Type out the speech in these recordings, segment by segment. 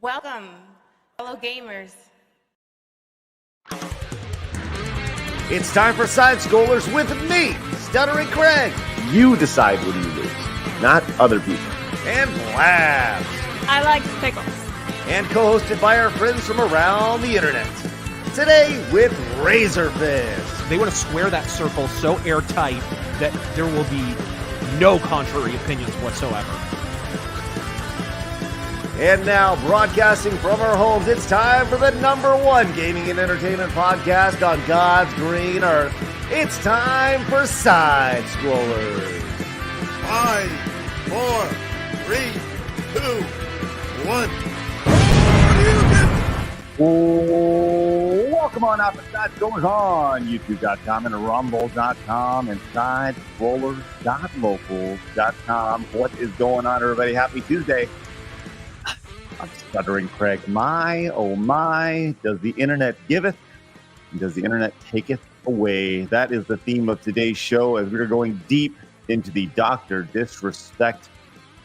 Welcome, fellow gamers. It's time for Side Scrollers with me, Stuttering Craig. You decide when you lose, not other people. And Blabs. I like pickles. And co-hosted by our friends from around the internet. Today with Razorfist. They want to square that circle so airtight that there will be no contrary opinions whatsoever. And now, broadcasting from our homes, it's time for the #1 gaming and entertainment podcast on God's green earth. It's time for Side Scrollers. 5, 4, 3, 2, 1. Welcome on out to Side Scrollers on YouTube.com and Rumble.com and SideScrollers.locals.com. What is going on, everybody? Happy Tuesday. I'm Stuttering Craig. My, oh my, does the internet giveth, and does the internet taketh away? That is the theme of today's show as we're going deep into the Dr. Disrespect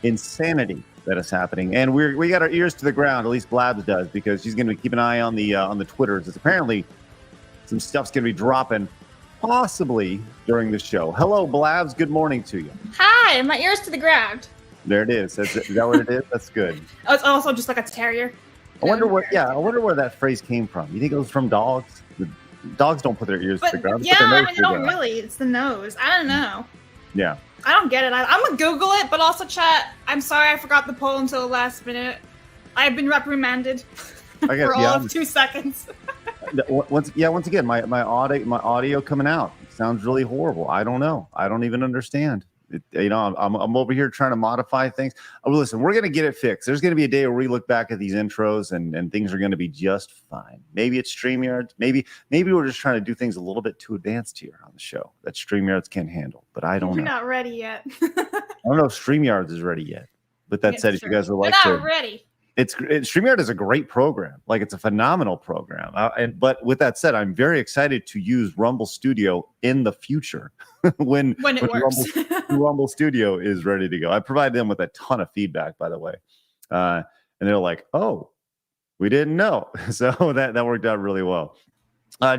insanity that is happening. And we got our ears to the ground, at least Blabs does, because she's going to keep an eye on the Twitters. It's apparently some stuff's going to be dropping possibly during the show. Hello, Blabs. Good morning to you. Hi, my ears to the ground. There it is. Is that what it is? That's good. Oh, it's also just like a terrier. I wonder where that phrase came from. You think it was from dogs? Dogs don't put their ears to the ground. Yeah, I mean, they don't really. It's the nose. I don't know. Yeah. I don't get it. I'm going to Google it, but also, chat, I'm sorry I forgot the poll until the last minute. I've been reprimanded for all of 2 seconds. Once again, my audio coming out sounds really horrible. I don't know. I don't even understand. I'm over here trying to modify things. Oh, listen, we're going to get it fixed. There's going to be a day where we look back at these intros and things are going to be just fine. Maybe it's StreamYard. Maybe we're just trying to do things a little bit too advanced here on the show that StreamYards can't handle. But I don't know. We're not ready yet. I don't know if StreamYards is ready yet. But that said, if you guys would like to... We're not ready. StreamYard is a great program. Like, it's a phenomenal program. But with that said, I'm very excited to use Rumble Studio in the future when it works. Rumble Studio is ready to go. I provided them with a ton of feedback, by the way. And they're like, oh, we didn't know. So that worked out really well.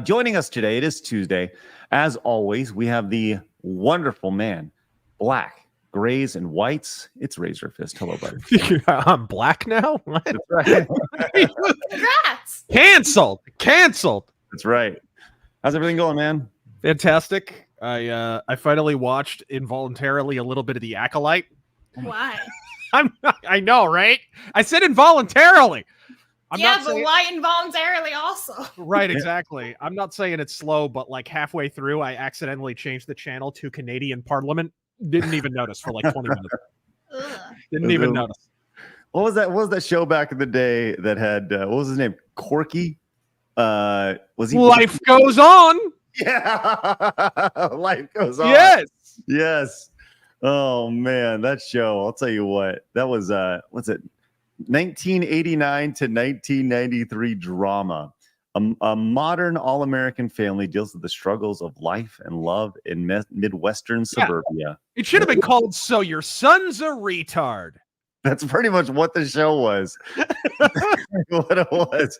Joining us today, it is Tuesday. As always, we have the wonderful man, Black, Grays, and Whites. It's Razorfist. Hello, buddy. I'm black now? What? That's right. Congrats! Canceled. That's right. How's everything going, man? Fantastic. I finally watched involuntarily a little bit of The Acolyte. Why? I know, right? I said involuntarily. But why involuntarily also? Right, exactly. I'm not saying it's slow, but like halfway through, I accidentally changed the channel to Canadian Parliament. Didn't even notice for like 20 minutes. Didn't even notice. What was that? What was that show back in the day that had what was his name? Corky? Was he? Life Goes On. Yeah, Life Goes On. Yes. Oh man, that show. I'll tell you what. That was what's it? 1989 to 1993 drama. A modern all-American family deals with the struggles of life and love in Midwestern suburbia. It should have been called So Your Son's a Retard. That's pretty much what the show was. What it was.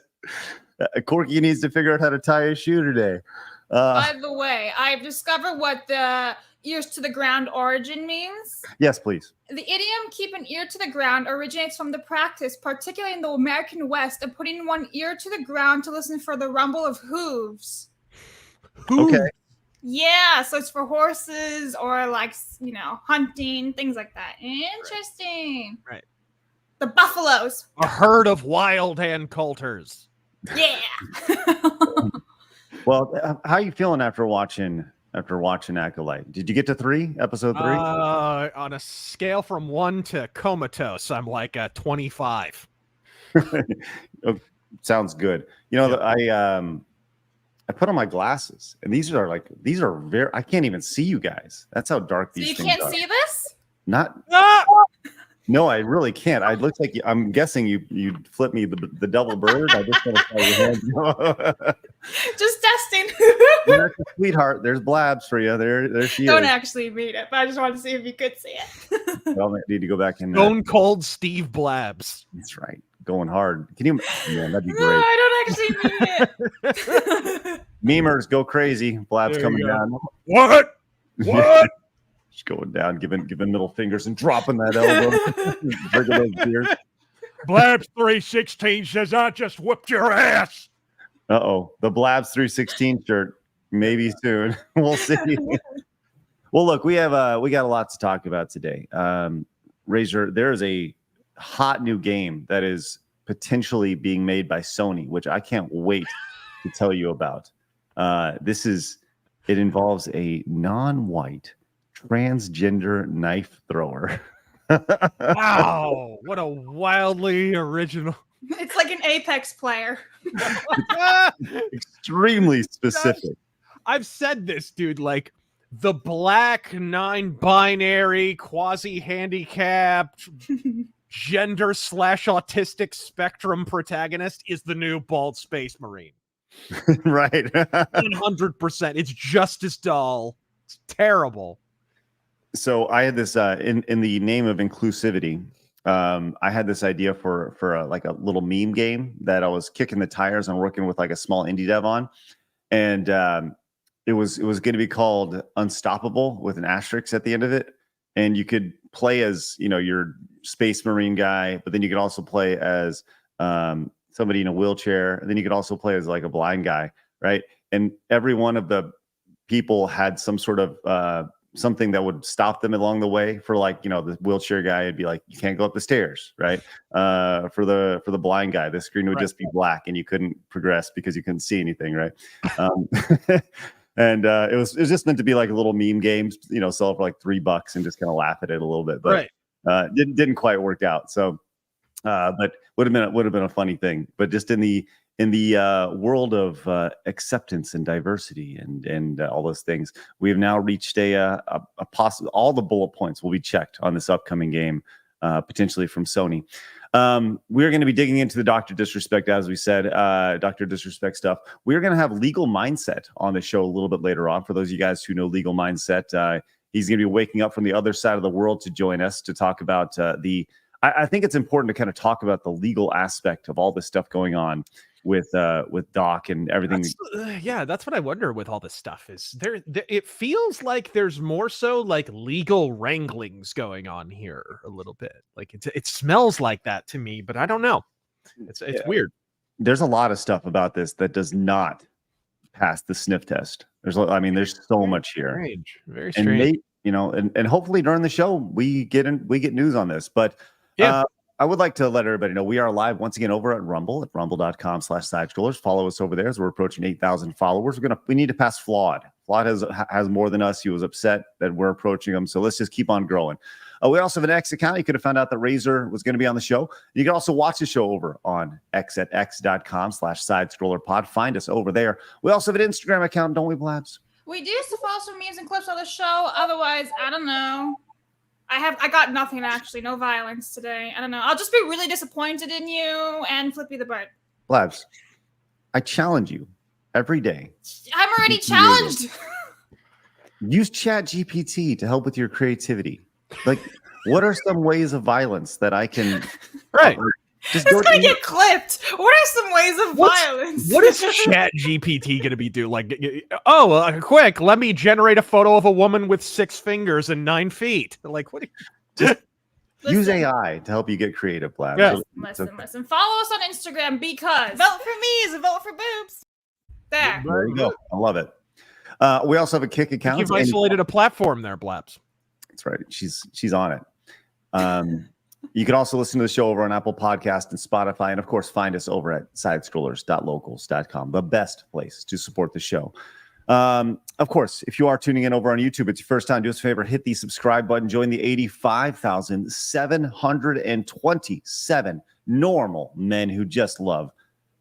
Corky needs to figure out how to tie his shoe today. By the way, I've discovered what the ears to the ground origin means. Yes, please. The idiom keep an ear to the ground originates from the practice, particularly in the American West, of putting one ear to the ground to listen for the rumble of hooves. Okay. Yeah, so it's for horses or like, hunting, things like that. Interesting. Right. The buffaloes. A herd of wild hand coulters. Yeah. Well, how are you feeling after watching Acolyte? Did you get to episode 3? On a scale from 1 to comatose, I'm like a 25. Sounds good. I put on my glasses, and these are very. I can't even see you guys. That's how dark these things are. So you can't see this? Not. No, I really can't. I look like I'm guessing you flip me the double bird. I just want to tell your hand. Just testing. Sweetheart, there's Blabs for you. There she Don't is. actually mean it, but I just wanted to see if you could see it. Well, I need to go back in. Stone Cold Steve Blabs. That's right. going hard. Can you? Man, that'd be No, great. I don't actually mean it. Memers go crazy. Blab's There coming you go. down. What? What? Just going down, giving middle fingers and dropping that elbow. Drinking those beers. Blabs 316 says I just whooped your ass. Uh-oh. The Blabs 316 shirt. Maybe soon. We'll see. Well, look, we got a lot to talk about today. Razor, there is a hot new game that is potentially being made by Sony, which I can't wait to tell you about. It involves a non-white transgender knife thrower. Wow, what a wildly original. It's like an Apex player. Extremely specific. I've said this, dude, like the black non-binary quasi-handicapped gender / autistic spectrum protagonist is the new bald space marine. Right. 100%. It's just as dull. It's terrible. So I had this in the name of inclusivity. I had this idea for like a little meme game that I was kicking the tires and working with like a small indie dev on, and it was going to be called Unstoppable with an asterisk at the end of it, and you could play as your space marine guy, but then you could also play as somebody in a wheelchair, and then you could also play as like a blind guy, right? And every one of the people had some sort of something that would stop them along the way. For like, the wheelchair guy, it'd be like, you can't go up the stairs, right? For the blind guy, the screen would just be black and you couldn't progress because you couldn't see anything, right? And it was just meant to be like a little meme game, sell it for like $3 and just kind of laugh at it a little bit, but didn't quite work out. So, but would have been a funny thing. But just in the world of acceptance and diversity and all those things, we have now reached a possible. All the bullet points will be checked on this upcoming game, potentially from Sony. We're going to be digging into the Dr. DisRespect, as we said, Dr. DisRespect stuff. We're going to have Legal Mindset on the show a little bit later on. For those of you guys who know Legal Mindset, he's going to be waking up from the other side of the world to join us to talk about I think it's important to kind of talk about the legal aspect of all this stuff going on with Doc and everything. That's what I wonder with all this stuff is there it feels like there's more so like legal wranglings going on here a little bit. Like it smells like that to me, but I don't know. It's weird. There's a lot of stuff about this that does not pass the sniff test. There's so much here. Strange. Very strange. And hopefully during the show we get news on this, but I would like to let everybody know we are live once again over at Rumble at rumble.com/sidescrollers. Follow us over there as we're approaching 8,000 followers. We need to pass Flawed. Flawed has more than us. He was upset that we're approaching him. So let's just keep on growing. We also have an X account. You could have found out that Razor was going to be on the show. You can also watch the show over on X at x.com/sidescrollerpod. Find us over there. We also have an Instagram account, don't we, Blabs? We do used to follow some memes and clips on the show. Otherwise, I don't know. I got nothing, actually. No violence today. I don't know. I'll just be really disappointed in you and Flippy the Bird. Blabs, I challenge you every day. I'm already challenged. Use ChatGPT to help with your creativity. Like, what are some ways of violence that I can... Right. It's going to get clipped. What are some ways of violence? What is ChatGPT going to be doing? Like, quick, let me generate a photo of a woman with 6 fingers and 9 feet. Like, what? Use AI to help you get creative, Blab. Yeah. Listen. Follow us on Instagram because vote for me is a vote for boobs. There you go. I love it. We also have a Kick account. You've isolated a platform there, Blabs. That's right. She's on it. You can also listen to the show over on Apple Podcast and Spotify. And of course, find us over at sidescrollers.locals.com, the best place to support the show. Of course, if you are tuning in over on YouTube, it's your first time, do us a favor, hit the subscribe button, join the 85,727 normal men who just love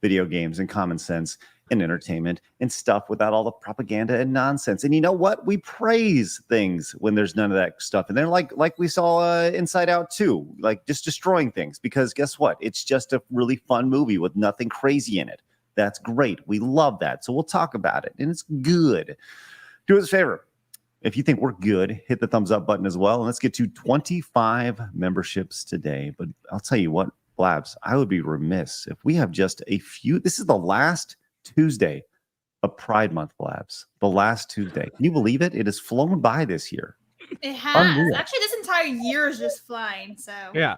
video games and common sense and entertainment and stuff without all the propaganda and nonsense. And you know what? We praise things when there's none of that stuff. And they're like we saw Inside Out 2, like just destroying things, because guess what? It's just a really fun movie with nothing crazy in it. That's great. We love that. So we'll talk about it. And it's good. Do us a favor. If you think we're good, hit the thumbs up button as well. And let's get to 25 memberships today. But I'll tell you what, Blabs, I would be remiss if we have just a few. This is the last Tuesday of Pride Month, Blabs. The last Tuesday. Can you believe it? It has flown by this year. It has. Unreal. Actually, this entire year is just flying. So Yeah.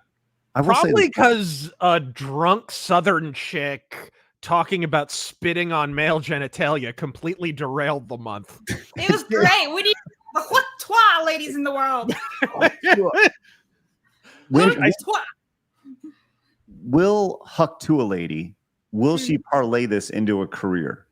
I will say Probably this- because a drunk Southern chick talking about spitting on male genitalia completely derailed the month. it was great. We need the what twa ladies in the world. When- What twa? will Huck to a lady? Will she parlay this into a career?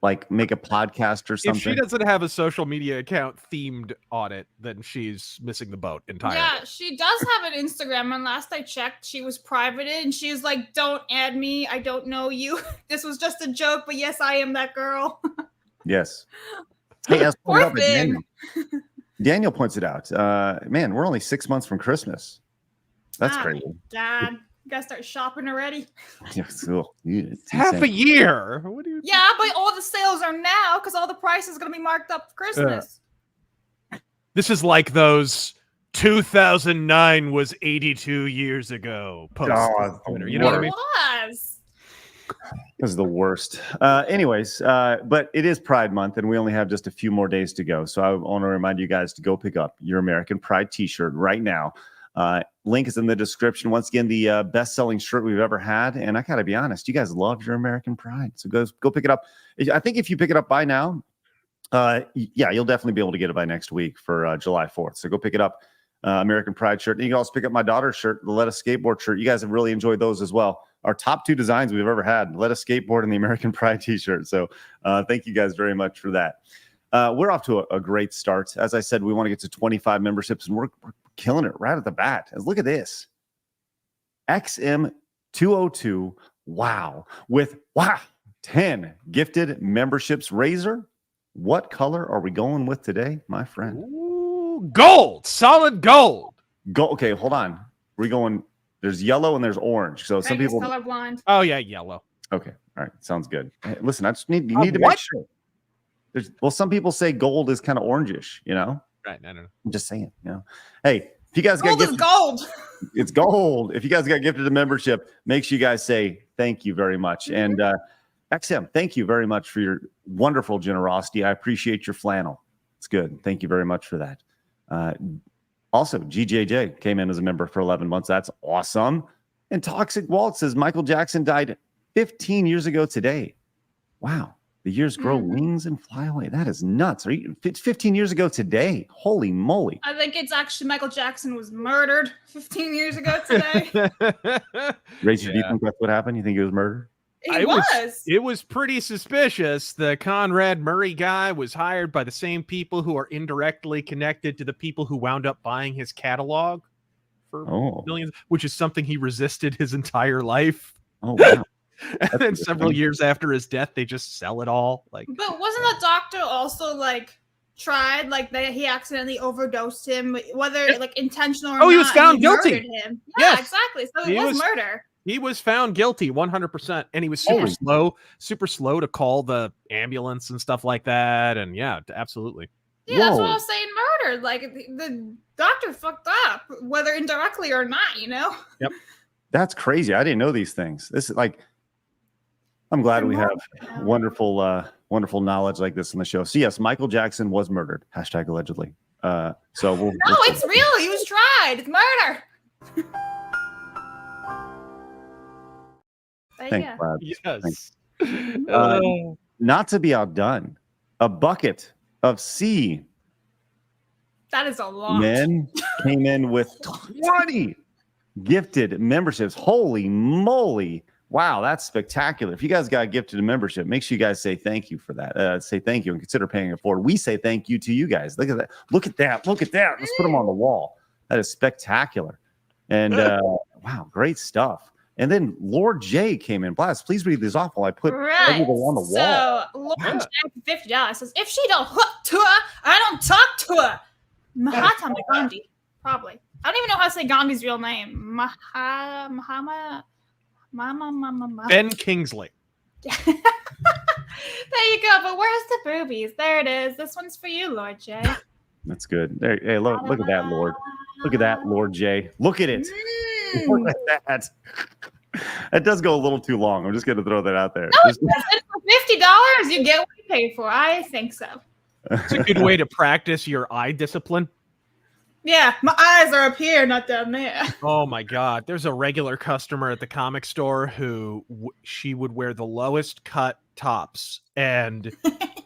Like make a podcast or If something? she doesn't have a social media account themed on it, then she's missing the boat entirely. Yeah, she does have an Instagram, and last I checked, she was privated, and she was like, "Don't add me. I don't know you. This was just a joke, but yes, I am that girl." Yes. Hey, as Poor pointed out by thing. Daniel. Daniel points it out. Man, we're only 6 months from Christmas. That's Ah, crazy. Dad, you gotta start shopping already. Yes, cool. It's Half a insane. year. What do you? Yeah, but all the sales are now because all the prices are gonna be marked up for Christmas. This is like those 2009 was 82 years ago. Post Oh, Twitter, you know what I mean? It was. This is the worst. Anyways, but it is Pride Month, and we only have just a few more days to go. So I want to remind you guys to go pick up your American Pride t-shirt right now. Link is in the description. Once again, the best-selling shirt we've ever had. And I got to be honest, you guys love your American Pride. So go pick it up. I think if you pick it up by now, yeah, you'll definitely be able to get it by next week for July 4th. So go pick it up, American Pride shirt. And you can also pick up my daughter's shirt, the Let Us Skateboard shirt. You guys have really enjoyed those as well. Our top 2 designs we've ever had, Let Us Skateboard and the American Pride t-shirt. So thank you guys very much for that. We're off to a great start. As I said, we want to get to 25 memberships, and we're killing it right at the bat. Look at this. XM202, wow, with 10 gifted memberships. Razor, what color are we going with today, my friend? Ooh, gold, solid gold. Go. Okay, hold on. We're going. There's yellow and there's orange. So some Craig is people. colorblind. Oh yeah, yellow. Okay, all right, sounds good. Hey, listen, I just need to make What? sure. Well, some people say gold is kind of orangish. You know, Right, I don't know. I'm just saying. You know, hey, if you guys got Gold is gifted, gold. it's gold. If you guys got gifted a membership, make sure you guys say thank you very much. And XM, thank you very much for your wonderful generosity. I appreciate your flannel. It's good. Thank you very much for that. Also, GJJ came in as a member for 11 months. That's awesome. And Toxic Walt says Michael Jackson died 15 years ago today. Wow. The years grow wings and fly away. That is nuts. It's 15 years ago today. Holy moly. I think it's actually Michael Jackson was murdered 15 years ago today. Razor, do you think that's what happened? You think he was murdered? He was. It was pretty suspicious. The Conrad Murray guy was hired by the same people who are indirectly connected to the people who wound up buying his catalog for millions, which is something he resisted his entire life. Oh, wow. And then several years after his death, they just sell it all. Like, But wasn't the doctor also like tried, like that he accidentally overdosed him, whether like intentional or not? He was found guilty. Murdered him. Yeah, Yes. exactly. So He it was was- murder. he was found guilty 100%, and he was super slow to call the ambulance and stuff like that. And yeah, absolutely. Yeah, that's what I was saying. Murdered. Like the doctor fucked up, whether indirectly or not. You know. Yep. That's crazy. I didn't know these things. This is like, I'm glad we have wonderful, wonderful knowledge like this on the show. So yes, Michael Jackson was murdered. # allegedly. So we'll. No, it's real. He was tried. It's murder. Thanks, Yeah. Brad. Yes. Thanks. Not to be outdone, a bucket of C That is a lot. men came in with 20 gifted memberships. Holy moly. Wow, that's spectacular. If you guys got gifted a membership, make sure you guys say thank you for that. Say thank you and consider paying it forward. We say thank you to you guys. Look at that. Look at that. Look at that. Let's put them on the wall. That is spectacular. And wow, great stuff. And then Lord J came in. Blast, please read these off while I put everything on the wall. So Lord Jack $50 says, if she don't hook to her, I don't talk to her. Mahatma Gandhi, probably. I don't even know how to say Gandhi's real name. Mama. Ben Kingsley. There you go. But where's the boobies? There it is. This one's for you, Lord J. That's good. There, hey, look at that, Lord. Look at that, Lord J. Look at it. Look at that. That does go a little too long. I'm just going to throw that out there. No, it's for $50, you get what you pay for. I think so. It's a good way to practice your eye discipline. Yeah, my eyes are up here, not down there. Oh my God. There's a regular customer at the comic store who she would wear the lowest cut tops. And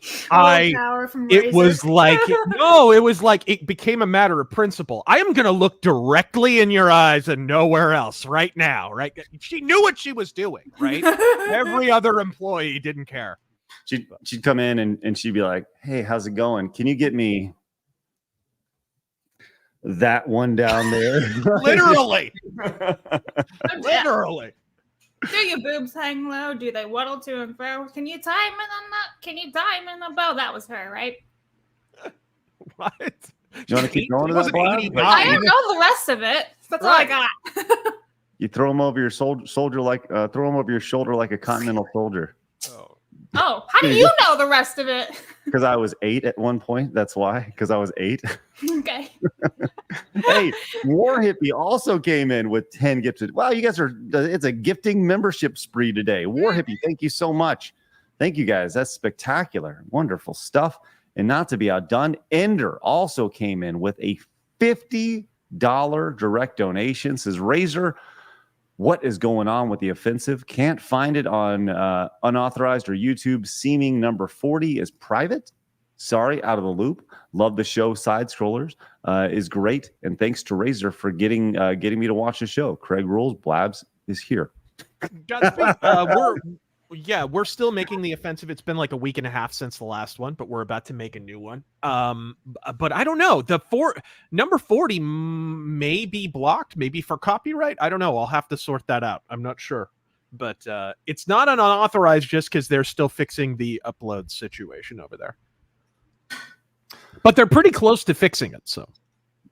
it was like, it became a matter of principle. I am going to look directly in your eyes and nowhere else right now. Right. She knew what she was doing. Right. Every other employee didn't care. She'd come in and she'd be like, hey, how's it going? Can you get me that one down there? Literally. Literally. Do your boobs hang low? Do they waddle to and fro? Can you time in a nut? Can you time in a bow? That was her, right? What? You want to keep going to that bar? I don't know the rest of it. That's all I got. You throw them over your shoulder like a continental soldier. Oh, how do you know the rest of it? Because I was 8 at one point. That's why. Because I was 8. Okay. Hey, War Hippie also came in with 10 gifted. Wow, you guys it's a gifting membership spree today. War Hippie, thank you so much. Thank you guys. That's spectacular. Wonderful stuff. And not to be outdone, Ender also came in with a $50 direct donation. Says, Razor, what is going on with the offensive? Can't find it on unauthorized or YouTube. Seeming number 40 is private. Sorry, out of the loop. Love the show. Side Scrollers is great. And thanks to Razor for getting me to watch the show. Craig Rules, Blabs is here. We're still making the offensive. It's been like a week and a half since the last one, but we're about to make a new one. But I don't know. Number 40 may be blocked, maybe for copyright. I don't know. I'll have to sort that out. I'm not sure. But it's not an unauthorized just because they're still fixing the upload situation over there. But they're pretty close to fixing it. So,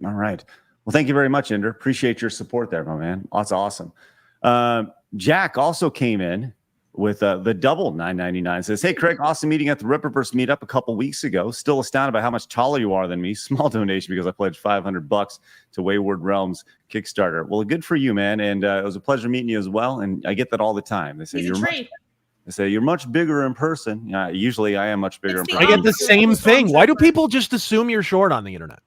all right. Well, thank you very much, Ender. Appreciate your support there, my man. That's awesome. Jack also came in with the double $9.99. Says, hey, Craig, awesome meeting at the Ripperverse meetup a couple weeks ago. Still astounded by how much taller you are than me. Small donation because I pledged $500 to Wayward Realms Kickstarter. Well, good for you, man. And it was a pleasure meeting you as well. And I get that all the time. They say you're much bigger in person. Usually I am much bigger in person. I get the same thing. Why do people just assume you're short on the internet?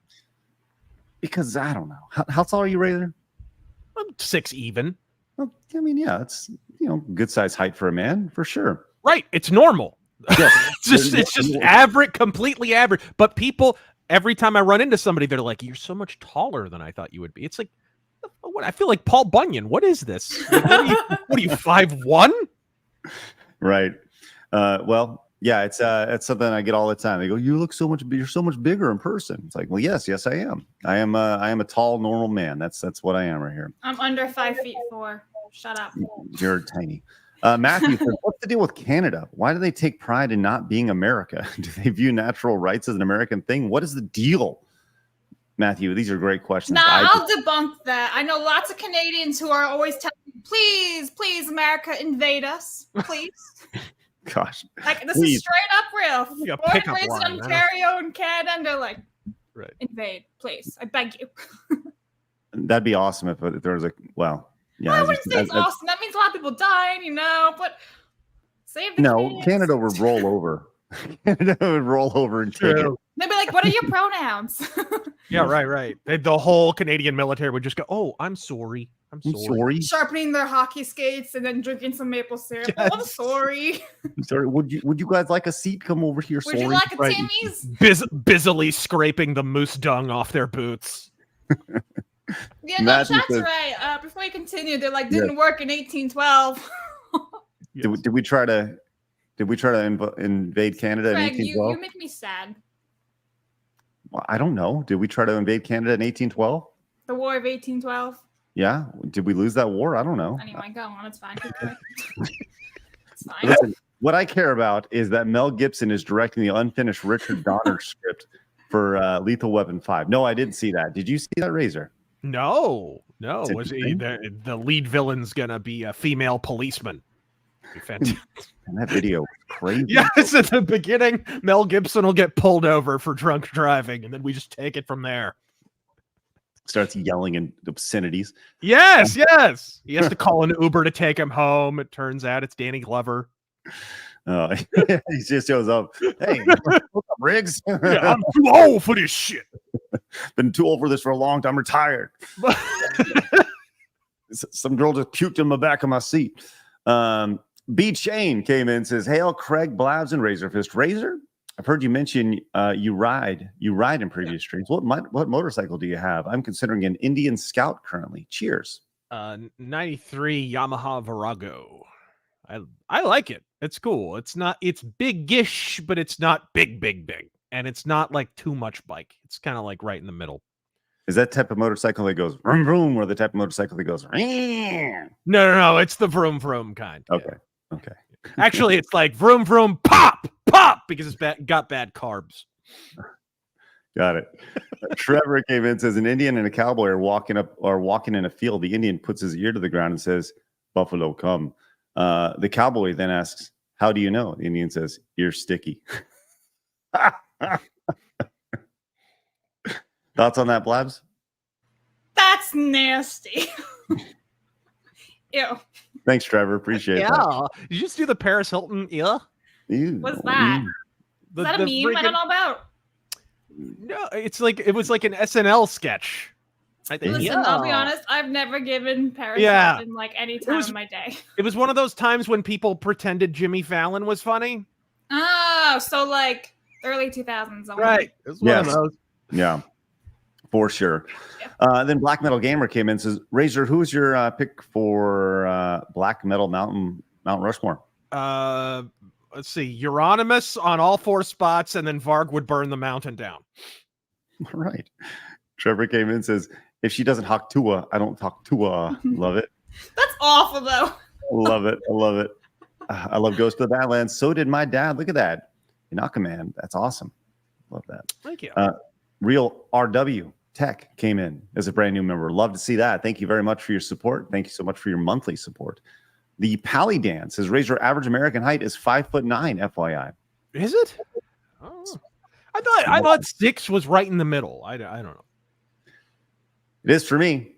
Because I don't know. How tall are you, Razor? I'm 6 even. Well, I mean, yeah, it's good size height for a man for sure. Right, it's normal. Yeah. it's just average, completely average. But people, every time I run into somebody, they're like, "You're so much taller than I thought you would be." It's like, what? I feel like Paul Bunyan. What is this? Like, what are you 5'1"? Right. Well, yeah, it's something I get all the time. They go, "You're so much bigger in person." It's like, well, yes, I am. I am a tall, normal man. That's what I am right here. I'm under 5'4". Shut up. You're tiny. Matthew says, what's the deal with Canada? Why do they take pride in not being America? Do they view natural rights as an American thing? What is the deal? Matthew, these are great questions. I'll debunk that. I know lots of Canadians who are always telling me, please, America, invade us. Please. Gosh. Like, this is straight up real. Born and raised in Ontario and Canada, and they're like, right. Invade, please. I beg you. That'd be awesome if there was yeah. I wouldn't say it's awesome. That means a lot of people dying, but save the kids. Canada would roll over. Canada would roll over and take it. They'd be like, what are your pronouns? Yeah, right. The whole Canadian military would just go, oh, I'm sorry. I'm sorry. Sharpening their hockey skates and then drinking some maple syrup. Yes. Oh, I'm sorry. I'm sorry. Would you guys like a seat? Come over here. Would you like a Timmy's? Busily scraping the moose dung off their boots. Yeah, no, Jack's right. Before you continue, they're like, didn't work in 1812. Did we try to invade Canada Craig, in 1812? You make me sad. Well, I don't know. Did we try to invade Canada in 1812? The War of 1812. Yeah. Did we lose that war? I don't know. Anyway, go on. It's fine. It's fine. Listen, what I care about is that Mel Gibson is directing the unfinished Richard Donner script for Lethal Weapon 5. No, I didn't see that. Did you see that, Razor? No. Was he the lead villain's gonna be a female policeman? And that video was crazy. Yes, at the beginning, Mel Gibson will get pulled over for drunk driving, and then we just take it from there. Starts yelling in obscenities. Yes, yes. He has to call an Uber to take him home. It turns out it's Danny Glover. He just shows up. Hey, what's up, Riggs? Yeah, I'm too old for this shit. Been too old for this for a long time. Retired. Some girl just puked in the back of my seat. B Chain came in and says, "Hail, Craig, Blabs, and Razorfist. Razor, I've heard you mention you ride in previous streams. What motorcycle do you have? I'm considering an Indian Scout currently. Cheers." 93 Yamaha Virago. I like it. It's cool. It's big-ish, but it's not big. And it's not like too much bike. It's kind of like right in the middle. Is that type of motorcycle that goes vroom vroom, or the type of motorcycle that goes? No. It's the vroom vroom kind. Okay. Yeah. Okay. Actually, it's like vroom vroom pop because it's got bad carbs. Got it. Trevor came in and says, an Indian and a cowboy are walking in a field. The Indian puts his ear to the ground and says, "Buffalo come." The cowboy then asks, "How do you know?" The Indian says, "Ear sticky." Thoughts on that, Blabs? That's nasty. Ew. Thanks, Trevor. Appreciate that. Did you just do the Paris Hilton? Yeah. What's that? Is that a meme I don't know about? No, it was like an SNL sketch. Listen, I'll be honest, I've never given Paris Hilton like any time in my day. It was one of those times when people pretended Jimmy Fallon was funny. Oh, so like early 2000s. Right. It was one of those. Yeah. For sure. Yeah. Then Black Metal Gamer came in and says, Razor, who is your pick for Black Metal Mount Rushmore? Let's see. Euronymous on all 4 spots, and then Varg would burn the mountain down. All right. Trevor came in and says, if she doesn't talk Tua, I don't talk Tua. Love it. That's awful, though. Love it. I love it. I love Ghost of the Badlands. So did my dad. Look at that. Command. That's awesome. Love that. Thank you. Real RW Tech came in as a brand new member. Love to see that. Thank you very much for your support. Thank you so much for your monthly support. The Pally Dan says, Razor average American height is 5'9", FYI. Is it? Oh. I thought 6 was right in the middle. I don't know. It is for me.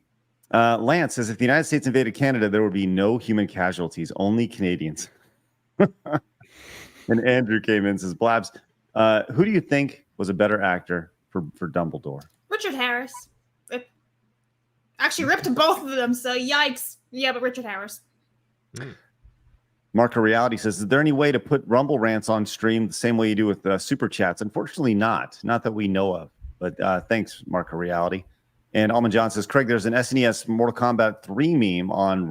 Lance says, if the United States invaded Canada, there would be no human casualties, only Canadians. And Andrew came in and says, Blabs, who do you think was a better actor for Dumbledore? Richard Harris. It actually ripped both of them, so yikes. Yeah, but Richard Harris. Marco Reality says, is there any way to put Rumble rants on stream the same way you do with Super Chats? Unfortunately not that we know of, but thanks, Marco Reality. And Almond John says, Craig, there's an SNES Mortal Kombat 3 meme on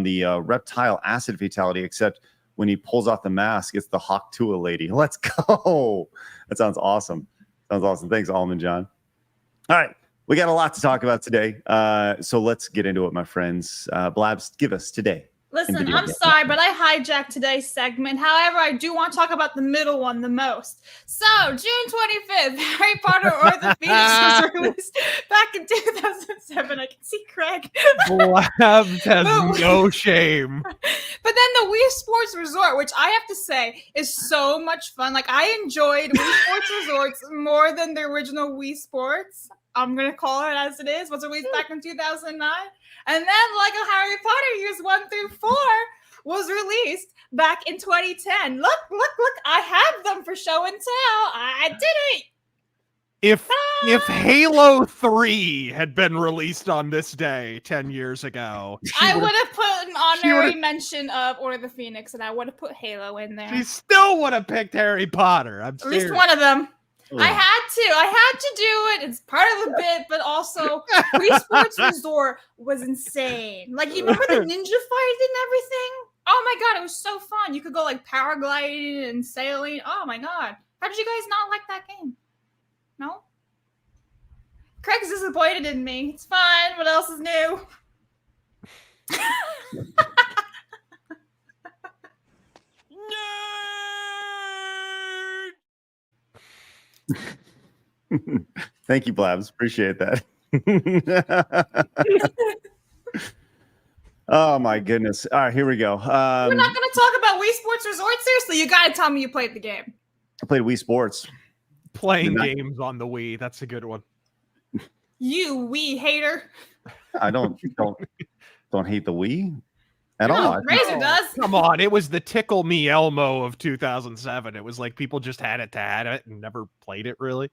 the reptile acid fatality, except when he pulls off the mask, it's the Hawk Tua lady. Let's go. That sounds awesome. Thanks, Almond John. All right. We got a lot to talk about today. So let's get into it, my friends. Blabs, give us today. Listen, I'm sorry, but I hijacked today's segment. However, I do want to talk about the middle one the most. So, June 25th, Harry Potter or the Phoenix was released back in 2007. I can see Craig. Blabs has no shame. But then the Wii Sports Resort, which I have to say is so much fun. Like, I enjoyed Wii Sports Resorts more than the original Wii Sports. I'm going to call it as it is. Was released back in 2009. And then LEGO Harry Potter years 1 through 4 was released back in 2010. Look, I have them for show and tell. I did it. If Halo 3 had been released on this day 10 years ago, I would have put an honorary mention of Order of the Phoenix, and I would have put Halo in there. She still would have picked Harry Potter. I'm serious. At least one of them. I had to do it. It's part of the bit, but also Wii Sports Resort was insane. Like, you remember the ninja fight and everything? Oh my god, it was so fun. You could go like paragliding and sailing. Oh my god. How did you guys not like that game? No? Craig's disappointed in me. It's fine. What else is new? Thank you, Blabs. Appreciate that. Oh my goodness. All right, here we go. We're not going to talk about Wii Sports Resort. Seriously, you got to tell me you played the game. I played Wii Sports. Playing games on the Wii. That's a good one. You Wii hater. I don't hate the Wii at No, all. Razor does. Come on, it was the Tickle Me Elmo of 2007. It was like people just had it to have it and never played it really.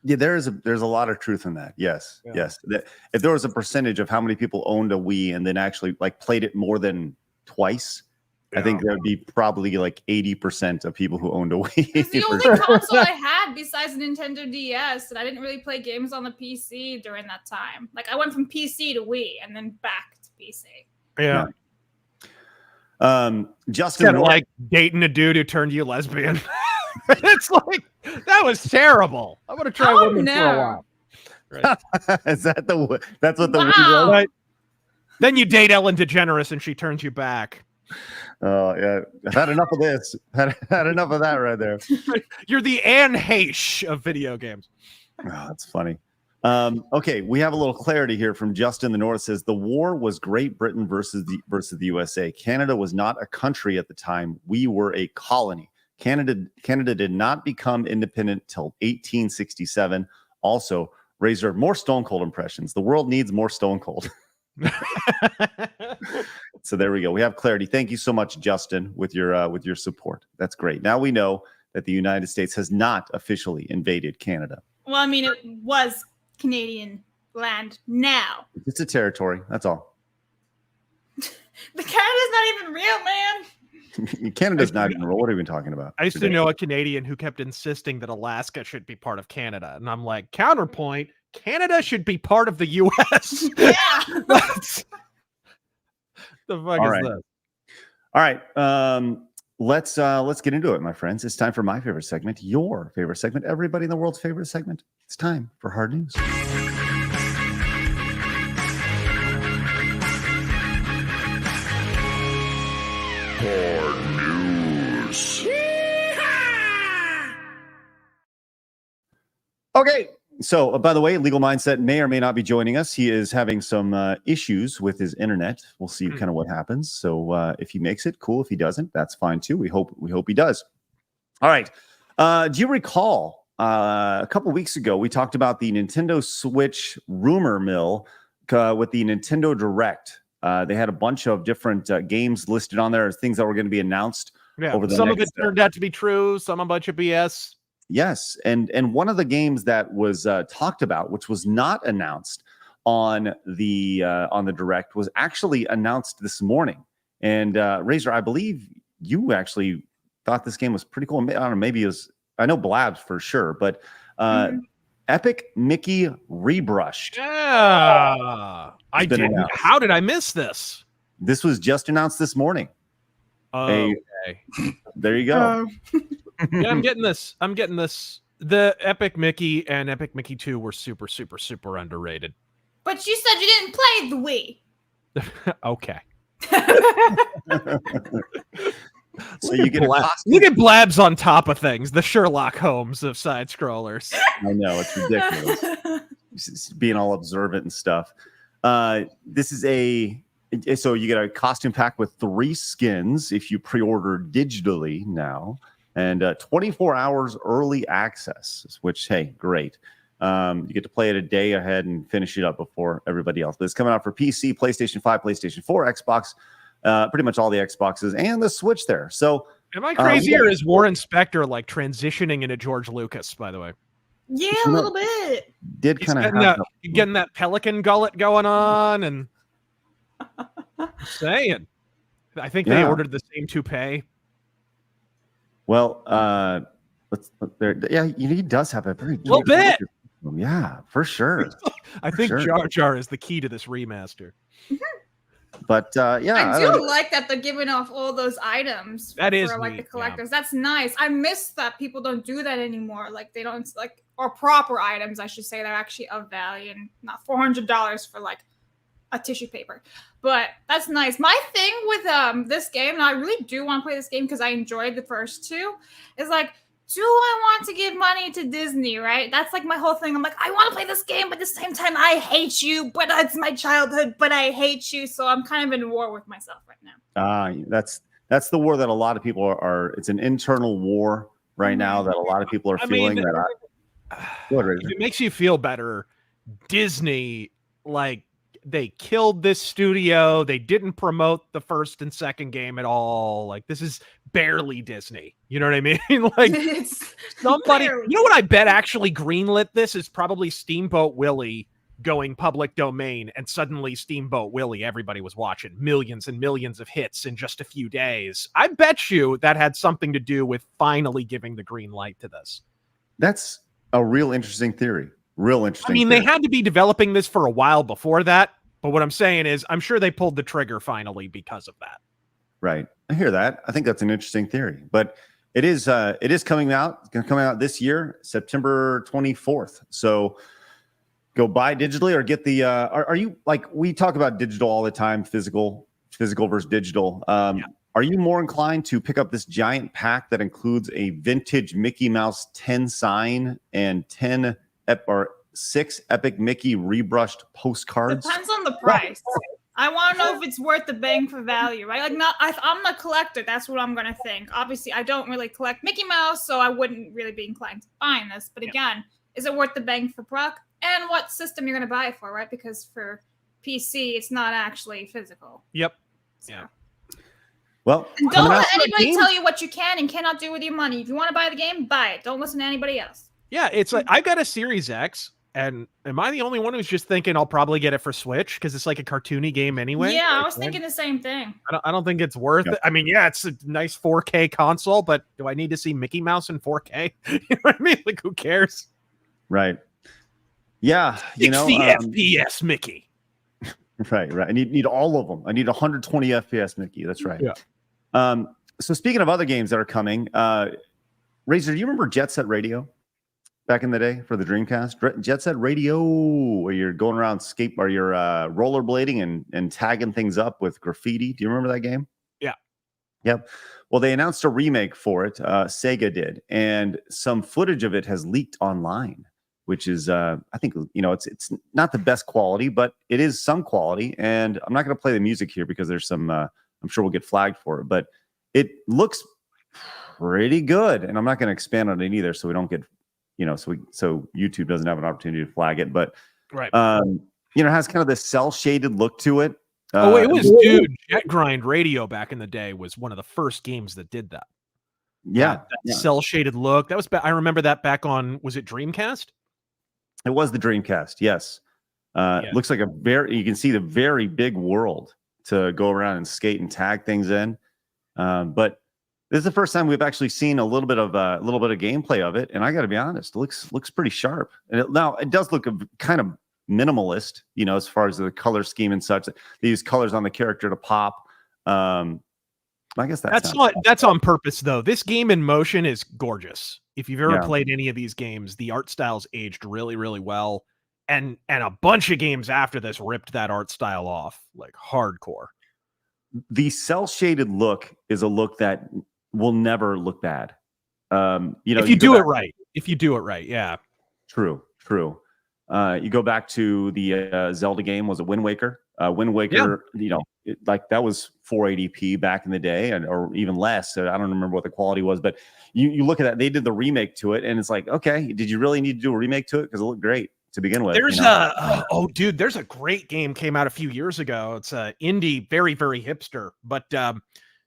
Yeah, there's a lot of truth in that. Yes, Yeah. yes. If there was a percentage of how many people owned a Wii and then actually like played it more than twice, I think there would be probably like 80% of people who owned a Wii. It's the only console I had besides Nintendo DS, and I didn't really play games on the PC during that time. Like I went from PC to Wii and then back to PC. Yeah. Justin, Kind of like dating a dude who turned you lesbian. It's like that was terrible. I want to try women for a while. Right. Is that that's what the Wii Wow. was? Right. Then you date Ellen DeGeneres and she turns you back. Oh yeah, I've had enough of this. Had enough of that right there. You're the Anne Heche of video games. Oh, that's funny. Okay, we have a little clarity here from Justin the North. Says the war was Great Britain versus the USA. Canada was not a country at the time. We were a colony. Canada did not become independent till 1867. Also, Razor, more Stone Cold impressions. The world needs more Stone Cold. So there we go. We have clarity. Thank you so much, Justin, with your support. That's great. Now we know that the United States has not officially invaded Canada. Well, I mean, it was Canadian land now. It's a territory. That's all. The Canada's not even real, man. Canada's not even real. What are we talking about? I used to know a Canadian who kept insisting that Alaska should be part of Canada. And I'm like, counterpoint, Canada should be part of the U.S. Yeah. The fuck All is right. this? All right. Let's get into it, my friends. It's time for my favorite segment, your favorite segment, everybody in the world's favorite segment. It's time for Hard News. Okay. So, by the way, Legal Mindset may or may not be joining us. He is having some issues with his internet. We'll see kind of what happens. So, if he makes it, cool. If he doesn't, that's fine too. We hope he does. All right. Do you recall a couple weeks ago we talked about the Nintendo Switch rumor mill with the Nintendo Direct? They had a bunch of different games listed on there as things that were going to be announced. Yeah, over the some of it next, turned out to be true, some a bunch of BS. Yes, and one of the games that was talked about, which was not announced on the Direct, was actually announced this morning. And Razor, I believe you actually thought this game was pretty cool. I don't know, maybe it was. I know Blabs for sure, but Epic Mickey Rebrushed. Yeah, I been didn't. announced. How did I miss this? This was just announced this morning. Okay. There you go. Yeah, I'm getting this. The Epic Mickey and Epic Mickey 2 were super, super, super underrated. But you said you didn't play the Wii. Okay. So you get a costume. Look at Blabs on top of things. The Sherlock Holmes of side scrollers. I know, it's ridiculous. Just being all observant and stuff. This is so you get a costume pack with 3 skins if you pre-order digitally now, and 24 hours early access, which, hey, great. You get to play it a day ahead and finish it up before everybody else. But it's coming out for PC, PlayStation 5, PlayStation 4, Xbox, pretty much all the Xboxes, and the Switch there. So, am I crazy or is Warren Spector like transitioning into George Lucas, by the way? Yeah, a little bit. did He's kind of getting that pelican gullet going on, and saying, I think they ordered the same toupee. Well, he does have a very little bit. Yeah, for sure. I think Jar Jar is the key to this remaster. But I do like that they're giving off all those items That is for like neat, the collectors. That's nice. I miss that people don't do that anymore. Like they don't like, or proper items, I should say, that are actually of value and not $400 for like a tissue paper. But that's nice. My thing with this game, and I really do want to play this game because I enjoyed the first 2, is like, do I want to give money to Disney, right? That's like my whole thing. I'm like, I want to play this game, but at the same time, I hate you, but it's my childhood, but I hate you. So I'm kind of in war with myself right now. That's the war that a lot of people are. It's an internal war right now that a lot of people are feeling. If it makes you feel better, Disney, like, they killed this studio. They didn't promote the first and second game at all. Like, this is barely Disney. You know what I mean? Like, It's somebody, barely. you know what I bet actually greenlit this is probably Steamboat Willie going public domain, and suddenly Steamboat Willie, everybody was watching millions and millions of hits in just a few days. I bet you that had something to do with finally giving the green light to this. That's a real interesting theory. Real interesting. I mean, theory. they had to be developing this for a while before that, but what I'm saying is I'm sure they pulled the trigger finally because of that. Right. I hear that. I think that's an interesting theory, but it is coming out. It's going to come out this year, September 24th. So go buy digitally or get the, are you, like, we talk about digital all the time, physical versus digital. Yeah. Are you more inclined to pick up this giant pack that includes a vintage Mickey Mouse 10 sign and 6 Epic Mickey rebrushed postcards? Depends on the price. I want to know if it's worth the bang for value, right? Like, not, I'm a collector. That's what I'm going to think. Obviously, I don't really collect Mickey Mouse, so I wouldn't really be inclined to buying this. But again, is it worth the bang for buck? And what system you're going to buy it for, right? Because for PC, it's not actually physical. Yep. So. Yeah. Well, And don't let out. anybody tell you what you can and cannot do with your money. If you want to buy the game, buy it. Don't listen to anybody else. Yeah, it's like I've got a Series X, and am I the only one who's just thinking I'll probably get it for Switch because it's like a cartoony game anyway? Yeah, I Like, was thinking the same thing. I don't think it's worth it. I mean, yeah, it's a nice 4K console, but do I need to see Mickey Mouse in 4K? You know what I mean? Like, who cares? right. Yeah, you know, 60 FPS Mickey. right. I need all of them. I need 120 FPS Mickey. That's right. Yeah. So speaking of other games that are coming, Razor, do you remember Jet Set Radio back in the day for the Dreamcast? Jet Set Radio, where you're going around you're rollerblading and tagging things up with graffiti. Do you remember that game? Yeah. Yep. Well, they announced a remake for it. Sega did, and some footage of it has leaked online, which is, I think, you know, it's not the best quality, but it is some quality. And I'm not going to play the music here because there's some, I'm sure we'll get flagged for it, but it looks pretty good. And I'm not going to expand on it either, so we don't get, you know, so YouTube doesn't have an opportunity to flag it. But Right. you know, it has kind of this cell shaded look to it. It was, dude, Jet Grind Radio back in the day was one of the first games that did that. Yeah, That cell shaded look. That was, I remember that back on, was it Dreamcast? it was the Dreamcast. Yes. It looks like you can see the very big world to go around and skate and tag things in. But this is the first time we've actually seen a little bit of gameplay of it, and I got to be honest, it looks pretty sharp. And now it does look kind of minimalist, you know, as far as the color scheme and such. They use colors on the character to pop. I guess that's on purpose, though. This game in motion is gorgeous. If you've ever played any of these games, the art style's aged really, really well. And a bunch of games after this ripped that art style off like hardcore. The cell shaded look is a look that will never look bad. You know, if you do it right. Yeah. True. You go back to the Zelda game, was it Wind Waker? Wind Waker, you know, that was 480p back in the day, or even less. So I don't remember what the quality was, but you look at that, they did the remake to it, and it's like, okay, did you really need to do a remake to it? Because it looked great to begin with. There's there's a great game came out a few years ago. It's indie, very, very hipster, but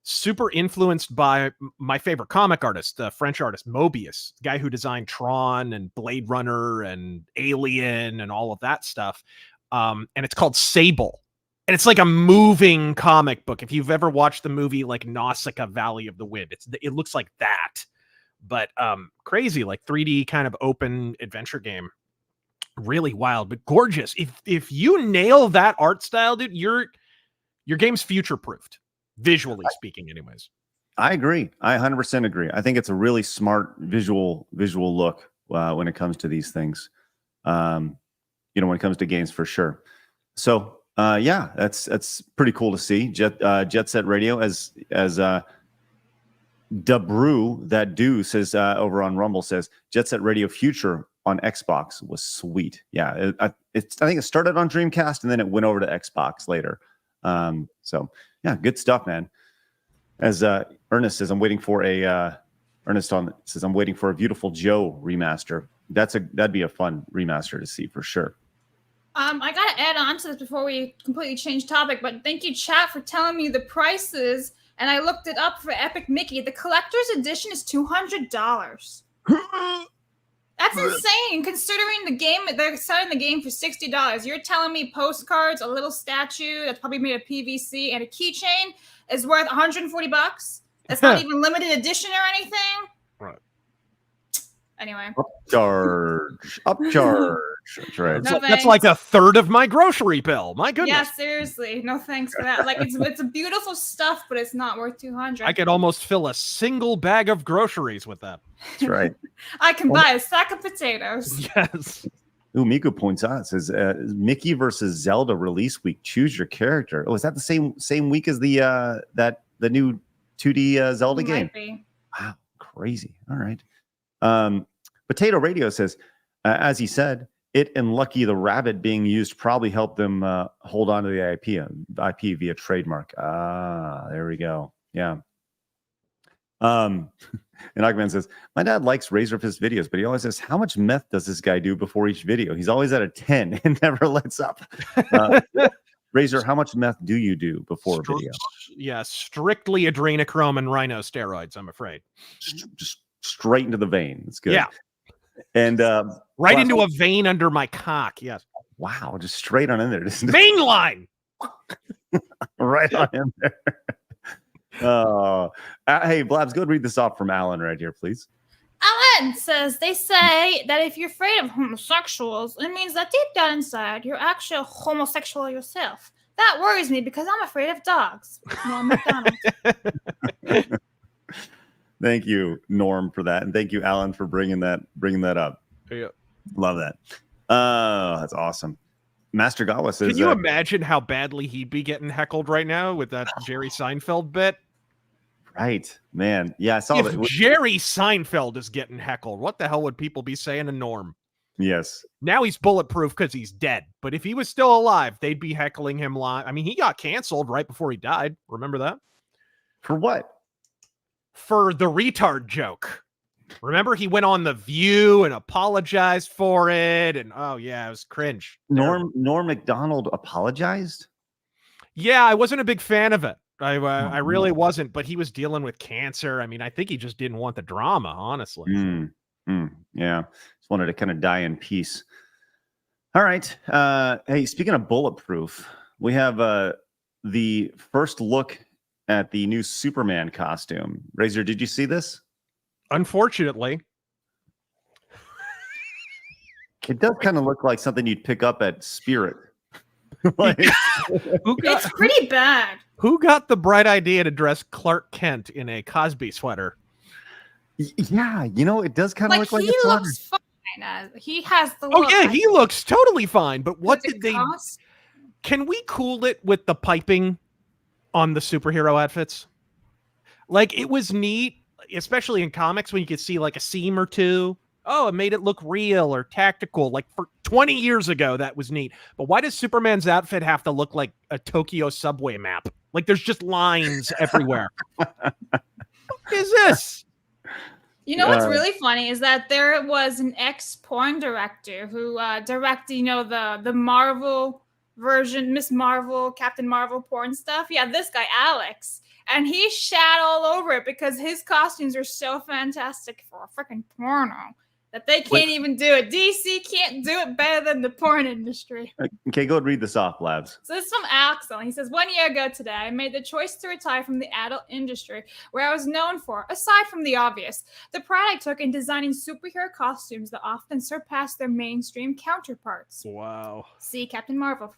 super influenced by my favorite comic artist, French artist Mobius, the guy who designed Tron and Blade Runner and Alien and all of that stuff. And it's called Sable. And it's like a moving comic book. If you've ever watched the movie like Nausicaa Valley of the Wind, it looks like that. But crazy, like 3D kind of open adventure game. Really wild, but gorgeous. If you nail that art style, dude, your game's future proofed, visually speaking, anyways. I agree. I 100% agree. I think it's a really smart visual look when it comes to these things. You know, when it comes to games, for sure. So that's pretty cool to see. Jet Set Radio, as Dubrew, that do says over on Rumble, says Jet Set Radio Future on Xbox was sweet. Yeah, I think it started on Dreamcast and then it went over to Xbox later. So yeah, good stuff, man. As Ernest says, I'm waiting for a Beautiful Joe remaster. That'd be a fun remaster to see for sure. I gotta add on to this before we completely change topic, but thank you, chat, for telling me the prices. And I looked it up for Epic Mickey. The collector's edition is $200. That's insane, considering the game, they're selling the game for $60. You're telling me postcards, a little statue that's probably made of PVC, and a keychain is worth $140? That's not even limited edition or anything? Right. Anyway. Upcharge. That's right. No, That's like a third of my grocery bill. My goodness. Yeah, seriously. No thanks for that. Like, it's a beautiful stuff, but it's not worth $200. I could almost fill a single bag of groceries with that. That's right. I can buy a sack of potatoes. Yes. Ooh, Miku points out, says Mickey versus Zelda release week. Choose your character. Oh, is that the same week as the new 2D Zelda game? Might be. Wow, crazy. All right. Potato Radio says, as he said, it and Lucky the Rabbit being used probably helped them hold on to the IP via trademark. Ah, there we go. Yeah. And Ogman says, my dad likes Razorfist videos, but he always says, how much meth does this guy do before each video? He's always at a 10 and never lets up. Razor, how much meth do you do before a video? Yeah, strictly adrenochrome and rhino steroids, I'm afraid. Just straight into the vein. It's good. Yeah. And right into a vein under my cock. Yes. Wow, just straight on in there. Vein line. Right on in there. Hey, Blabs, go read this off from Alan right here, please. Alan says, they say that if you're afraid of homosexuals, it means that deep down inside, you're actually a homosexual yourself. That worries me because I'm afraid of dogs. Norm McDonald. Thank you, Norm, for that, and thank you, Alan, for bringing that up. Yeah. Love that. That's awesome. Master Gawa says, can you imagine how badly he'd be getting heckled right now with that Jerry Seinfeld bit? Right, man. Yeah, I saw if that. Jerry Seinfeld is getting heckled, what the hell would people be saying to Norm? Yes. Now he's bulletproof because he's dead. But if he was still alive, they'd be heckling him live. I mean, he got canceled right before he died. Remember that? For what? For the retard joke. Remember, he went on The View and apologized for it. And oh, yeah, it was cringe. Norm McDonald apologized? Yeah, I wasn't a big fan of it. I really wasn't, but he was dealing with cancer. I mean, I think he just didn't want the drama, honestly. Yeah. Just wanted to kind of die in peace. All right. Hey, speaking of bulletproof, we have the first look at the new Superman costume. Razor, did you see this? Unfortunately. It does kind of look like something you'd pick up at Spirit. It's pretty bad. Who got the bright idea to dress Clark Kent in a Cosby sweater? Yeah, it does kind of look like he looks fine. He has the look. Oh yeah, he looks totally fine. But what did they? Cost? Can we cool it with the piping on the superhero outfits? Like, it was neat, especially in comics when you could see like a seam or two. Oh, it made it look real or tactical. Like for 20 years ago, that was neat. But why does Superman's outfit have to look like a Tokyo subway map? Like there's just lines everywhere. What is this? You know what's really funny is that there was an ex-porn director who directed, the Marvel version, Miss Marvel, Captain Marvel porn stuff. Yeah, this guy, Alex. And he shat all over it because his costumes are so fantastic for a freaking porno that they can't even do it. DC can't do it better than the porn industry. Okay, go and read this off, Labs. So this is from Axel. He says, 1 year ago today, I made the choice to retire from the adult industry where I was known for, aside from the obvious, the pride I took in designing superhero costumes that often surpass their mainstream counterparts. Wow. See Captain Marvel.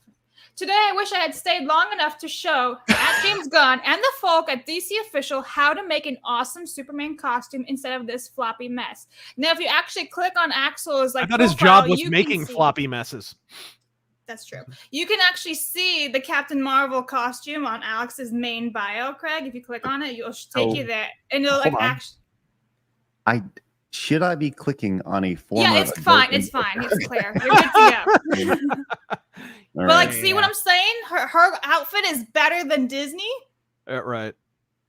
Today, I wish I had stayed long enough to show at James Gunn and the folk at DC Official how to make an awesome Superman costume instead of this floppy mess. Now, if you actually click on Axel's I thought his job was making floppy messes. That's true. You can actually see the Captain Marvel costume on Alex's main bio, Craig. If you click on it, it'll take you there. And it'll should I be clicking on a form? Yeah, it's fine. It's fine. It's clear. You're good to go. But see what I'm saying? Her outfit is better than Disney. Right.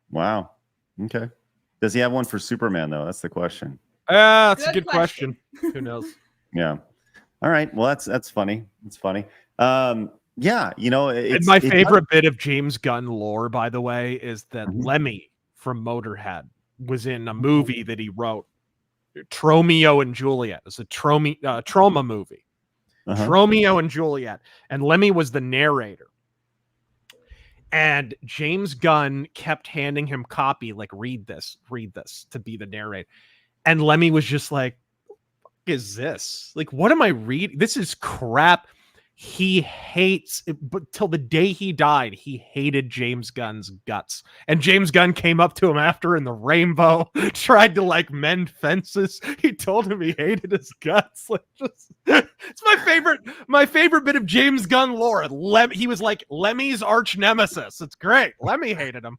Wow. Okay. Does he have one for Superman though? That's the question. That's a good question. Who knows? Yeah. All right. Well, that's funny. It's funny. Yeah, And my favorite bit of James Gunn lore, by the way, is that Lemmy from Motorhead was in a movie that he wrote, Tromeo and Juliet. It's a trauma movie. Tromeo and Juliet. And Lemmy was the narrator. And James Gunn kept handing him copy, like, read this, to be the narrator. And Lemmy was just like, what is this? Like, what am I reading? This is crap. He hates it, but till the day he died, he hated James Gunn's guts. And James Gunn came up to him after in the Rainbow, tried to like mend fences. He told him he hated his guts. Like, it's my favorite bit of James Gunn lore. He was like Lemmy's arch nemesis. It's great. Lemmy hated him.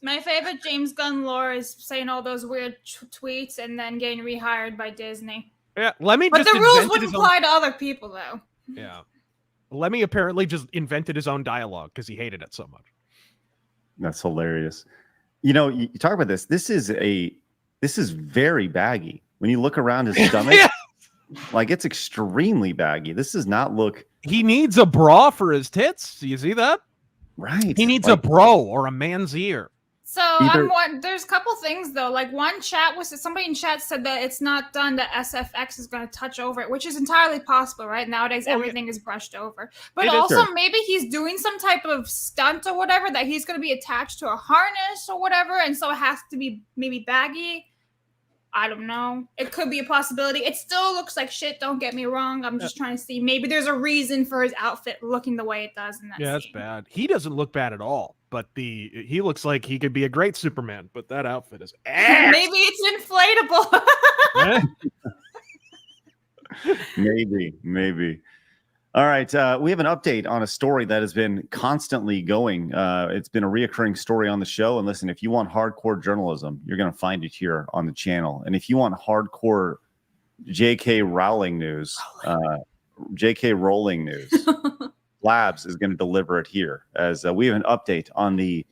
My favorite James Gunn lore is saying all those weird tweets and then getting rehired by Disney. Yeah, Lemmy. But the rules wouldn't apply to other people, though. Yeah. Lemmy apparently just invented his own dialogue because he hated it so much. That's hilarious. You talk about this. This is very baggy. When you look around his stomach, like it's extremely baggy. This does not look. He needs a bra for his tits. Do you see that? Right. He needs a bro or a man's ear. So there's a couple things though. Like somebody in chat said that it's not done, that SFX is going to touch over it, which is entirely possible, right? Nowadays, everything is brushed over. But also maybe he's doing some type of stunt or whatever, that he's going to be attached to a harness or whatever, and so it has to be maybe baggy. I don't know. It could be a possibility. It still looks like shit, don't get me wrong. I'm just trying to see. Maybe there's a reason for his outfit looking the way it does in that scene. That's bad. He doesn't look bad at all, but he looks like he could be a great Superman, but that outfit is ass. Maybe it's inflatable. Maybe. All right. We have an update on a story that has been constantly going. It's been a reoccurring story on the show. And listen, if you want hardcore journalism, you're going to find it here on the channel. And if you want hardcore JK Rowling news, JK Rowling news, Labs is going to deliver it here, as we have an update on the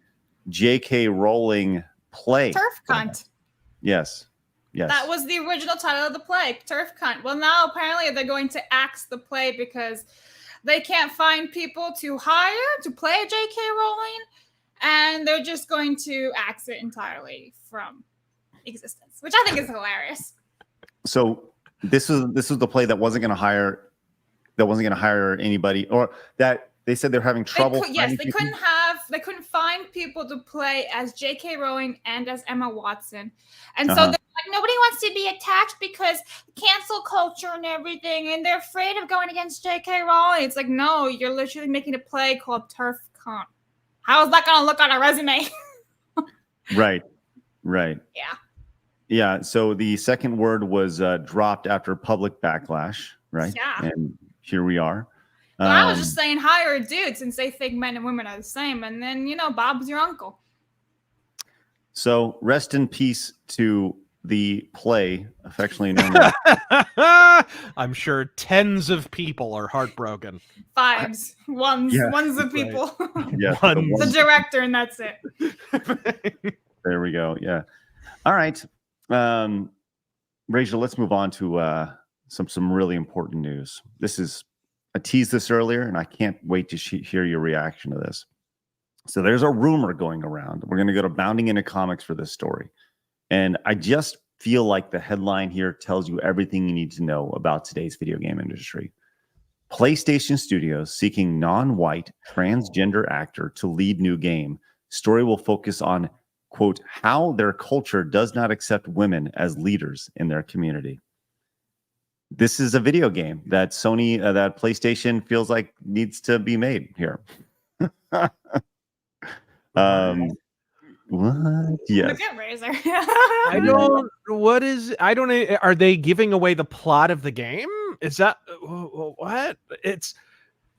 JK Rowling play. Turf cunt. Yes. That was the original title of the play, Turf Cunt. Well, now apparently they're going to axe the play because they can't find people to hire to play J.K. Rowling, and they're just going to axe it entirely from existence, which I think is hilarious. So this was the play that wasn't going to hire anybody, or that they said they're having trouble. They couldn't find people to play as J.K. Rowling and as Emma Watson, and so they're like, nobody wants to be attached because cancel culture and everything, and they're afraid of going against J.K. Rowling. It's like, no, you're literally making a play called Turf Cunt. How is that going to look on a resume? Right. Yeah. So the second word was dropped after public backlash, right? Yeah. And here we are. Well, I was just saying hire a dude since they think men and women are the same. And then, Bob's your uncle. So rest in peace to the play, affectionately known as. I'm sure tens of people are heartbroken. Ones of people. Yeah, the director, and that's it. There we go. Yeah. All right. Rachel, let's move on to some really important news. I teased this earlier, and I can't wait to hear your reaction to this. So there's a rumor going around. We're going to go to Bounding Into Comics for this story. And I just feel like the headline here tells you everything you need to know about today's video game industry. PlayStation Studios seeking non-white transgender actor to lead new game. Story will focus on, quote, how their culture does not accept women as leaders in their community. This is a video game that that PlayStation feels like needs to be made here. What? Yes. Look at Razor. Are they giving away the plot of the game? Is that what?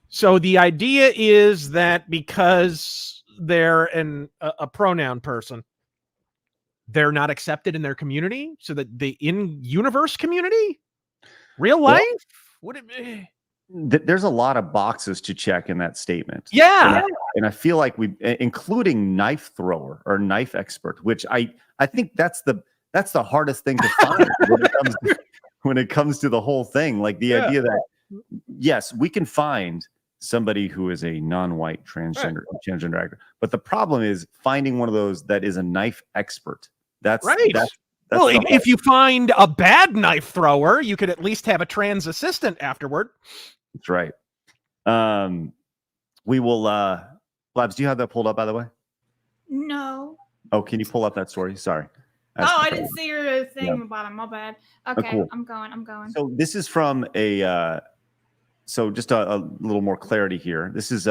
So the idea is that because they're a pronoun person, they're not accepted in their community, so that the in-universe community, real life, would it be? There's a lot of boxes to check in that statement. Yeah. And I feel like including knife thrower or knife expert, which I think that's the hardest thing to find when it comes to the whole thing. Like the idea that, yes, we can find somebody who is a non-white transgender actor, but the problem is finding one of those that is a knife expert. That's right. That's well, if you find a bad knife thrower, you could at least have a trans assistant afterward. That's right. We will. Labs, do you have that pulled up, by the way? No. Oh, can you pull up that story? Sorry. I didn't see your thing about it. My bad. Okay, cool. I'm going. So this is from a. So just a little more clarity here. This is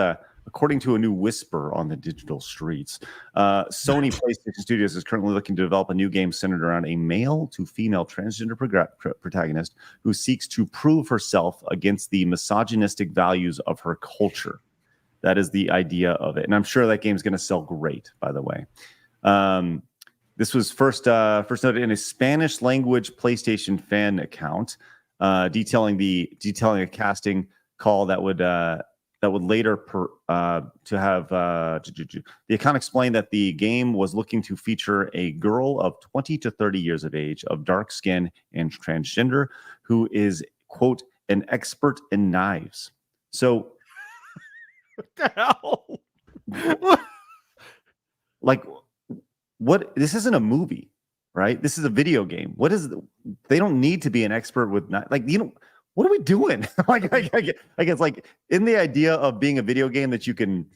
according to a new whisper on the digital streets. Sony PlayStation Studios is currently looking to develop a new game centered around a male to female transgender protagonist who seeks to prove herself against the misogynistic values of her culture. That is the idea of it, and I'm sure that game's going to sell great. By the way, this was first noted in a Spanish language PlayStation fan account. Detailing a casting call that would later to have the account explained that the game was looking to feature a girl of 20 to 30 years of age, of dark skin and transgender, who is, quote, an expert in knives. So what the hell? Like, what? This isn't a movie. Right? This is a video game. What is they don't need to be an expert with what are we doing? like it's like in the idea of being a video game that you can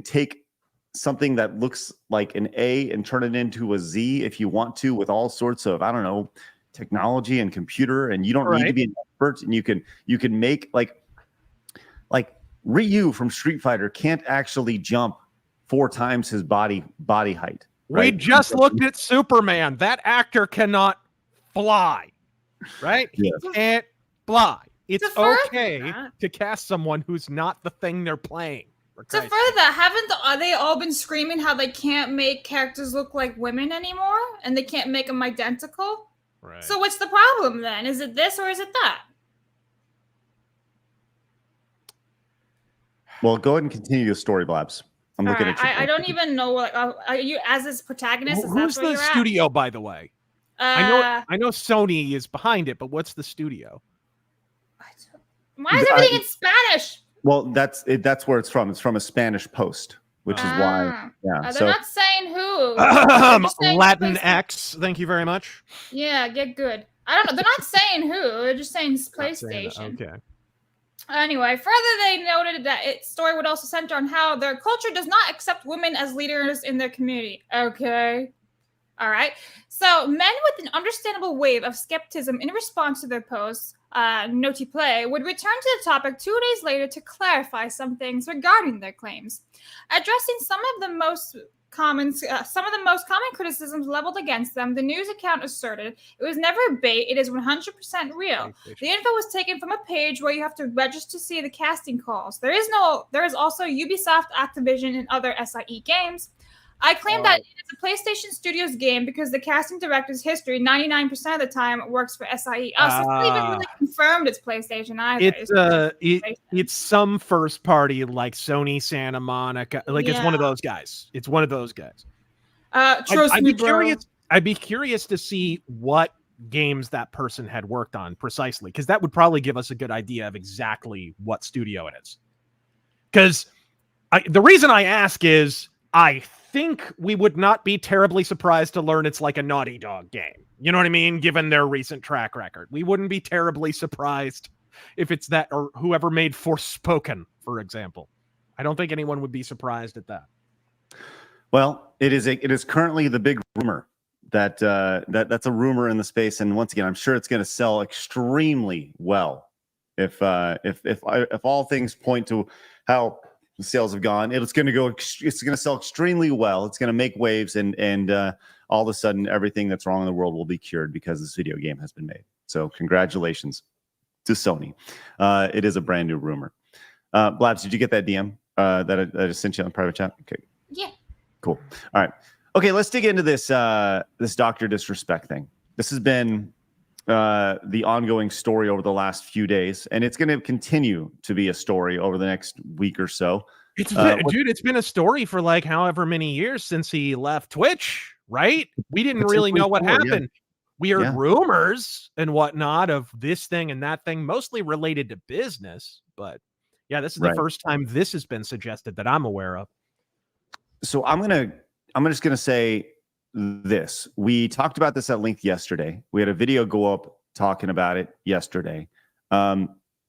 take something that looks like an A and turn it into a Z if you want to, with all sorts of, I don't know, technology and computer, and you don't need to be an expert, and you can make like Ryu from Street Fighter can't actually jump 4 times his body height. Right? We just looked at Superman. That actor cannot fly, right? Yes. He can't fly. It's okay that, to cast someone who's not the thing they're playing. To further that, haven't they all been screaming how they can't make characters look like women anymore, and they can't make them identical? Right. So what's the problem then? Is it this or is it that? Well, go ahead and continue the story, Blabs. I'm looking at you. I don't even know. Like, are you as his protagonist? Who's the studio, by the way? I know Sony is behind it, but what's the studio? Why is everything in Spanish? Well, that's where it's from. It's from a Spanish post, which is why. Yeah. They're not saying who. Latinx. Thank you very much. Yeah, get good. I don't know. They're not saying who. They're just saying PlayStation. Okay. Anyway, further they noted that its story would also center on how their culture does not accept women as leaders in their community. Okay. All right. So men with an understandable wave of skepticism in response to their posts, Noti Play, would return to the topic 2 days later to clarify some things regarding their claims. Addressing some of the most common criticisms leveled against them, the news account asserted it was never bait, it is 100% real. The info was taken from a page where you have to register to see the casting calls. There is also Ubisoft, Activision, and other SIE games. I claim that it's a PlayStation Studios game because the casting director's history 99% of the time works for SIE. So it's not even really confirmed it's PlayStation either. It's some first party like Sony Santa Monica. It's one of those guys. It's one of those guys. Trust me, bro. I'd be curious to see what games that person had worked on precisely, because that would probably give us a good idea of exactly what studio it is. Because the reason I ask is I think we would not be terribly surprised to learn it's like a Naughty Dog game. You know what I mean? Given their recent track record, we wouldn't be terribly surprised if it's that, or whoever made Forspoken, for example. I don't think anyone would be surprised at that. Well, it is currently the big rumor that's a rumor in the space, and once again, I'm sure it's going to sell extremely well. If all things point to how the sales have gone, it's going to sell extremely well. It's going to make waves, and all of a sudden, everything that's wrong in the world will be cured because this video game has been made. So, congratulations to Sony. It is a brand new rumor. Blabs, did you get that DM that I just sent you on private chat? Okay. Yeah. Cool. All right. Okay, let's dig into this this Dr. Disrespect thing. This has been the ongoing story over the last few days, and it's going to continue to be a story over the next week or so. It's been a story for like however many years since he left Twitch, right? We didn't really know what happened. weird rumors and whatnot of this thing and that thing, mostly related to business. But yeah, this is the first time this has been suggested that I'm aware of. So I'm just gonna say this. We talked about this at length yesterday. We had a video go up talking about it yesterday.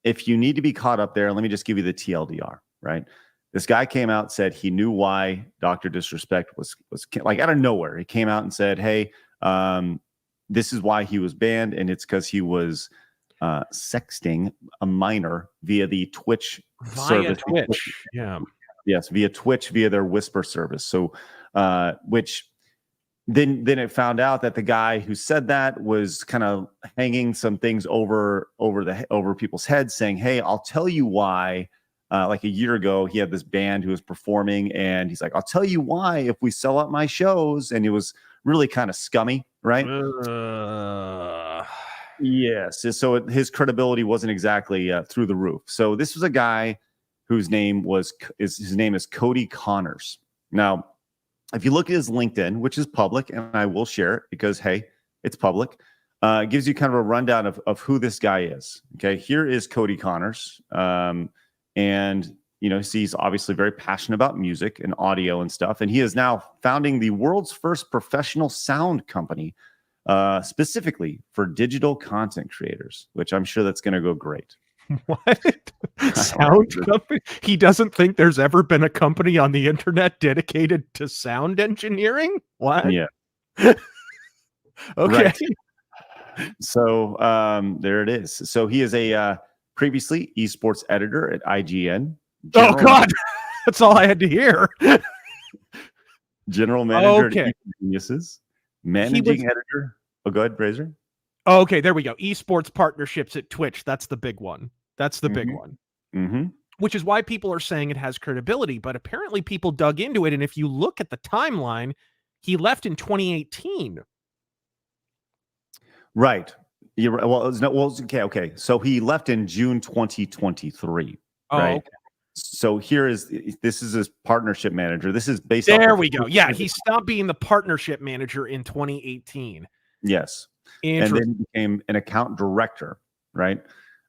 If you need to be caught up there, let me just give you the TLDR, right? This guy came out and said he knew why Dr. DisRespect was like out of nowhere. He came out and said, hey, this is why he was banned, and it's because he was sexting a minor via the Twitch service. Twitch, yeah. Yes, via Twitch, via their Whisper service. So, which then it found out that the guy who said that was kind of hanging some things over people's heads, saying, "Hey, I'll tell you why." Like a year ago, he had this band who was performing, and he's like, "I'll tell you why if we sell out my shows." And it was really kind of scummy, right? Yes. So his credibility wasn't exactly through the roof. So this was a guy whose name is Cody Connors. Now, if you look at his LinkedIn, which is public, and I will share it because, hey, it's public, it gives you kind of a rundown of who this guy is. Okay, here is Cody Connors. And, you know, he's obviously very passionate about music and audio and stuff. And he is now founding the world's first professional sound company, specifically for digital content creators, which I'm sure that's going to go great. What? Sound company? He doesn't think there's ever been a company on the internet dedicated to sound engineering? What? Yeah. Okay. Right. So there it is. So he is a previously esports editor at IGN. Oh God, that's all I had to hear. General manager at Geniuses, managing editor. Oh, go ahead, Fraser. Oh, okay, there we go. Esports partnerships at Twitch. That's the big one. That's the big one. Mm-hmm. Which is why people are saying it has credibility. But apparently people dug into it. And if you look at the timeline, he left in 2018. Right. You're right. Well, okay. So he left in June 2023. Right. Okay. So this is his partnership manager. This is based there we go. Yeah, he stopped being the partnership manager in 2018. Yes. And then he became an account director, right?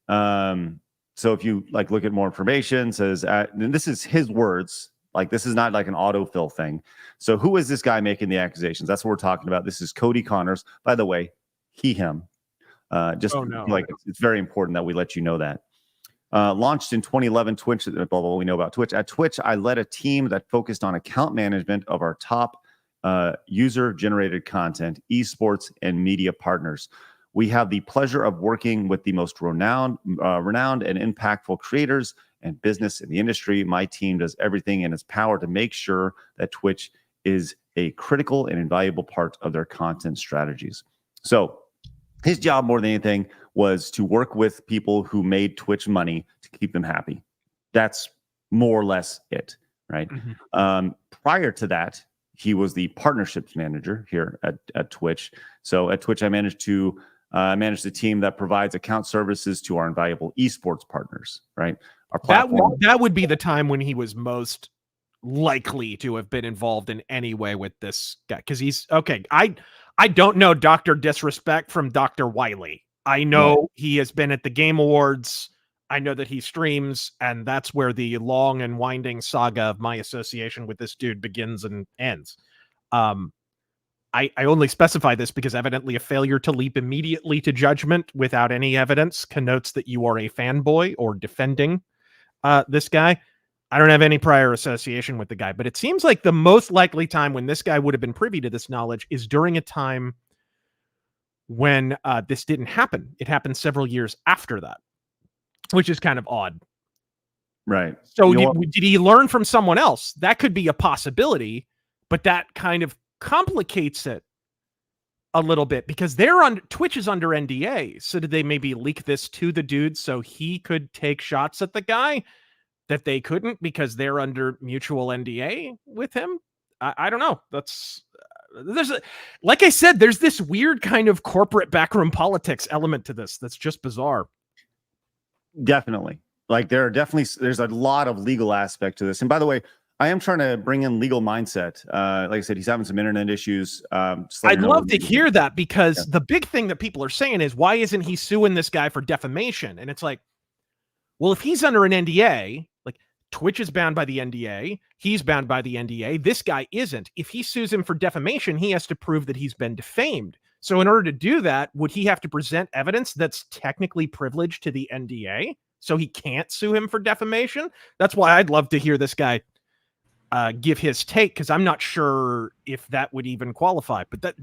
So if you look at more information, says, and this is his words, this is not like an autofill thing. So who is this guy making the accusations? That's what we're talking about. This is Cody Connors. By the way, him. It's very important that we let you know that. Launched in 2011, Twitch, blah, blah, blah, we know about Twitch. At Twitch, I led a team that focused on account management of our top user-generated content, esports, and media partners. We have the pleasure of working with the most renowned and impactful creators and business in the industry. My team does everything in its power to make sure that Twitch is a critical and invaluable part of their content strategies. So his job more than anything was to work with people who made Twitch money to keep them happy. That's more or less it, right? Mm-hmm. Prior to that, he was the partnerships manager here at Twitch. So at Twitch, I managed to manage the team that provides account services to our invaluable esports partners, right? Our platform. That would be the time when he was most likely to have been involved in any way with this guy. Because he's, okay, I don't know Dr. DisRespect from Dr. Wiley. I know he has been at the Game Awards. I know that he streams, and that's where the long and winding saga of my association with this dude begins and ends. I only specify this because evidently a failure to leap immediately to judgment without any evidence connotes that you are a fanboy or defending this guy. I don't have any prior association with the guy, but it seems like the most likely time when this guy would have been privy to this knowledge is during a time when this didn't happen. It happened several years after that, which is kind of odd. Right. So did he learn from someone else? That could be a possibility, but that kind of complicates it a little bit because Twitch is under NDA. So did they maybe leak this to the dude so he could take shots at the guy that they couldn't because they're under mutual NDA with him? I don't know. Like I said, there's this weird kind of corporate backroom politics element to this that's just bizarre. Definitely. There's a lot of legal aspect to this. And by the way, I am trying to bring in legal mindset. Like I said, he's having some internet issues. I'd love to hear that, because Yeah. the big thing that people are saying is, why isn't he suing this guy for defamation? And it's like, well, if he's under an NDA, like Twitch is bound by the NDA, he's bound by the NDA, this guy isn't. If he sues him for defamation, he has to prove that he's been defamed. So in order to do that, would he have to present evidence that's technically privileged to the NDA? So he can't sue him for defamation? That's why I'd love to hear this guy give his take, because I'm not sure if that would even qualify. But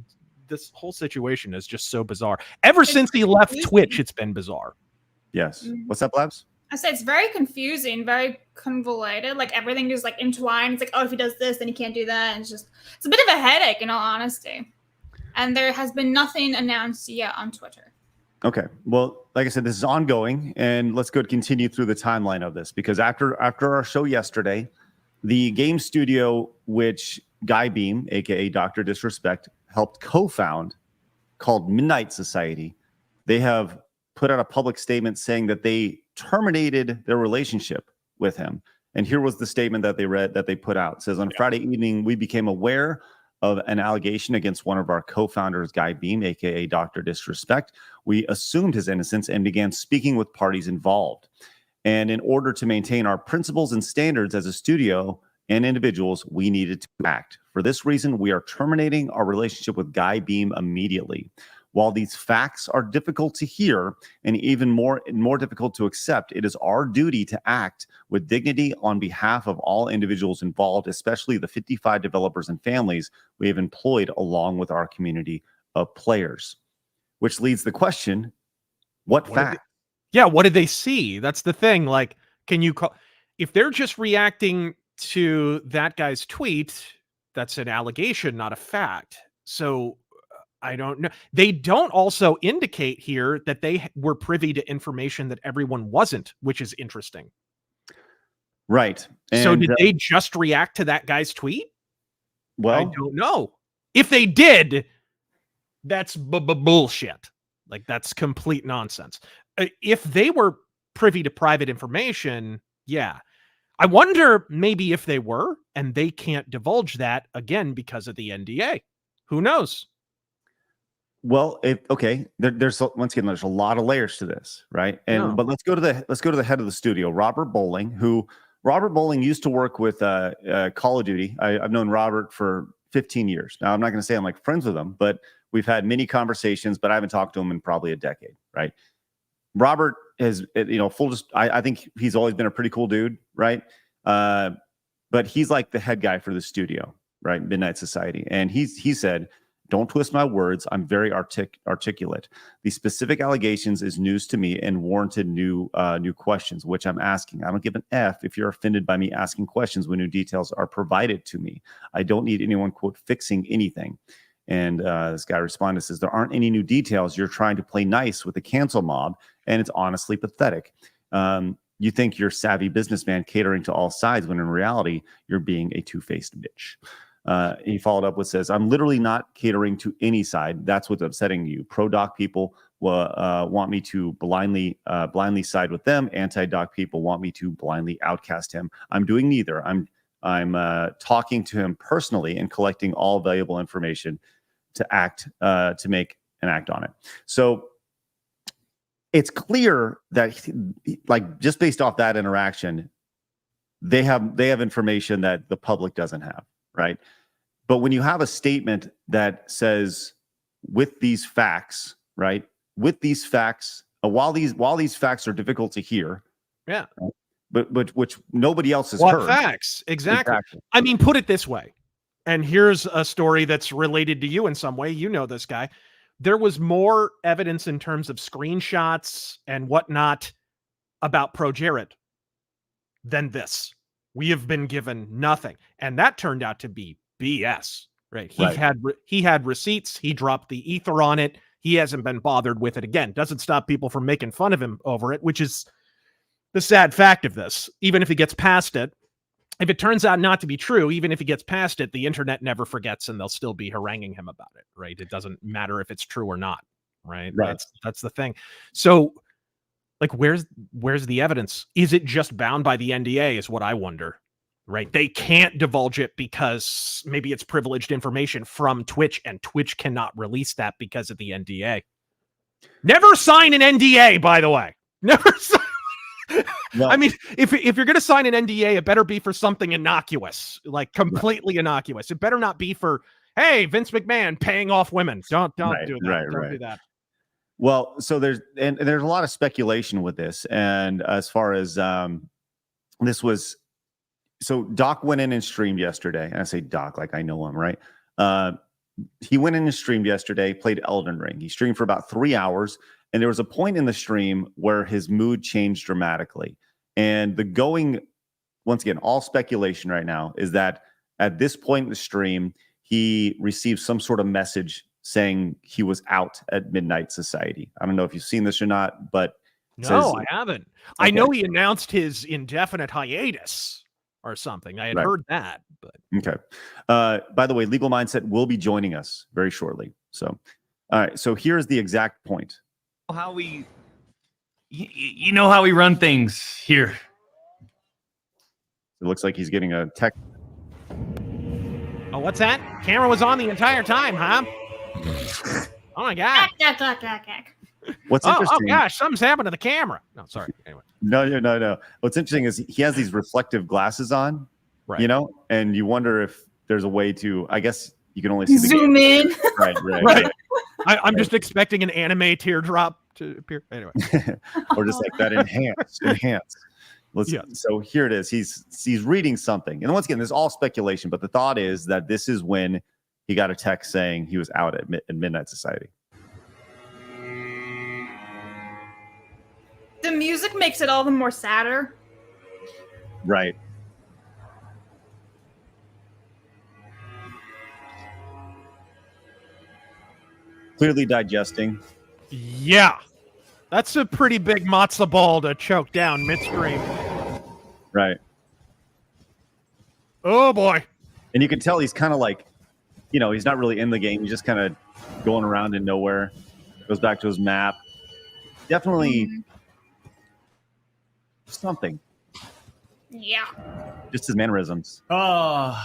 this whole situation is just so bizarre. Ever since he left Twitch, it's been bizarre. Yes. What's up, Labs? I said it's very confusing, very convoluted. Like everything is like entwined. It's like, oh, if he does this, then he can't do that. And it's a bit of a headache, in all honesty. And there has been nothing announced yet on Twitter. Okay. Well, like I said, this is ongoing, and let's go continue through the timeline of this, because after our show yesterday, the game studio which Guy Beam, aka Dr. DisRespect, helped co-found, called Midnight Society, they have put out a public statement saying that they terminated their relationship with him. And here was the statement that they put out. It says, on Friday evening, we became aware of an allegation against one of our co-founders, Guy Beam, aka Dr. DisRespect. We assumed his innocence and began speaking with parties involved. And in order to maintain our principles and standards as a studio and individuals, we needed to act. For this reason, we are terminating our relationship with Guy Beam immediately. While these facts are difficult to hear and even more difficult to accept, it is our duty to act with dignity on behalf of all individuals involved, especially the 55 developers and families we have employed along with our community of players. Which leads the question, what fact? What did they see? That's the thing. Like, can you call, if they're just reacting to that guy's tweet, that's an allegation, not a fact. So I don't know. They don't also indicate here that they were privy to information that everyone wasn't, which is interesting. Right. And, so did they just react to that guy's tweet? Well, I don't know. If they did, that's bullshit. Like, that's complete nonsense. If they were privy to private information, yeah. I wonder maybe if they were, and they can't divulge that again because of the NDA. Who knows? Well, there's once again, there's a lot of layers to this, right? And but let's go to the head of the studio, Robert Bowling, used to work with Call of Duty. I've known Robert for 15 years. Now, I'm not going to say I'm like friends with him, but we've had many conversations, but I haven't talked to him in probably a decade, right? Robert has, I think he's always been a pretty cool dude, right? But he's like the head guy for the studio, right? Midnight Society. And he said, don't twist my words. I'm very articulate. The specific allegations is news to me and warranted new questions, which I'm asking. I don't give an F if you're offended by me asking questions when new details are provided to me. I don't need anyone, quote, fixing anything. And this guy responded, says, there aren't any new details. You're trying to play nice with the cancel mob, and it's honestly pathetic. You think you're a savvy businessman catering to all sides, when in reality, you're being a two-faced bitch. He followed up with, says, I'm literally not catering to any side. That's what's upsetting you. Pro-doc people want me to blindly side with them. Anti-doc people want me to blindly outcast him. I'm doing neither. I'm talking to him personally and collecting all valuable information to make an act on it. So it's clear that, like, just based off that interaction, they have information that the public doesn't have, right? But when you have a statement that says, with these facts, right? With these facts, while these facts are difficult to hear, yeah, but which nobody else has what heard. Facts? Exactly. I mean, put it this way. And here's a story that's related to you in some way. You know this guy. There was more evidence in terms of screenshots and whatnot about Pro Jared than this. We have been given nothing. And that turned out to be BS, right? He had receipts. He dropped the ether on it. He hasn't been bothered with it again. Doesn't stop people from making fun of him over it, which is the sad fact of this. Even if he gets past it, if it turns out not to be true, even if he gets past it, the internet never forgets, and they'll still be haranguing him about it, right? It doesn't matter if it's true or not, right? That's the thing. So, like, where's the evidence? Is it just bound by the NDA is what I wonder. right? They can't divulge it because maybe it's privileged information from Twitch, and Twitch cannot release that because of the NDA. Never sign an NDA, by the way. Never sign. No. I mean, if you're going to sign an NDA, it better be for something innocuous, like completely innocuous. It better not be for, hey, Vince McMahon paying off women. Don't do that. Don't do that. Well, so there's a lot of speculation with this, and as far as this was, so Doc went in and streamed yesterday, and I say Doc like I know him, right? He went in and streamed yesterday, played Elden Ring. He streamed for about 3 hours, and there was a point in the stream where his mood changed dramatically. And the going, once again, all speculation right now, is that at this point in the stream, he received some sort of message saying he was out at Midnight Society. I don't know if you've seen this or not, but no, I haven't. Okay. I know he announced his indefinite hiatus or something. I had heard that, but okay. By the way, Legal Mindset will be joining us very shortly. So, all right. So here's the exact point. How we, you know how we run things here. It looks like he's getting a text. Oh, what's that? Camera was on the entire time, huh? Oh my God. What's interesting? Oh gosh, something's happened to the camera. No, sorry. Anyway. No. What's interesting is he has these reflective glasses on, right? You know, and you wonder if there's a way to. I guess you can only see the zoom in. Right. I'm just expecting an anime teardrop to appear. Anyway, or just like that enhance. So here it is. He's reading something, and once again, this is all speculation. But the thought is that this is when he got a text saying he was out at Midnight Society. The music makes it all the more sadder. Right. Clearly digesting. Yeah. That's a pretty big matzo ball to choke down midstream. Right. Oh, boy. And you can tell he's kind of like, you know, he's not really in the game. He's just kind of going around in nowhere. Goes back to his map. Definitely something. Yeah. Just his mannerisms. Oh.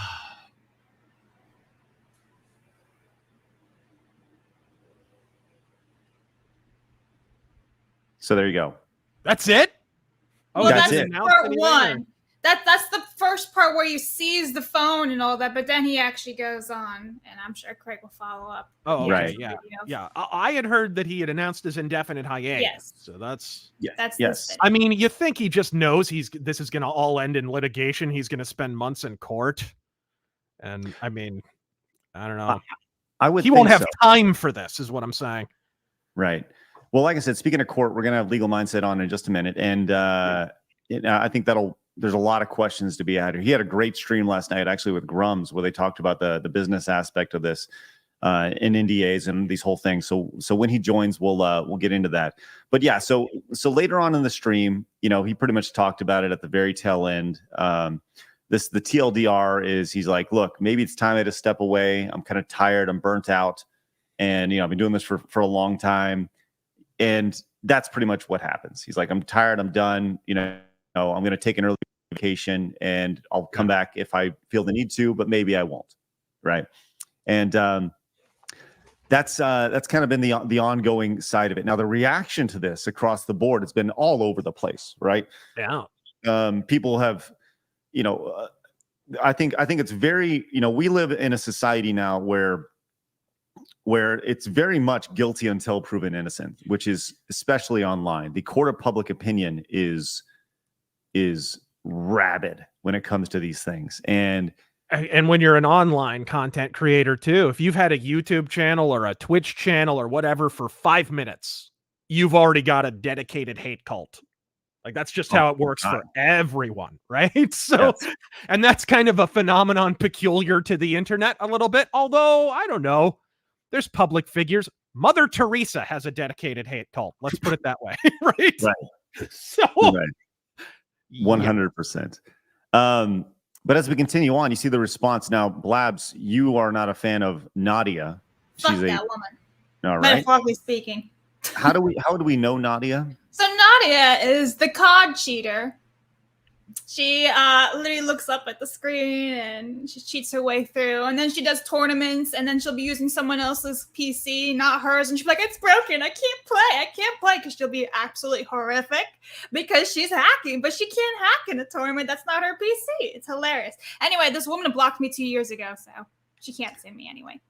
So there you go. That's it? Oh, well, that's it. part one. That's the first part where you sees the phone and all that, but then he actually goes on, and I'm sure Craig will follow up. Oh, right. Yeah. I had heard that he had announced his indefinite hiatus. Yes. So that's yes. I mean, you think he just knows this is going to all end in litigation. He's going to spend months in court, and I mean, I don't know. He won't have time for this, is what I'm saying. Right. Well, like I said, speaking of court, we're going to have Legal Mindset on in just a minute, and I think there's a lot of questions to be had here. He had a great stream last night, actually, with Grums, where they talked about the business aspect of this in NDAs and these whole things. So when he joins, we'll get into that. But yeah, so later on in the stream, you know, he pretty much talked about it at the very tail end. The TLDR is he's like, look, maybe it's time I to step away. I'm kind of tired. I'm burnt out, and you know, I've been doing this for a long time, and that's pretty much what happens. He's like, I'm tired. I'm done. You know, I'm going to take an early vacation, and I'll come back if I feel the need to, but maybe I won't. Right. And that's kind of been the ongoing side of it. Now, the reaction to this across the board, it's been all over the place. Right. Yeah. People have, you know, I think it's very, you know, we live in a society now where it's very much guilty until proven innocent, which is especially online. The court of public opinion is rabid when it comes to these things. And when you're an online content creator too, if you've had a YouTube channel or a Twitch channel or whatever for 5 minutes, you've already got a dedicated hate cult. Like that's just how it works for everyone, right? So, yes. And that's kind of a phenomenon peculiar to the internet a little bit. Although, I don't know, there's public figures. Mother Teresa has a dedicated hate cult. Let's put it that way, right? Right. So, right. 100%. But as we continue on, you see the response. Now, Blabs, you are not a fan of Nadia. Fuck that woman. All right. Metaphorically speaking. How do we know Nadia? So Nadia is the COD cheater She literally looks up at the screen and she cheats her way through. And then she does tournaments, and then she'll be using someone else's PC, not hers. And she'll be like, it's broken. I can't play. Because she'll be absolutely horrific because she's hacking. But she can't hack in a tournament. That's not her PC. It's hilarious. Anyway, this woman blocked me 2 years ago, so she can't sue me anyway.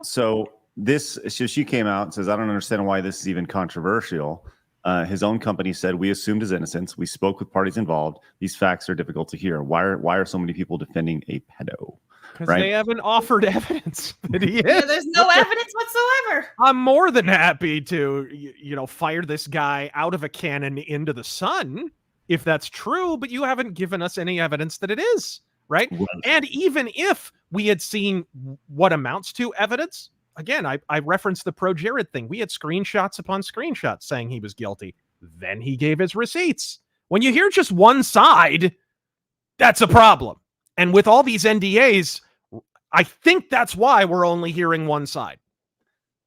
So she came out and says, I don't understand why this is even controversial. His own company said, we assumed his innocence. We spoke with parties involved. These facts are difficult to hear. Why are so many people defending a pedo? Because right? they haven't offered evidence that he is. Yeah, there's no evidence whatsoever. I'm more than happy to, fire this guy out of a cannon into the sun if that's true, but you haven't given us any evidence that it is, right? And even if we had seen what amounts to evidence, again, I referenced the Pro Jared thing. We had screenshots upon screenshots saying he was guilty. Then he gave his receipts. When you hear just one side, that's a problem. And with all these NDAs, I think that's why we're only hearing one side.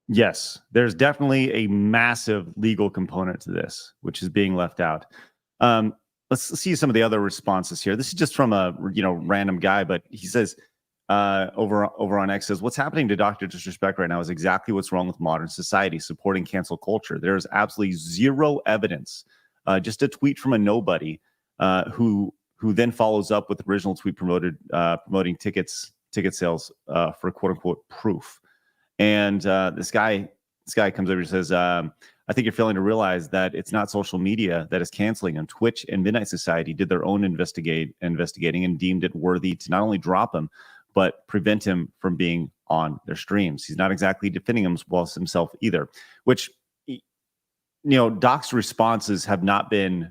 Yes, there's definitely a massive legal component to this, which is being left out. Let's see some of the other responses here. This is just from a random guy, but he says, over on X says, what's happening to Dr. DisRespect right now is exactly what's wrong with modern society, supporting cancel culture. There is absolutely zero evidence. Just a tweet from a nobody who then follows up with the original tweet promoting ticket sales for quote unquote proof. And this guy comes over and says, I think you're failing to realize that it's not social media that is canceling him. Twitch and Midnight Society did their own investigating and deemed it worthy to not only drop him, but prevent him from being on their streams. He's not exactly defending himself either, which, Doc's responses have not been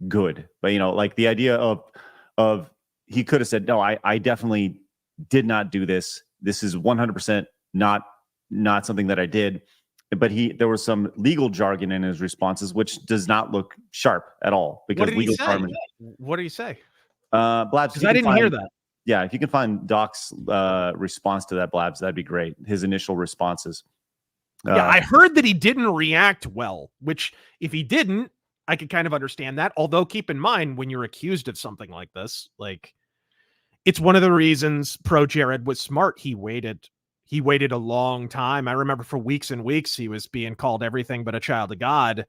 good. But, like the idea of he could have said, no, I definitely did not do this. This is 100% not something that I did. But there was some legal jargon in his responses, which does not look sharp at all. Because legal jargon. What did he say? Blabs, because I didn't hear that. Yeah, if you can find Doc's response to that, Blabs, that'd be great. His initial responses. Yeah, I heard that he didn't react well, which if he didn't, I could kind of understand that. Although keep in mind, when you're accused of something like this, it's one of the reasons Pro Jared was smart. He waited a long time. I remember for weeks and weeks, he was being called everything but a child of God.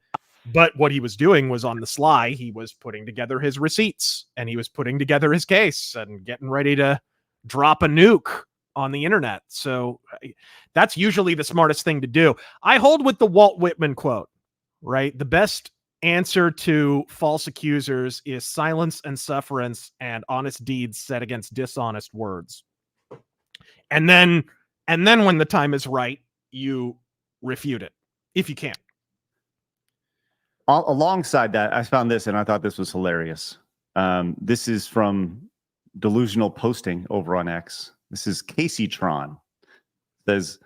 But what he was doing was on the sly. He was putting together his receipts and he was putting together his case and getting ready to drop a nuke on the internet. So that's usually the smartest thing to do. I hold with the Walt Whitman quote, right? The best answer to false accusers is silence and sufferance and honest deeds set against dishonest words. And then when the time is right, you refute it if you can. Alongside that, I found this and I thought this was hilarious. This is from Delusional Posting over on X. This is Casey Tron. It says,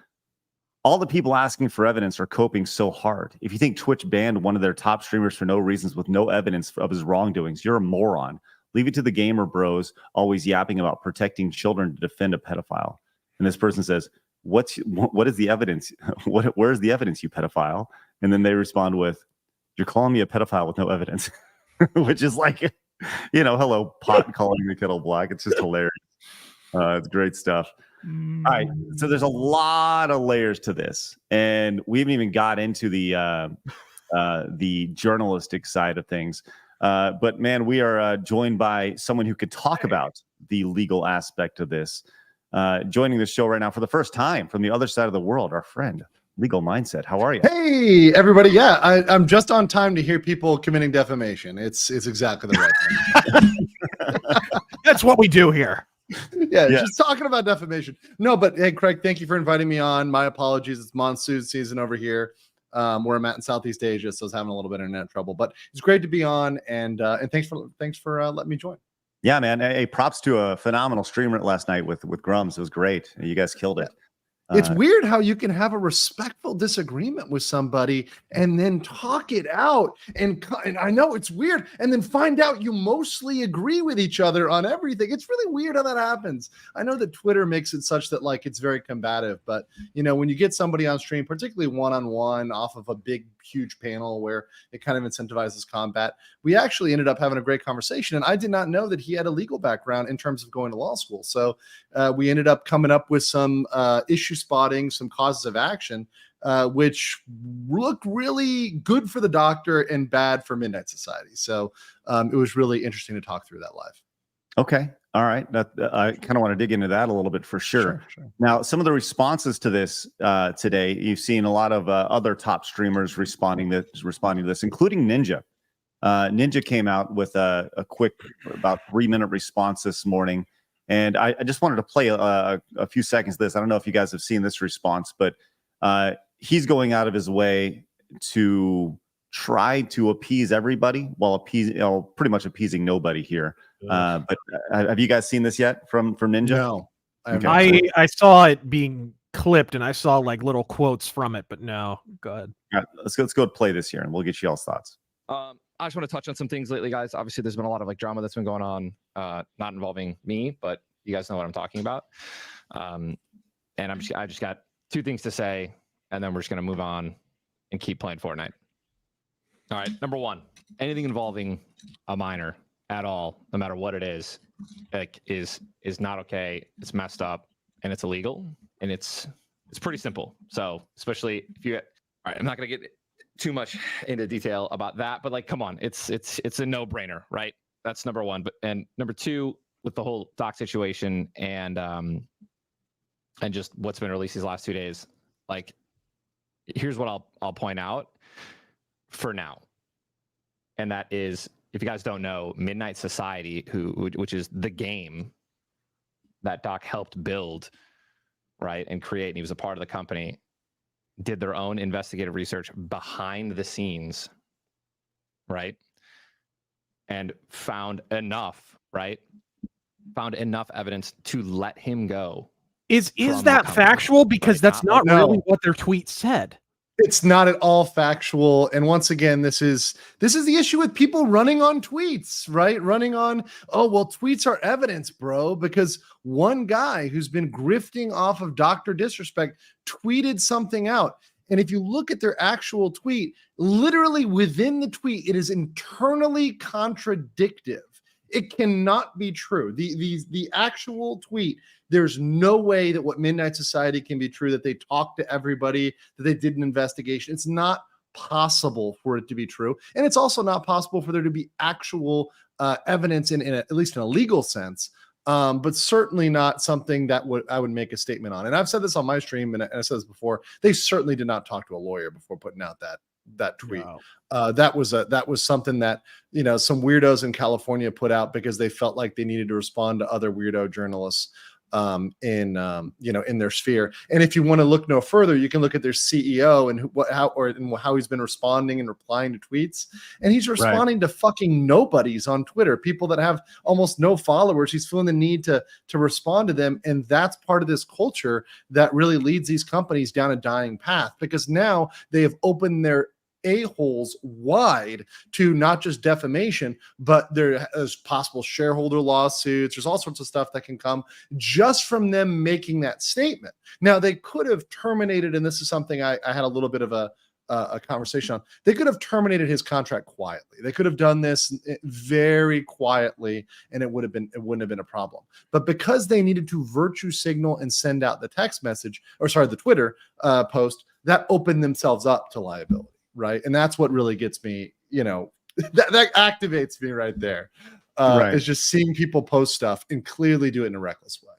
all the people asking for evidence are coping so hard. If you think Twitch banned one of their top streamers for no reasons with no evidence of his wrongdoings, you're a moron. Leave it to the gamer bros always yapping about protecting children to defend a pedophile. And this person says, what is the evidence? Where's the evidence, you pedophile? And then they respond with, you're calling me a pedophile with no evidence, which is like, hello, pot calling the kettle black. It's just hilarious. It's great stuff. All right. So there's a lot of layers to this, and we haven't even got into the journalistic side of things. But man, we are joined by someone who could talk about the legal aspect of this. Joining the show right now for the first time from the other side of the world, our friend, Legal Mindset. How are you? Hey, everybody. Yeah, I'm just on time to hear people committing defamation. It's exactly the right thing. That's what we do here. Yeah, just talking about defamation. No, but hey, Craig, thank you for inviting me on. My apologies. It's monsoon season over here where I'm at in Southeast Asia, so I was having a little bit of internet trouble. But it's great to be on, and thanks for letting me join. Yeah, man. Hey, props to a phenomenal streamer last night with Grums. It was great. You guys killed it. It's weird how you can have a respectful disagreement with somebody and then talk it out. And I know it's weird. And then find out you mostly agree with each other on everything. It's really weird how that happens. I know that Twitter makes it such that it's very combative. But, when you get somebody on stream, particularly one-on-one off of a big huge panel where it kind of incentivizes combat. We actually ended up having a great conversation, and I did not know that he had a legal background in terms of going to law school. So we ended up coming up with some issue spotting, some causes of action, which looked really good for the Doctor and bad for Midnight Society. So it was really interesting to talk through that live. Okay. All right. I kind of want to dig into that a little bit for sure. Now, some of the responses to this today, you've seen a lot of other top streamers responding to this, including Ninja. Ninja came out with a quick, about 3-minute response this morning. And I just wanted to play a few seconds of this. I don't know if you guys have seen this response, but he's going out of his way to try to appease everybody while pretty much appeasing nobody here. But have you guys seen this yet from Ninja? No. I saw it being clipped and I saw like little quotes from it, but no. Go ahead. All right, let's go play this here and we'll get you all's thoughts. I just want to touch on some things lately, guys. Obviously, there's been a lot of like drama that's been going on, not involving me, but you guys know what I'm talking about. And I just got 2 things to say, and then we're just gonna move on and keep playing Fortnite. All right, number 1, anything involving a minor at all, no matter what it is, like is not okay. It's messed up and it's illegal, and it's pretty simple. So especially if you, all right, I'm not gonna get too much into detail about that, but like, come on, it's a no-brainer, right? That's number 1. And number 2, with the whole doc situation and just what's been released these last 2 days, like, here's what I'll point out for now, and that is, if you guys don't know, Midnight Society, which is the game that Doc helped build, right, and create, and he was a part of the company, did their own investigative research behind the scenes, right, and found enough evidence to let him go. Is that factual? Because that's not really what their tweet said. It's not at all factual. And once again, this is the issue with people running on tweets, right? Running on, oh, well, tweets are evidence, bro, because one guy who's been grifting off of Dr. DisRespect tweeted something out. And if you look at their actual tweet, literally within the tweet, it is internally contradictive. It cannot be true. The actual tweet, there's no way that what Midnight Society can be true, that they talked to everybody, that they did an investigation. It's not possible for it to be true. And it's also not possible for there to be actual evidence at least in a legal sense, but certainly not something that I would make a statement on. And I've said this on my stream, and I said this before, they certainly did not talk to a lawyer before putting out that tweet. No. That was something that, some weirdos in California put out because they felt like they needed to respond to other weirdo journalists in their sphere. And if you want to look no further, you can look at their CEO and how he's been responding and replying to tweets. And he's responding to fucking nobodies on Twitter, people that have almost no followers. He's feeling the need to respond to them. And that's part of this culture that really leads these companies down a dying path, because now they have opened their a-holes wide to not just defamation, but there's possible shareholder lawsuits. There's all sorts of stuff that can come just from them making that statement. Now, they could have terminated, and this is something I had a little bit of a conversation on. They could have terminated his contract quietly. They could have done this very quietly, and it wouldn't have been a problem. But because they needed to virtue signal and send out the text message, the Twitter post, that opened themselves up to liability. Right. And that's what really gets me, that activates me right there. Is just seeing people post stuff and clearly do it in a reckless way.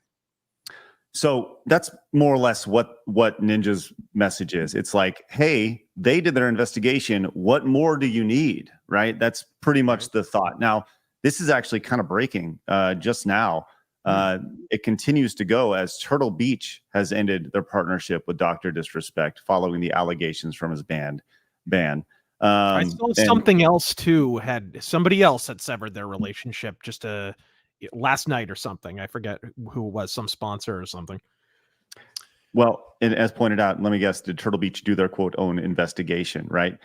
So that's more or less what Ninja's message is. It's like, hey, they did their investigation. What more do you need? Right. That's pretty much the thought. Now, this is actually kind of breaking just now. It continues to go as Turtle Beach has ended their partnership with Dr. DisRespect following the allegations from his ban. I saw something else too. Somebody else had severed their relationship just last night or something. I forget who it was, some sponsor or something. Well, and as pointed out, let me guess, did Turtle Beach do their quote own investigation, right?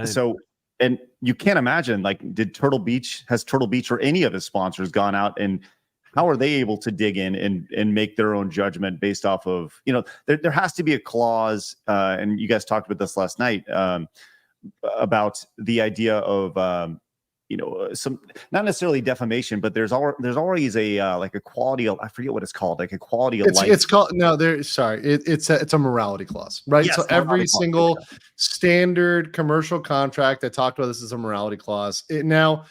So, and you can't imagine, like, has Turtle Beach or any of his sponsors gone out, and how are they able to dig in and make their own judgment based off of, there has to be a clause, and you guys talked about this last night, about the idea of some, not necessarily defamation, but there's always a like a quality of, I forget what it's called, like a quality of life. It's called, no, there, sorry, it's a morality clause, right? Yes, So every single clause. standard commercial contract that talked about this is a morality clause. Now,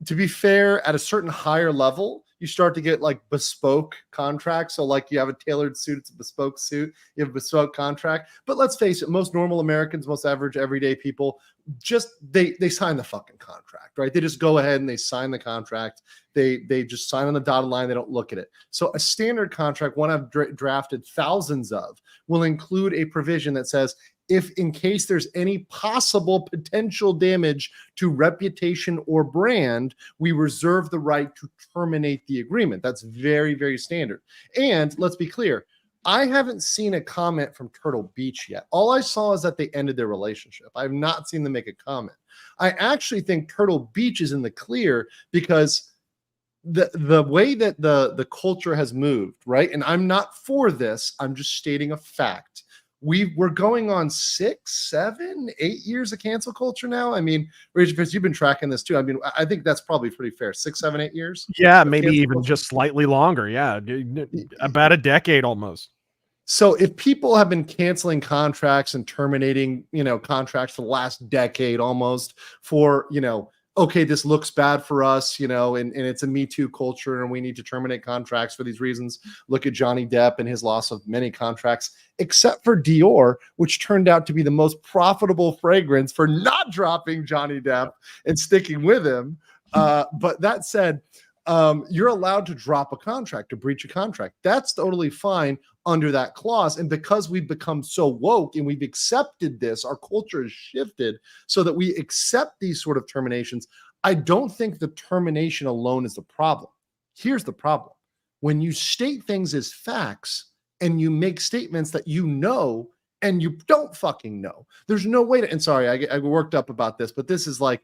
to be fair, at a certain higher level, you start to get like bespoke contracts. So like you have a tailored suit, it's a bespoke suit, you have a bespoke contract. But let's face it, most normal Americans, most average everyday people, just they sign the fucking contract, right? They just go ahead and they sign the contract. They just sign on the dotted line. They don't look at it. So a standard contract, one I've drafted thousands of, will include a provision that says, if in case there's any possible potential damage to reputation or brand, we reserve the right to terminate the agreement. That's very, very standard. And let's be clear, I haven't seen a comment from Turtle Beach yet. All I saw is that they ended their relationship. I have not seen them make a comment. I actually think Turtle Beach is in the clear because the way that the culture has moved, right? And I'm not for this, I'm just stating a fact. We're going on 6, 7, 8 years of cancel culture now. I mean, Rich, you've been tracking this too. I mean, I think that's probably pretty fair. 6, 7, 8 years. Yeah, maybe even just slightly longer. Yeah, about a decade almost. So if people have been canceling contracts and terminating, contracts for the last decade almost for, okay, this looks bad for us, and it's a Me Too culture and we need to terminate contracts for these reasons. Look at Johnny Depp and his loss of many contracts, except for Dior, which turned out to be the most profitable fragrance for not dropping Johnny Depp and sticking with him. But that said, you're allowed to drop a contract, to breach a contract. That's totally fine under that clause. And because we've become so woke and we've accepted this, our culture has shifted so that we accept these sort of terminations. I don't think the termination alone is the problem. Here's the problem. When you state things as facts and you make statements that and you don't fucking know, there's no way to, and sorry, I worked up about this, but this is like,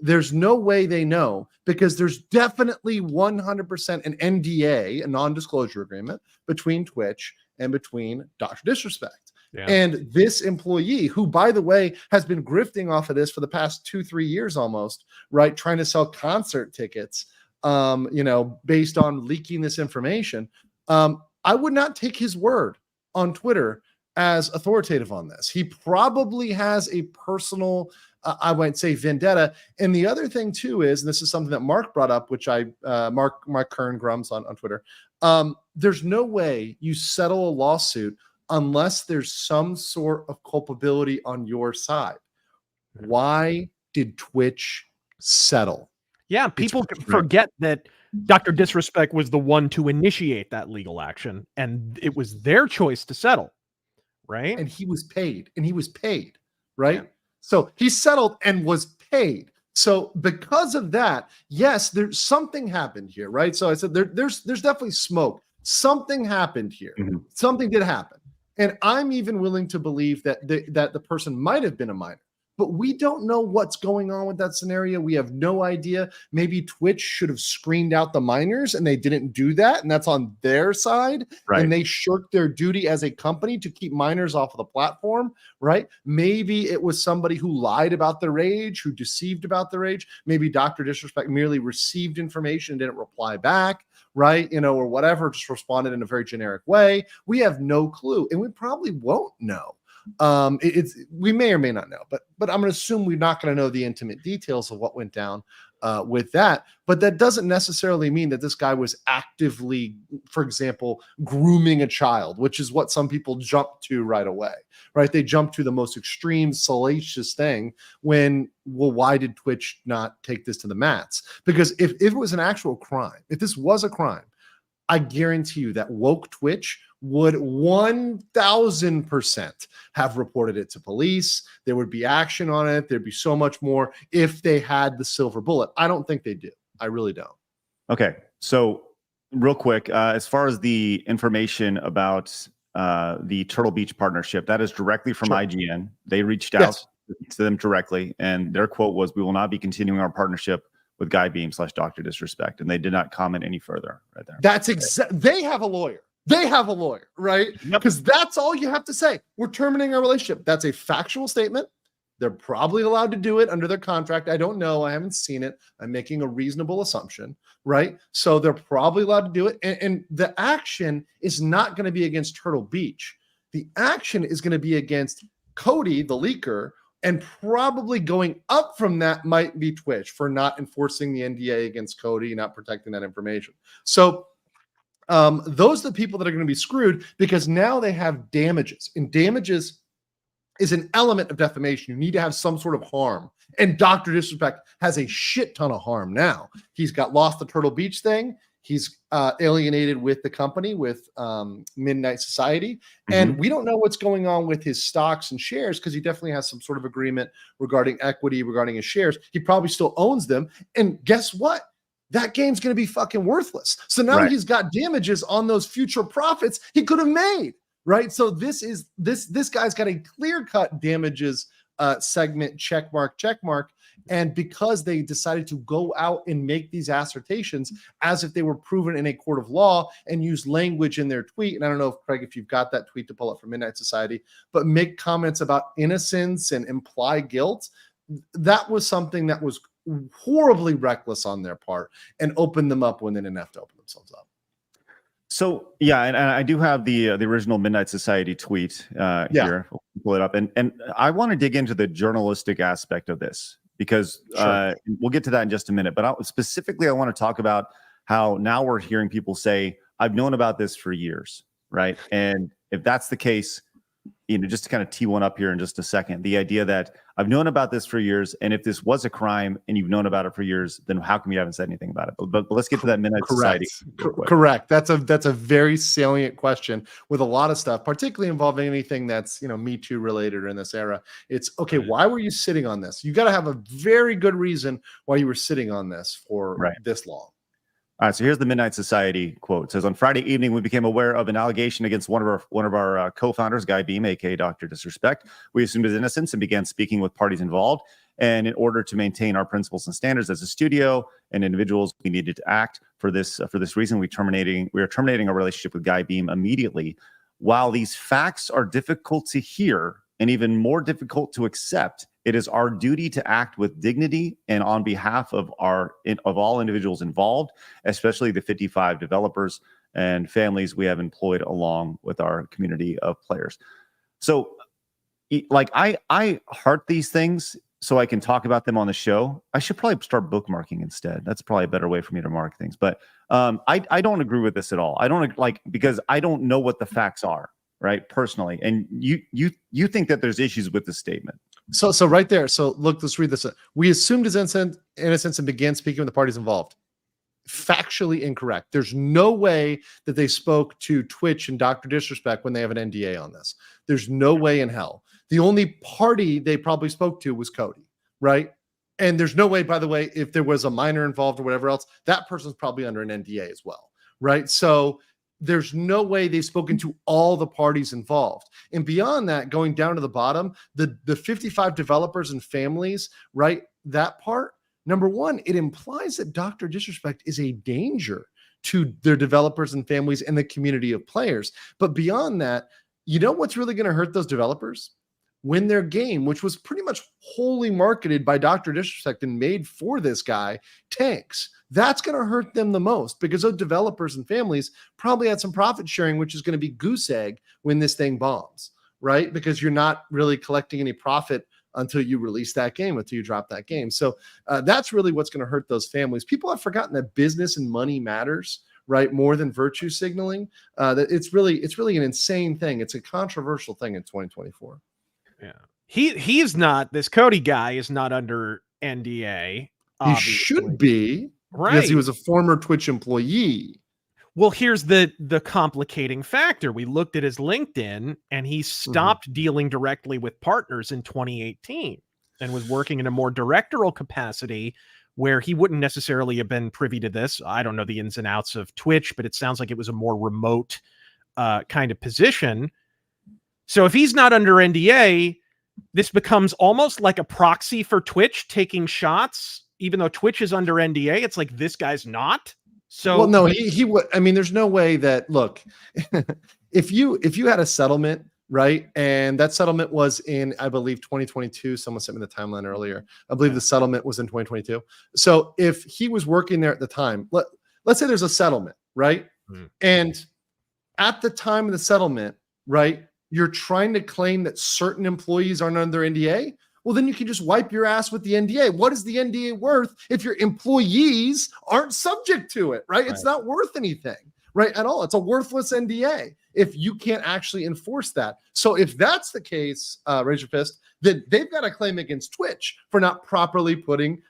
there's no way they know, because there's definitely 100% an NDA, a non-disclosure agreement between Twitch and between Dr. DisRespect. Yeah. And this employee, who, by the way, has been grifting off of this for the past 2-3 years almost, right? Trying to sell concert tickets, based on leaking this information. I would not take his word on Twitter as authoritative on this. He probably has a personal, I might say, vendetta. And the other thing too is, and this is something that Mark brought up, which Mark Kern Grums on Twitter. There's no way you settle a lawsuit unless there's some sort of culpability on your side. Why did Twitch settle? Yeah, people forget that Dr. DisRespect was the one to initiate that legal action, and it was their choice to settle, right? And he was paid, right? Yeah. So he settled and was paid. So because of that, yes, there's something happened here, right? So I said there's definitely smoke. Something happened here. Mm-hmm. Something did happen. And I'm even willing to believe that the person might have been a minor. But we don't know what's going on with that scenario. We have no idea. Maybe Twitch should have screened out the minors and they didn't do that. And that's on their side. Right. And they shirked their duty as a company to keep minors off of the platform, right? Maybe it was somebody who lied about their age, who deceived about their age. Maybe Dr. DisRespect merely received information and didn't reply back, right? Or whatever, just responded in a very generic way. We have no clue. And we probably won't know. We may or may not know, but I'm going to assume we're not going to know the intimate details of what went down with that. But that doesn't necessarily mean that this guy was actively, for example, grooming a child, which is what some people jump to right away, right? They jump to the most extreme, salacious thing when, well, why did Twitch not take this to the mats? Because if it was an actual crime, if this was a crime, I guarantee you that woke Twitch would 1000% have reported it to police. There would be action on it. There'd be so much more if they had the silver bullet. I don't think they do. I really don't. Okay. So real quick, as far as the information about the Turtle Beach partnership, that is directly from IGN. They reached out to them directly, and their quote was, "We will not be continuing our partnership with Guy Beam / Dr. DisRespect." And they did not comment any further right there. That's they have a lawyer. They have a lawyer, right? Because that's all you have to say. We're terminating our relationship. That's a factual statement. They're probably allowed to do it under their contract. I don't know. I haven't seen it. I'm making a reasonable assumption, right? So they're probably allowed to do it. And the action is not going to be against Turtle Beach. The action is going to be against Cody, the leaker, and probably going up from that might be Twitch for not enforcing the NDA against Cody, not protecting that information. So those are the people that are going to be screwed because now they have damages, and damages is an element of defamation. You need to have some sort of harm. And Dr. Disrespect has a shit ton of harm now. He's got lost the Turtle Beach thing. He's alienated with the company, with Midnight Society. And we don't know what's going on with his stocks and shares because he definitely has some sort of agreement regarding equity, regarding his shares. He probably still owns them. And guess what? That game's going to be fucking worthless. So now he's got damages on those future profits he could have made. Right. So this guy's got a clear-cut damages segment, check mark. And because they decided to go out and make these assertions as if they were proven in a court of law and use language in their tweet. And I don't know if Craig, if you've got that tweet to pull up from Midnight Society, but make comments about innocence and imply guilt. That was something that was horribly reckless on their part and opened them up when they didn't have to open themselves up. So yeah, and I do have the original Midnight Society tweet here. We'll pull it up, and I want to dig into the journalistic aspect of this because we'll get to that in just a minute. But specifically, I want to talk about how now we're hearing people say, "I've known about this for years," right? And if that's the case, just to kind of tee one up here in just a second, the idea that I've known about this for years, and if this was a crime and you've known about it for years, then how come you haven't said anything about it? But let's get to that Midnight Society. Correct. That's a very salient question with a lot of stuff, particularly involving anything that's Me Too related or in this era. It's okay. Why were you sitting on this? You got to have a very good reason why you were sitting on this for this long. All right, so here's the Midnight Society quote. It says, on Friday evening, we became aware of an allegation against one of our co-founders, Guy Beam, aka Dr. Disrespect. We assumed his innocence and began speaking with parties involved. And in order to maintain our principles and standards as a studio and individuals, we needed to act. For this reason, we are terminating our relationship with Guy Beam immediately. While these facts are difficult to hear and even more difficult to accept, it is our duty to act with dignity and on behalf of all individuals involved, especially the 55 developers and families we have employed along with our community of players. So, like, I heart these things so I can talk about them on the show. I should probably start bookmarking instead. That's probably a better way for me to mark things. But I don't agree with this at all. I don't because I don't know what the facts are, right? Personally, and you think that there's issues with this statement. So right there. So look, let's read this. We assumed his innocence and began speaking with the parties involved. Factually incorrect. There's no way that they spoke to Twitch and Dr. Disrespect when they have an NDA on this. There's no way in hell. The only party they probably spoke to was Cody, right? And there's no way, by the way, if there was a minor involved or whatever else, that person's probably under an NDA as well, right? So there's no way they've spoken to all the parties involved. And beyond that, going down to the bottom, the 55 developers and families, right? That part, number one, it implies that Dr. Disrespect is a danger to their developers and families and the community of players. But beyond that, you know what's really going to hurt those developers? When their game, which was pretty much wholly marketed by Dr. Disrespect and made for this guy, tanks. That's going to hurt them the most because those developers and families probably had some profit sharing, which is going to be goose egg when this thing bombs, right? Because you're not really collecting any profit until you release that game, until you drop that game. So that's really what's going to hurt those families. People have forgotten that business and money matters, right? More than virtue signaling. That it's really an insane thing. It's a controversial thing in 2024. Yeah, he's not. This Cody guy is not under NDA. Obviously. He should be. Right. Because he was a former Twitch employee. Well, here's the complicating factor. We looked at his LinkedIn and he stopped dealing directly with partners in 2018 and was working in a more directorial capacity where he wouldn't necessarily have been privy to this. I don't know the ins and outs of Twitch, but it sounds like it was a more remote kind of position. So if he's not under NDA, this becomes almost like a proxy for Twitch taking shots. Even though Twitch is under NDA, it's like this guy's not. So well, no, he would. I mean, there's no way that look, if you had a settlement right? And that settlement was in, I believe, 2022. Someone sent me the timeline earlier. I believe the settlement was in 2022. So if he was working there at the time, let's say there's a settlement, right? And at the time of the settlement, right, you're trying to claim that certain employees aren't under NDA. Well, then you can just wipe your ass with the NDA. What is the NDA worth if your employees aren't subject to it, right? It's not worth anything, right, at all. It's a worthless NDA if you can't actually enforce that. So if that's the case, raise your fist, then they've got a claim against Twitch for not properly putting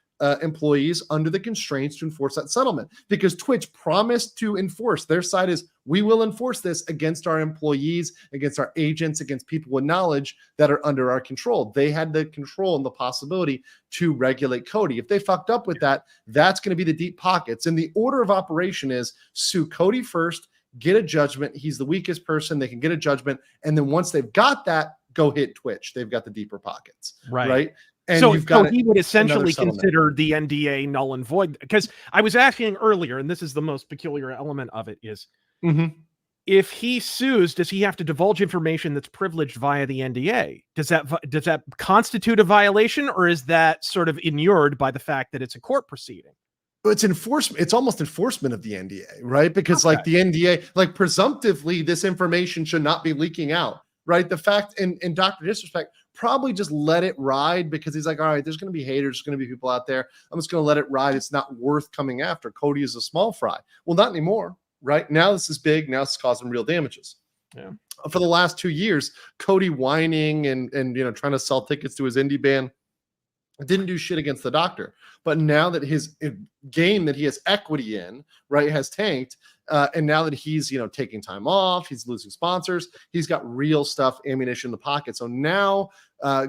employees under the constraints to enforce that settlement, because Twitch promised to enforce. Their side is, we will enforce this against our employees, against our agents, against people with knowledge that are under our control. They had the control and the possibility to regulate Cody. If they fucked up with that, that's going to be the deep pockets. And the order of operation is sue Cody first, get a judgment. He's the weakest person. They can get a judgment. And then once they've got that, go hit Twitch. They've got the deeper pockets. Right. And so, you've got he would essentially settlement. consider the NDA null and void, because I was asking earlier, and this is the most peculiar element of it, is if he sues, does he have to divulge information that's privileged via the NDA? Does that constitute a violation, or is that sort of inured by the fact that it's a court proceeding? It's enforcement. It's almost enforcement of the NDA, right? Because like the NDA, like presumptively, this information should not be leaking out, right? The fact, and Dr. DisRespect probably just let it ride because he's like, all right, there's going to be haters, there's going to be people out there. I'm just going to let it ride. It's not worth coming after. Cody is a small fry. Well, not anymore, right? Now this is big. Now it's causing real damages. Yeah. For the last 2 years, Cody whining and trying to sell tickets to his indie band didn't do shit against the doctor. But now that his game that he has equity in, right, has tanked, and now that he's, taking time off, he's losing sponsors, he's got real stuff, ammunition in the pocket. So now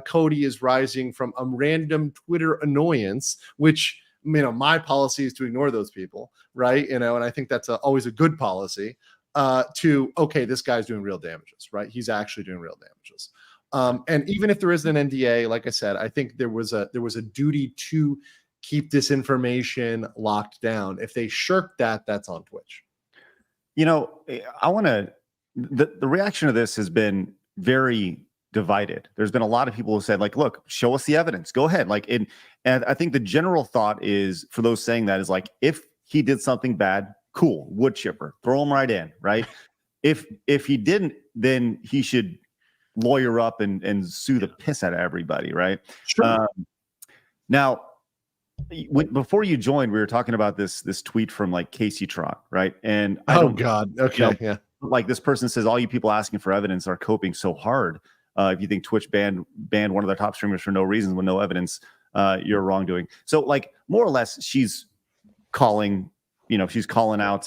Cody is rising from a random Twitter annoyance, which, my policy is to ignore those people, right? And I think that's always a good policy, to, okay, this guy's doing real damages, right? He's actually doing real damages. And even if there isn't an NDA, like I said, I think there was a duty to keep this information locked down. If they shirk that, that's on Twitch. I want to, the reaction to this has been very divided. There's been a lot of people who said, like, look, show us the evidence, go ahead. And I think the general thought is, for those saying that, is like, if he did something bad, cool, wood chipper, throw him right in, right? If he didn't, then he should lawyer up and sue the piss out of everybody, right? Sure. Now, before you joined, we were talking about this tweet from like Casey Tron, right? And God, okay, yeah. Like, this person says, all you people asking for evidence are coping so hard. If you think Twitch banned one of their top streamers for no reason with no evidence, you're wrongdoing. So, like, more or less, she's calling out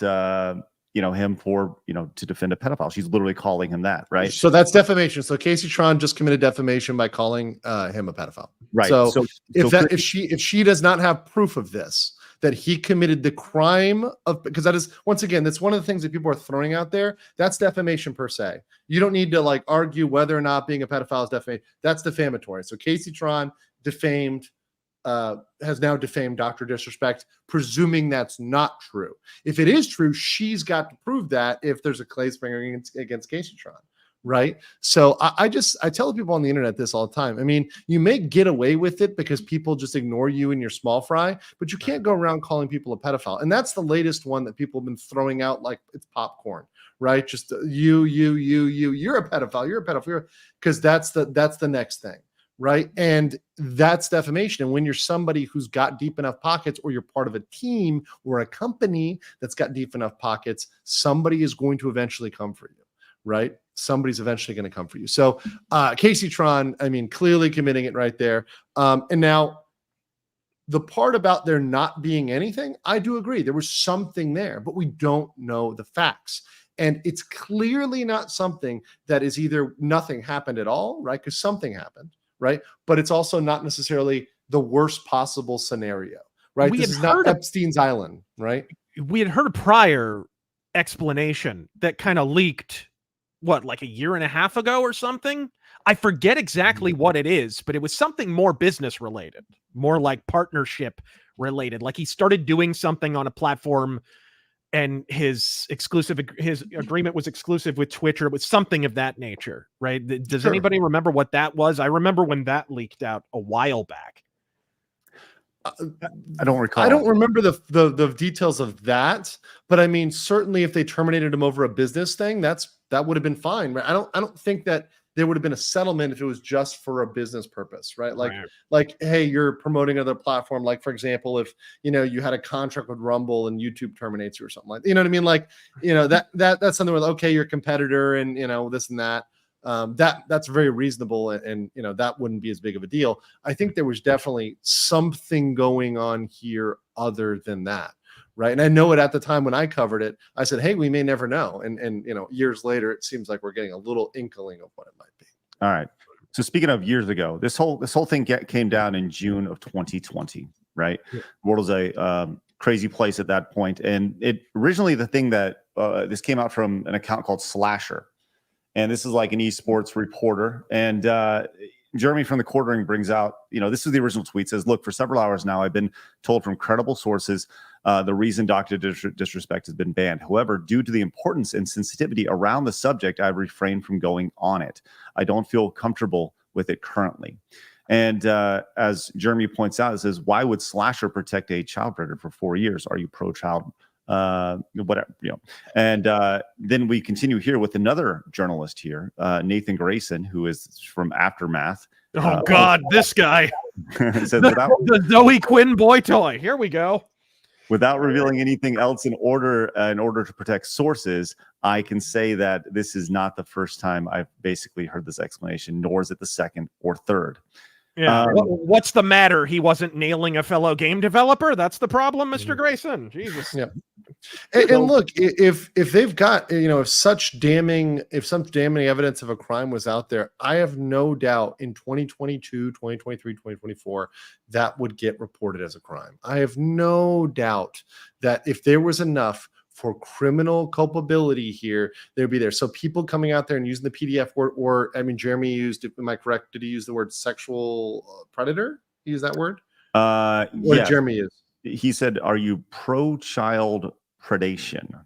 him for, to defend a pedophile. She's literally calling him that, right? So that's defamation. So Casey Tron just committed defamation by calling him a pedophile. Right. So if she does not have proof of this, that he committed the crime of, because that is, once again, that's one of the things that people are throwing out there. That's defamation per se. You don't need to like argue whether or not being a pedophile is defamation. That's defamatory. So Casey Tron has now defamed Dr. DisRespect, presuming that's not true. If it is true, she's got to prove that if there's a case bringing against Casey Tron, right? So I tell people on the internet this all the time. I mean, you may get away with it because people just ignore you and you're small fry, but you can't go around calling people a pedophile. And that's the latest one that people have been throwing out like it's popcorn, right? Just you're a pedophile, because that's the next thing. Right. And that's defamation. And when you're somebody who's got deep enough pockets, or you're part of a team or a company that's got deep enough pockets, somebody is going to eventually come for you. Right. Somebody's eventually going to come for you. So Casey Tron, I mean, clearly committing it right there. And now the part about there not being anything, I do agree. There was something there, but we don't know the facts. And it's clearly not something that is either nothing happened at all, right? Because something happened. Right. But it's also not necessarily the worst possible scenario. Right. This is not Epstein's Island. Right. We had heard a prior explanation that kind of leaked, like a year and a half ago or something? I forget exactly what it is, but it was something more business related, more like partnership related. Like he started doing something on a platform and his agreement was exclusive with Twitch, or it was something of that nature, right? Does anybody remember what that was? I remember when that leaked out a while back. I don't recall. I don't remember the details of that, but I mean, certainly if they terminated him over a business thing, that would have been fine. Right? I don't think that there would have been a settlement if it was just for a business purpose, right? Like, hey, you're promoting another platform. Like, for example, if you had a contract with Rumble and YouTube terminates you or something like that, you know what I mean? Like, that's something where, okay, you're a competitor and this and that. That's very reasonable, and that wouldn't be as big of a deal. I think there was definitely something going on here other than that, right? And I know it at the time when I covered it, I said, hey, we may never know. And years later, it seems like we're getting a little inkling of what it might be. All right. So speaking of years ago, this whole thing came down in June of 2020, right? Yeah. The world was a crazy place at that point, and it originally the thing that this came out from an account called Slasher. And this is like an esports reporter. And Jeremy from the Quartering brings out, this is the original tweet, says, look, for several hours now, I've been told from credible sources the reason Dr. DisRespect has been banned. However, due to the importance and sensitivity around the subject, I've refrained from going on it. I don't feel comfortable with it currently. And as Jeremy points out, it says, why would Slasher protect a child predator for 4 years? Are you pro-child? Whatever, and then we continue here with another journalist here, Nathan Grayson, who is from Aftermath. Oh God, this guy. Says, the Zoe Quinn boy toy. Here we go. Without revealing anything else in order to protect sources, I can say that this is not the first time I've basically heard this explanation, nor is it the second or third. Yeah. What's the matter? He wasn't nailing a fellow game developer. That's the problem, Mr. Grayson. Jesus. Yeah. And look, if they've got, if some damning evidence of a crime was out there, I have no doubt in 2022, 2023, 2024, that would get reported as a crime. I have no doubt that if there was enough for criminal culpability here, they'd be there. So people coming out there and using the PDF word, or I mean, Jeremy used, am I correct? Did he use the word sexual predator? He used that word? Yeah. Jeremy use? He said, are you pro-child predation?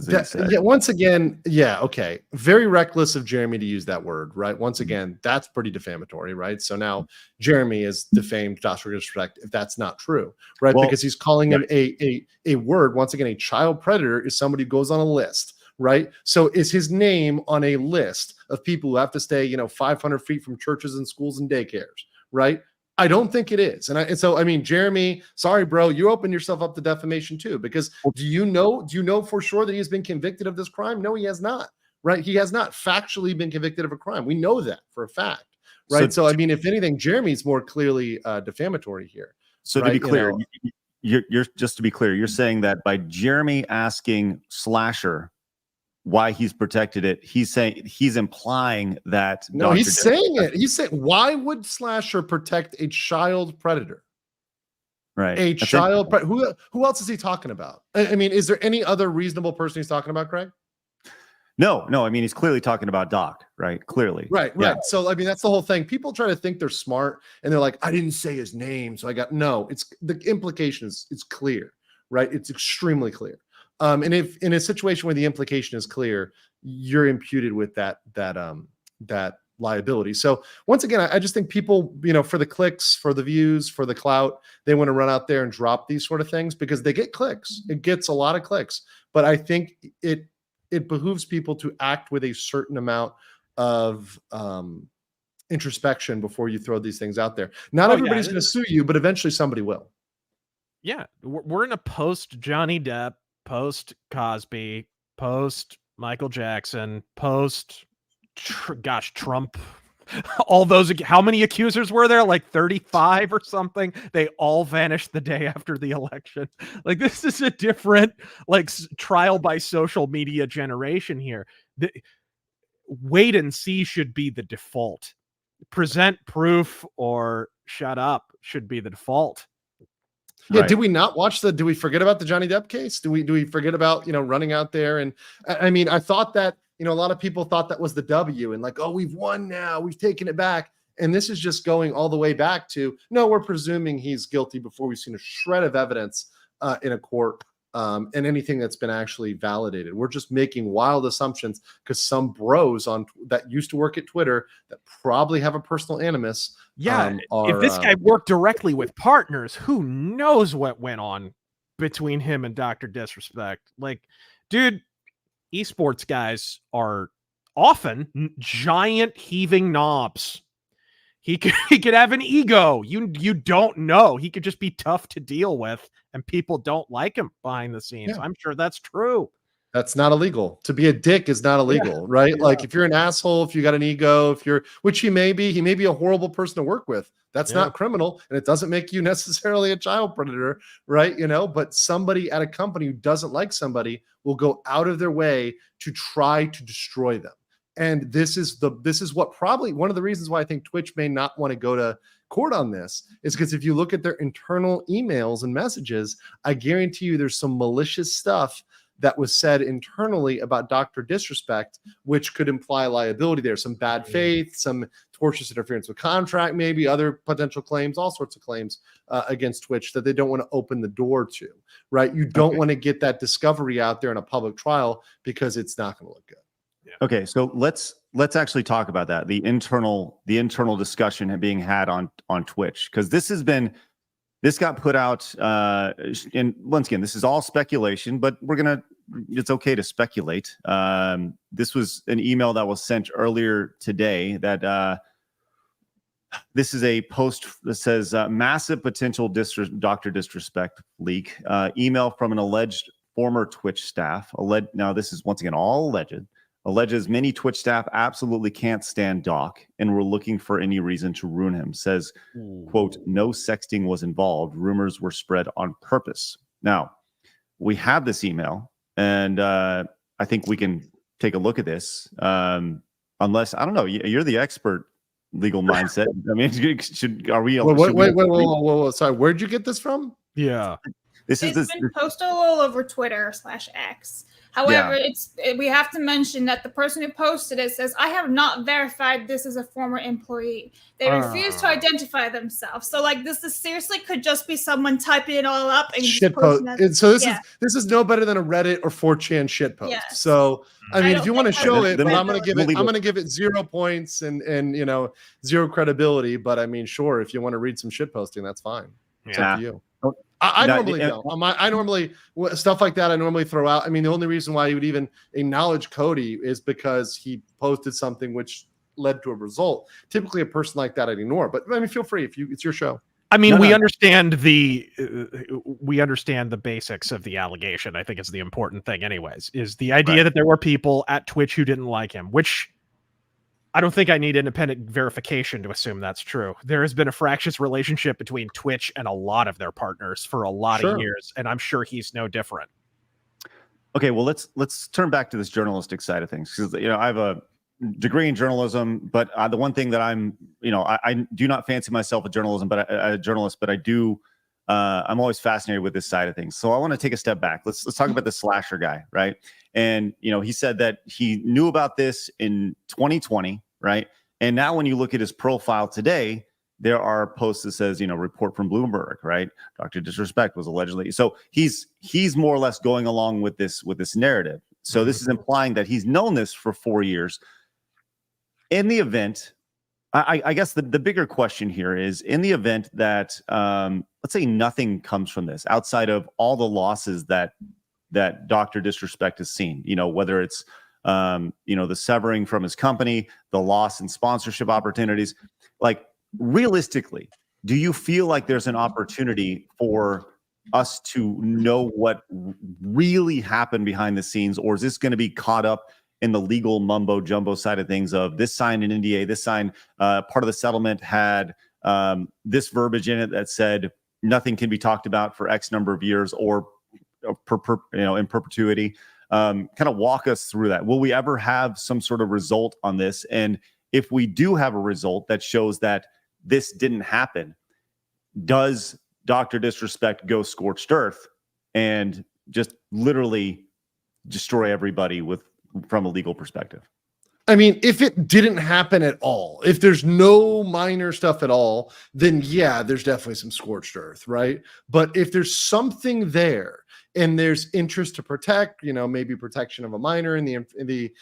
Yeah, once again, yeah, okay. Very reckless of Jeremy to use that word, right? Once again, that's pretty defamatory, right? So now Jeremy is defamed Dr. DisRespect if that's not true, right? Well, because he's calling him a word. Once again, a child predator is somebody who goes on a list, right? So is his name on a list of people who have to stay, 500 feet from churches and schools and daycares, right? I don't think it is. And so, I mean, Jeremy, sorry, bro, you opened yourself up to defamation too, because do you know for sure that he has been convicted of this crime? No, he has not, right? He has not factually been convicted of a crime. We know that for a fact, right? So I mean, if anything, Jeremy's more clearly defamatory here. So to be clear, you're just to be clear, you're saying that by Jeremy asking Slasher why he's protected it, he's implying that no, he's saying it. He's saying, why would Slasher protect a child predator? Right. A child predator. Who else is he talking about? I mean, is there any other reasonable person he's talking about, Craig? No. I mean, he's clearly talking about Doc, right? Clearly. Right. So I mean, that's the whole thing. People try to think they're smart and they're like, I didn't say his name, so it's the implication is clear, right? It's extremely clear. And if in a situation where the implication is clear, you're imputed with that liability. So once again, I just think people, for the clicks, for the views, for the clout, they want to run out there and drop these sort of things because they get clicks. It gets a lot of clicks. But I think it behooves people to act with a certain amount of introspection before you throw these things out there. Not everybody's going to sue you, but eventually somebody will. Yeah, we're in a post Johnny Depp, post Cosby, post Michael Jackson, post Trump. All those, how many accusers were there? Like 35 or something. They all vanished the day after the election. Like, this is a different trial by social media generation here. Wait and see should be the default. Present proof or shut up should be the default. Yeah, Right. did we not watch did we forget about the Johnny Depp case? Do we forget about, running out there? And I mean, I thought that, a lot of people thought that was the W and like, oh, we've won now, we've taken it back. And this is just going all the way back to, no, we're presuming he's guilty before we've seen a shred of evidence in a court and anything that's been actually validated. We're just making wild assumptions because some bros that used to work at Twitter that probably have a personal animus. Yeah, if this guy worked directly with partners, who knows what went on between him and Dr. DisRespect? Like, dude, esports guys are often giant heaving knobs. He could have an ego. You don't know. He could just be tough to deal with, and people don't like him behind the scenes. Yeah. I'm sure that's true. That's not illegal. To be a dick is not illegal, right? Yeah. Like if you're an asshole, if you got an ego, which he may be a horrible person to work with. That's not criminal, and it doesn't make you necessarily a child predator, right? But somebody at a company who doesn't like somebody will go out of their way to try to destroy them. And this is what probably one of the reasons why I think Twitch may not want to go to court on this is because if you look at their internal emails and messages, I guarantee you there's some malicious stuff that was said internally about Dr. DisRespect, which could imply liability there, some bad faith, some tortious interference with contract, maybe other potential claims, all sorts of claims against Twitch that they don't want to open the door to, right? You don't want to get that discovery out there in a public trial because it's not going to look good. Okay, so let's actually talk about that, the internal discussion being had on Twitch, because this got put out, and once again, this is all speculation, but it's okay to speculate. This was an email that was sent earlier today that this is a post that says massive potential Dr. DisRespect leak, email from an alleged former Twitch staff. Now this is once again all alleged. Alleges many Twitch staff absolutely can't stand Doc and were looking for any reason to ruin him. Says, quote, no sexting was involved. Rumors were spread on purpose. Now, we have this email, and I think we can take a look at this. Unless, I don't know, you're the expert legal mindset. I mean, are we? Wait. Sorry, where'd you get this from? Yeah. It's been posted all over Twitter /X. However, we have to mention that the person who posted it says, I have not verified this as a former employee. They refuse to identify themselves. So this is seriously could just be someone typing it all up and shit post. So this is no better than a Reddit or 4chan shit post. Yes. So I mean, if you want to show it, but I'm going to give it 0 points and 0 credibility. But I mean, sure, if you want to read some shit posting, that's fine. It's up to you. I normally don't. I normally stuff like that. I normally throw out. I mean, the only reason why you would even acknowledge Cody is because he posted something which led to a result. Typically, a person like that I'd ignore. But I mean, feel free it's your show. I mean, we understand the basics of the allegation. I think it's the important thing, anyways. Is the idea that there were people at Twitch who didn't like him, which I don't think I need independent verification to assume that's true. There has been a fractious relationship between Twitch and a lot of their partners for a lot of years, and I'm sure he's no different. Okay, well, let's turn back to this journalistic side of things, because I have a degree in journalism, but the one thing that I do not fancy myself a journalist, but I do. I'm always fascinated with this side of things. So I want to take a step back. Let's talk about the slasher guy, right? And he said that he knew about this in 2020, right? And now when you look at his profile today, there are posts that says, report from Bloomberg, right? Dr. DisRespect was allegedly. So he's more or less going along with this narrative. So this is implying that he's known this for 4 years. In the event, I guess the bigger question here is, in the event that let's say nothing comes from this outside of all the losses that Dr. DisRespect has seen, whether it's the severing from his company, the loss in sponsorship opportunities, like realistically, do you feel like there's an opportunity for us to know what really happened behind the scenes, or is this going to be caught up in the legal mumbo jumbo side of things of this signed an NDA, this signed part of the settlement had this verbiage in it that said nothing can be talked about for X number of years or in perpetuity. Kind of walk us through that. Will we ever have some sort of result on this? And if we do have a result that shows that this didn't happen, does Dr. DisRespect go scorched earth and just literally destroy everybody from a legal perspective? I mean, if it didn't happen at all, if there's no minor stuff at all, then yeah, there's definitely some scorched earth, right? But if there's something there, and there's interest to protect, maybe protection of a minor and the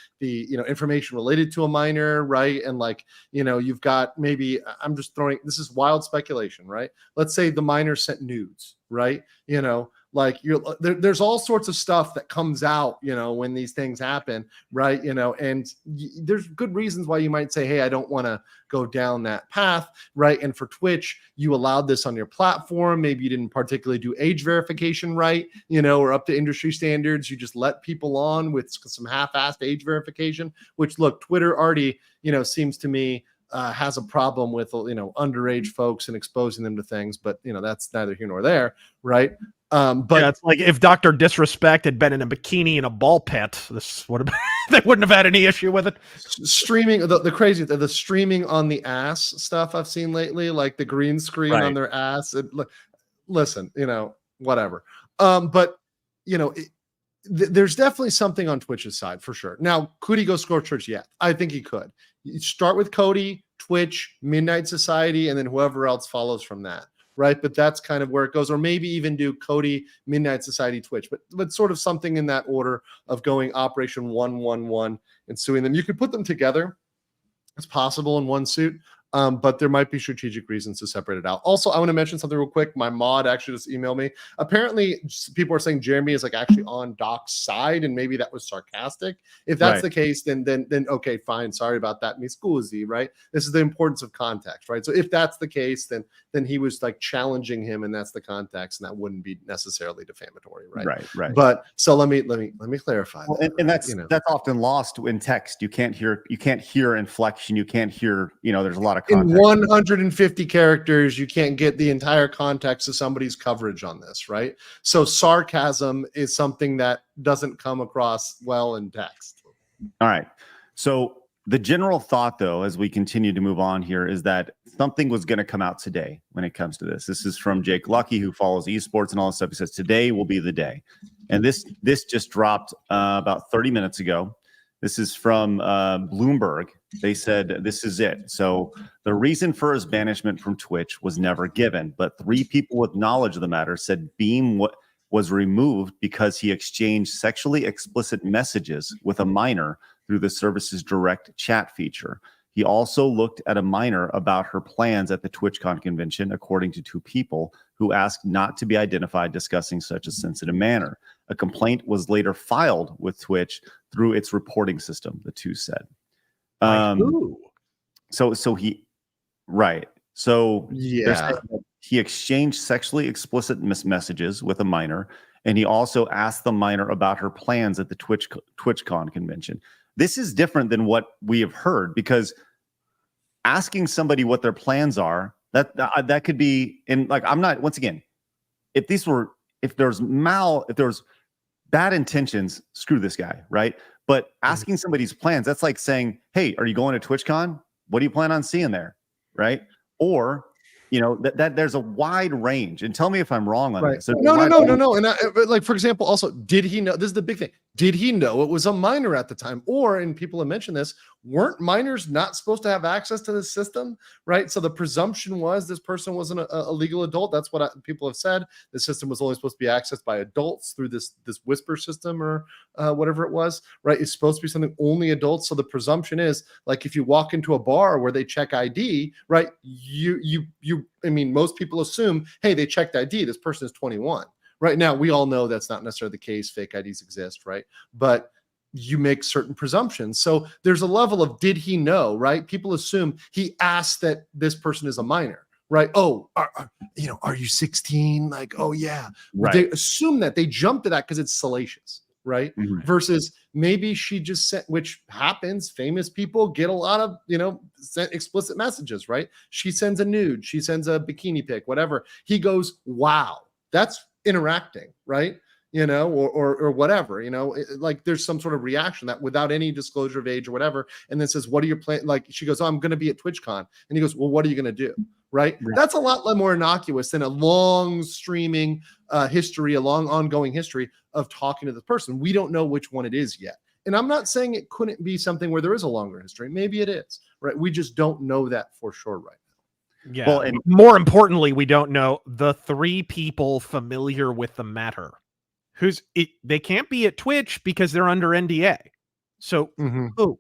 information related to a minor, right? And like, you've got maybe, I'm just throwing, this is wild speculation, right? Let's say the minor sent nudes, right? Like there's all sorts of stuff that comes out, when these things happen, right? And there's good reasons why you might say, hey, I don't want to go down that path, right? And for Twitch, you allowed this on your platform. Maybe you didn't particularly do age verification right, or up to industry standards. You just let people on with some half-assed age verification, which look, Twitter already, seems to me has a problem with, underage folks and exposing them to things, but that's neither here nor there, right? But yeah, it's like if Dr. Disrespect had been in a bikini in a ball pit, this would have they wouldn't have had any issue with it. Streaming, the streaming on the ass stuff I've seen lately, like the green screen on their ass. Listen, whatever. But there's definitely something on Twitch's side for sure. Now, could he go score church? Yeah, I think he could. You start with Cody, Twitch, Midnight Society, and then whoever else follows from that. Right, but that's kind of where it goes, or maybe even do Cody, Midnight Society, Twitch, but sort of something in that order of going Operation 111 and suing them. You could put them together; it's possible in one suit, but there might be strategic reasons to separate it out. Also, I want to mention something real quick. My mod actually just emailed me. Apparently, people are saying Jeremy is like actually on Doc's side, and maybe that was sarcastic. If that's the case, then okay, fine. Sorry about that. Mi scusi, right? This is the importance of context, right? So if that's the case, then he was like challenging him, and that's the context, and that wouldn't be necessarily defamatory, right? Right. But so let me clarify. Well, that, and that's often lost in text. You can't hear inflection. You can't hear. There's a lot of context. In 150 characters, you can't get the entire context of somebody's coverage on this, right? So sarcasm is something that doesn't come across well in text. All right. So the general thought, though, as we continue to move on here, is that something was going to come out today when it comes to this. This is from Jake Lucky, who follows esports and all this stuff. He says, today will be the day. And this just dropped about 30 minutes ago. This is from Bloomberg. They said, this is it. So the reason for his banishment from Twitch was never given, but 3 people with knowledge of the matter said Beam was removed because he exchanged sexually explicit messages with a minor through the service's direct chat feature. He also looked at a minor about her plans at the TwitchCon convention, according to 2 people who asked not to be identified discussing such a sensitive manner. A complaint was later filed with Twitch through its reporting system, the 2 said. So he, right. So yeah, he exchanged sexually explicit messages with a minor, and he also asked the minor about her plans at the TwitchCon convention. This is different than what we have heard, because asking somebody what their plans are, that could be in, like, I'm not, once again, if there's bad intentions, screw this guy, right? But asking somebody's plans, that's like saying, hey, are you going to TwitchCon? What do you plan on seeing there? Right? Or, that there's a wide range. And tell me if I'm wrong on this. No. And like, for example, also, did he know? This is the big thing. Did he know it was a minor at the time? Or, and people have mentioned this, weren't minors not supposed to have access to the system, right? So the presumption was this person wasn't a legal adult. That's what people have said. The system was only supposed to be accessed by adults through this whisper system or whatever it was, right? It's supposed to be something only adults. So the presumption is, like, if you walk into a bar where they check ID, right? I mean, most people assume, hey, they checked ID. This person is 21. Right now, we all know that's not necessarily the case. Fake IDs exist, right? But you make certain presumptions. So there's a level of, did he know, right? People assume he asked that this person is a minor, right? Oh, are you 16? Like, oh yeah. Right. They assume that. They jump to that because it's salacious, right? Mm-hmm. Versus maybe she just sent, which happens, famous people get a lot of, sent explicit messages, right? She sends a nude, she sends a bikini pic, whatever. He goes, wow, that's interacting, right? Or whatever, like there's some sort of reaction that without any disclosure of age or whatever, and then says, what are your plans? Like, she goes, oh, I'm going to be at TwitchCon. And he goes, well, what are you going to do? Right? That's a lot more innocuous than a long streaming history, a long ongoing history of talking to the person. We don't know which one it is yet. And I'm not saying it couldn't be something where there is a longer history. Maybe it is, right? We just don't know that for sure right now. Yeah. Well, and more importantly, we don't know the 3 people familiar with the matter. They can't be at Twitch because they're under NDA. So who?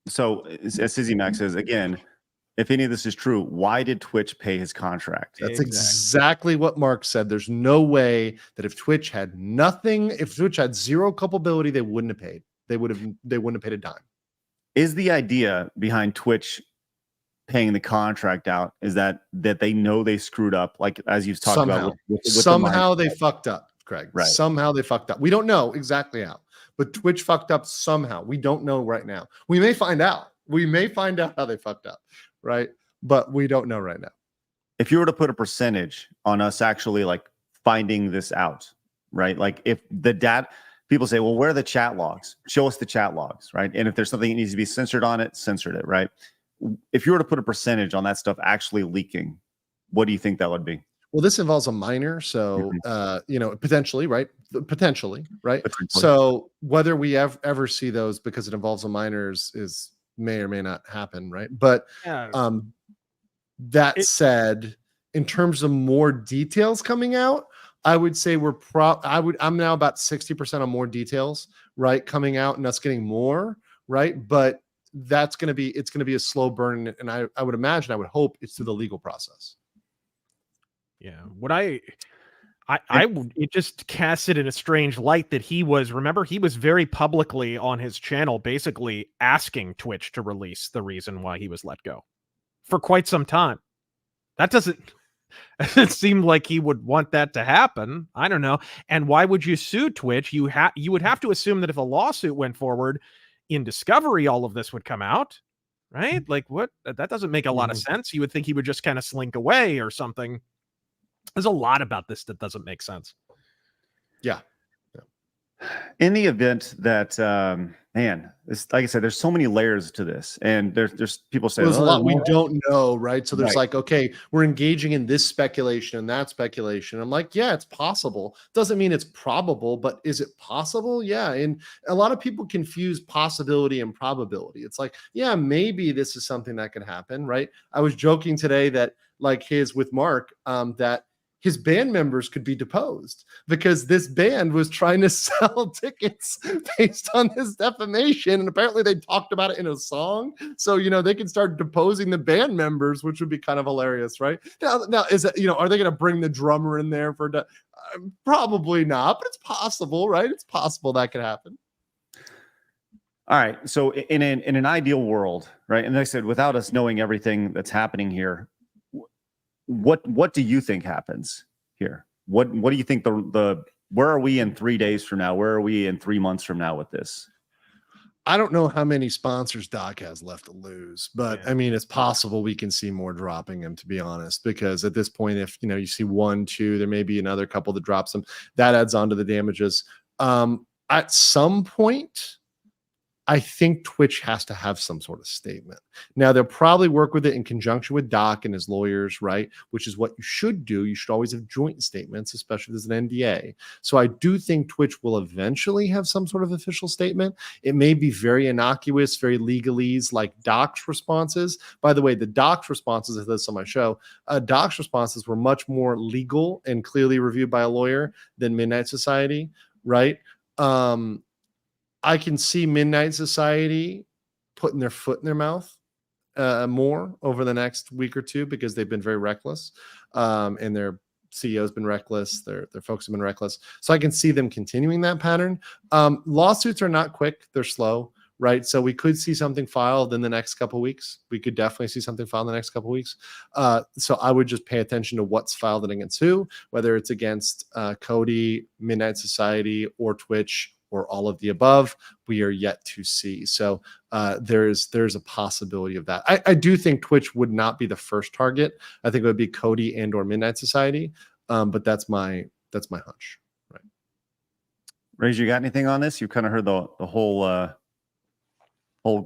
So as Sizzy Max says, again, if any of this is true, why did Twitch pay his contract? That's exactly what Mark said. There's no way that if Twitch had nothing, if Twitch had zero culpability, they wouldn't have paid. They wouldn't have paid a dime. Is the idea behind Twitch paying the contract out is that they know they screwed up, like as you've talked about with somehow they fucked up, Craig. Right. Somehow they fucked up. We don't know exactly how, but Twitch fucked up somehow. We don't know right now. We may find out. We may find out how they fucked up, right? But we don't know right now. If you were to put a percentage on us actually like finding this out, right? Like if the people say, well, where are the chat logs? Show us the chat logs, right? And if there's something that needs to be censored on it, censored it, right? If you were to put a percentage on that stuff actually leaking, what do you think that would be? Well, this involves a minor, so potentially, right? Potentially, right? So whether we ever see those because it involves a minor is may or may not happen, right? But that said, in terms of more details coming out, I would say I'm now about 60% on more details, right, coming out and us getting more, right? But it's going to be a slow burn, and I would imagine, I would hope it's through the legal process. Yeah. What it just casts it in a strange light that he was very publicly on his channel basically asking Twitch to release the reason why he was let go for quite some time. That doesn't it seem like he would want that to happen. I don't know. And why would you sue Twitch? You would have to assume that if a lawsuit went forward in discovery, all of this would come out, right? Like what? That doesn't make a lot of sense. You would think he would just kind of slink away or something. There's a lot about this that doesn't make sense. Yeah. In the event that, man, like I said, there's so many layers to this, and there's people say there's a lot we don't know, right? So there's like, okay, we're engaging in this speculation and that speculation. I'm like, yeah, it's possible. Doesn't mean it's probable, but is it possible? Yeah. And a lot of people confuse possibility and probability. It's like, yeah, maybe this is something that could happen, right? I was joking today that like with Mark, that his band members could be deposed because this band was trying to sell tickets based on this defamation. And apparently they talked about it in a song. So, they can start deposing the band members, which would be kind of hilarious, right? Now is it, are they going to bring the drummer in there for probably not, but it's possible, right? It's possible that could happen. All right. So in an ideal world, right? And like I said, without us knowing everything that's happening here, what do you think happens here? What do you think where are we in 3 days from now? Where are we in 3 months from now with this? I don't know how many sponsors Doc has left to lose, but I mean, it's possible we can see more dropping him, to be honest, because at this point, if you see 1, 2, there may be another couple that drops them. That adds on to the damages. At some point, I think Twitch has to have some sort of statement. Now, they'll probably work with it in conjunction with Doc and his lawyers, right? Which is what you should do. You should always have joint statements, especially if there's an NDA. So I do think Twitch will eventually have some sort of official statement. It may be very innocuous, very legalese, like Doc's responses. By the way, the Doc's responses, I said this on my show, Doc's responses were much more legal and clearly reviewed by a lawyer than Midnight Society, right? I can see Midnight Society putting their foot in their mouth more over the next week or two because they've been very reckless, and their CEO's been reckless. Their folks have been reckless. So I can see them continuing that pattern. Lawsuits are not quick; they're slow, right? So we could see something filed in the next couple of weeks. We could definitely see something filed in the next couple of weeks. So I would just pay attention to what's filed against who, whether it's against Cody, Midnight Society, or Twitch, or all of the above. We are yet to see. So there's a possibility of that. I do think Twitch would not be the first target. I think it would be Cody and or Midnight Society. But that's my hunch. Right. Rage, you got anything on this? You kind of heard the whole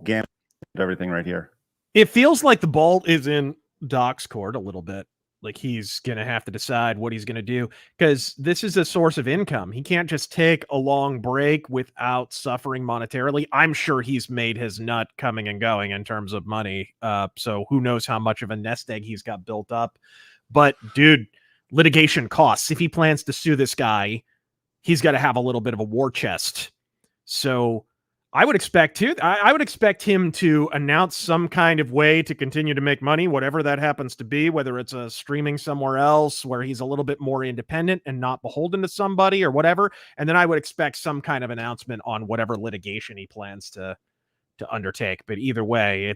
gamut of everything right here. It feels like the ball is in Doc's court a little bit. Like he's going to have to decide what he's going to do because this is a source of income. He can't just take a long break without suffering monetarily. I'm sure he's made his nut coming and going in terms of money. So who knows how much of a nest egg he's got built up. But dude, litigation costs. If he plans to sue this guy, he's got to have a little bit of a war chest. So I would expect I would expect him to announce some kind of way to continue to make money, whatever that happens to be, whether it's a streaming somewhere else where he's a little bit more independent and not beholden to somebody or whatever. And then I would expect some kind of announcement on whatever litigation he plans to undertake. But either way,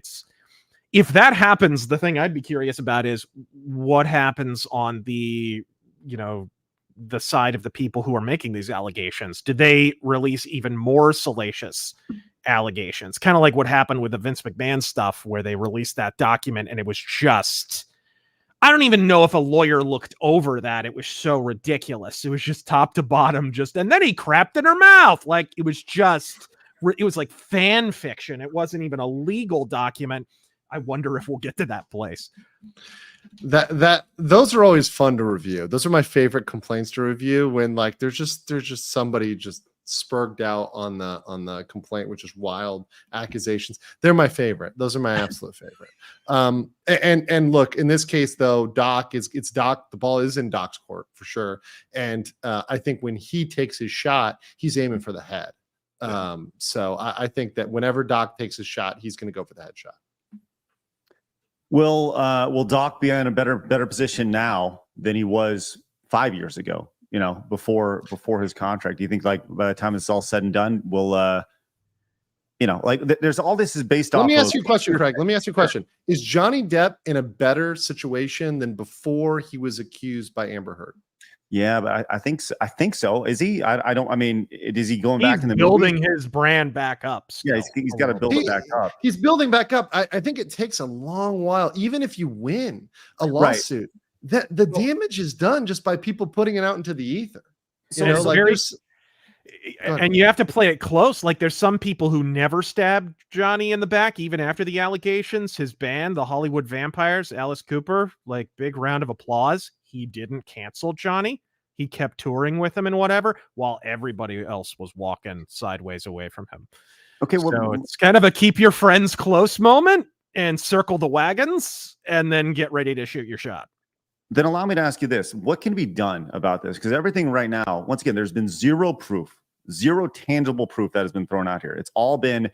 if that happens, the thing I'd be curious about is what happens on the, the side of the people who are making these allegations. Did they release even more salacious allegations? Kind of like what happened with the Vince McMahon stuff, where they released that document and it was just, I don't even know if a lawyer looked over that. It was so ridiculous. It was just top to bottom, and then he crapped in her mouth. Like, it was like fan fiction. It wasn't even a legal document. I wonder if we'll get to that place. Those are always fun to review. Those are my favorite complaints to review, when like there's just somebody just spurged out on the complaint, which is wild accusations. They're my favorite. Those are my absolute favorite. And look, in this case though, it's Doc. The ball is in Doc's court for sure. And I think when he takes his shot, he's aiming for the head. So I think that whenever Doc takes his shot, he's going to go for the headshot. Will Doc be in a better position now than he was 5 years ago? Before his contract. Do you think, like, by the time it's all said and done, will there's all this is based off. Let me ask you a question, Craig. Let me ask you a question. Is Johnny Depp in a better situation than before he was accused by Amber Heard? Yeah, but I think so. Is he? I don't. I mean, is he going back in the building movie? his brand back up? Still. Yeah, he's got to build it back up. He's building back up. I think it takes a long while, even if you win a lawsuit. Right. That the damage is done just by people putting it out into the ether. And you have to play it close. Like, there's some people who never stabbed Johnny in the back, even after the allegations. His band, the Hollywood Vampires, Alice Cooper, like, big round of applause. He didn't cancel Johnny. He kept touring with him and whatever, while everybody else was walking sideways away from him. Okay, well, so it's kind of a keep your friends close moment and circle the wagons and then get ready to shoot your shot. Then allow me to ask you this. What can be done about this? Because everything right now, once again, there's been zero tangible proof that has been thrown out here. It's all been,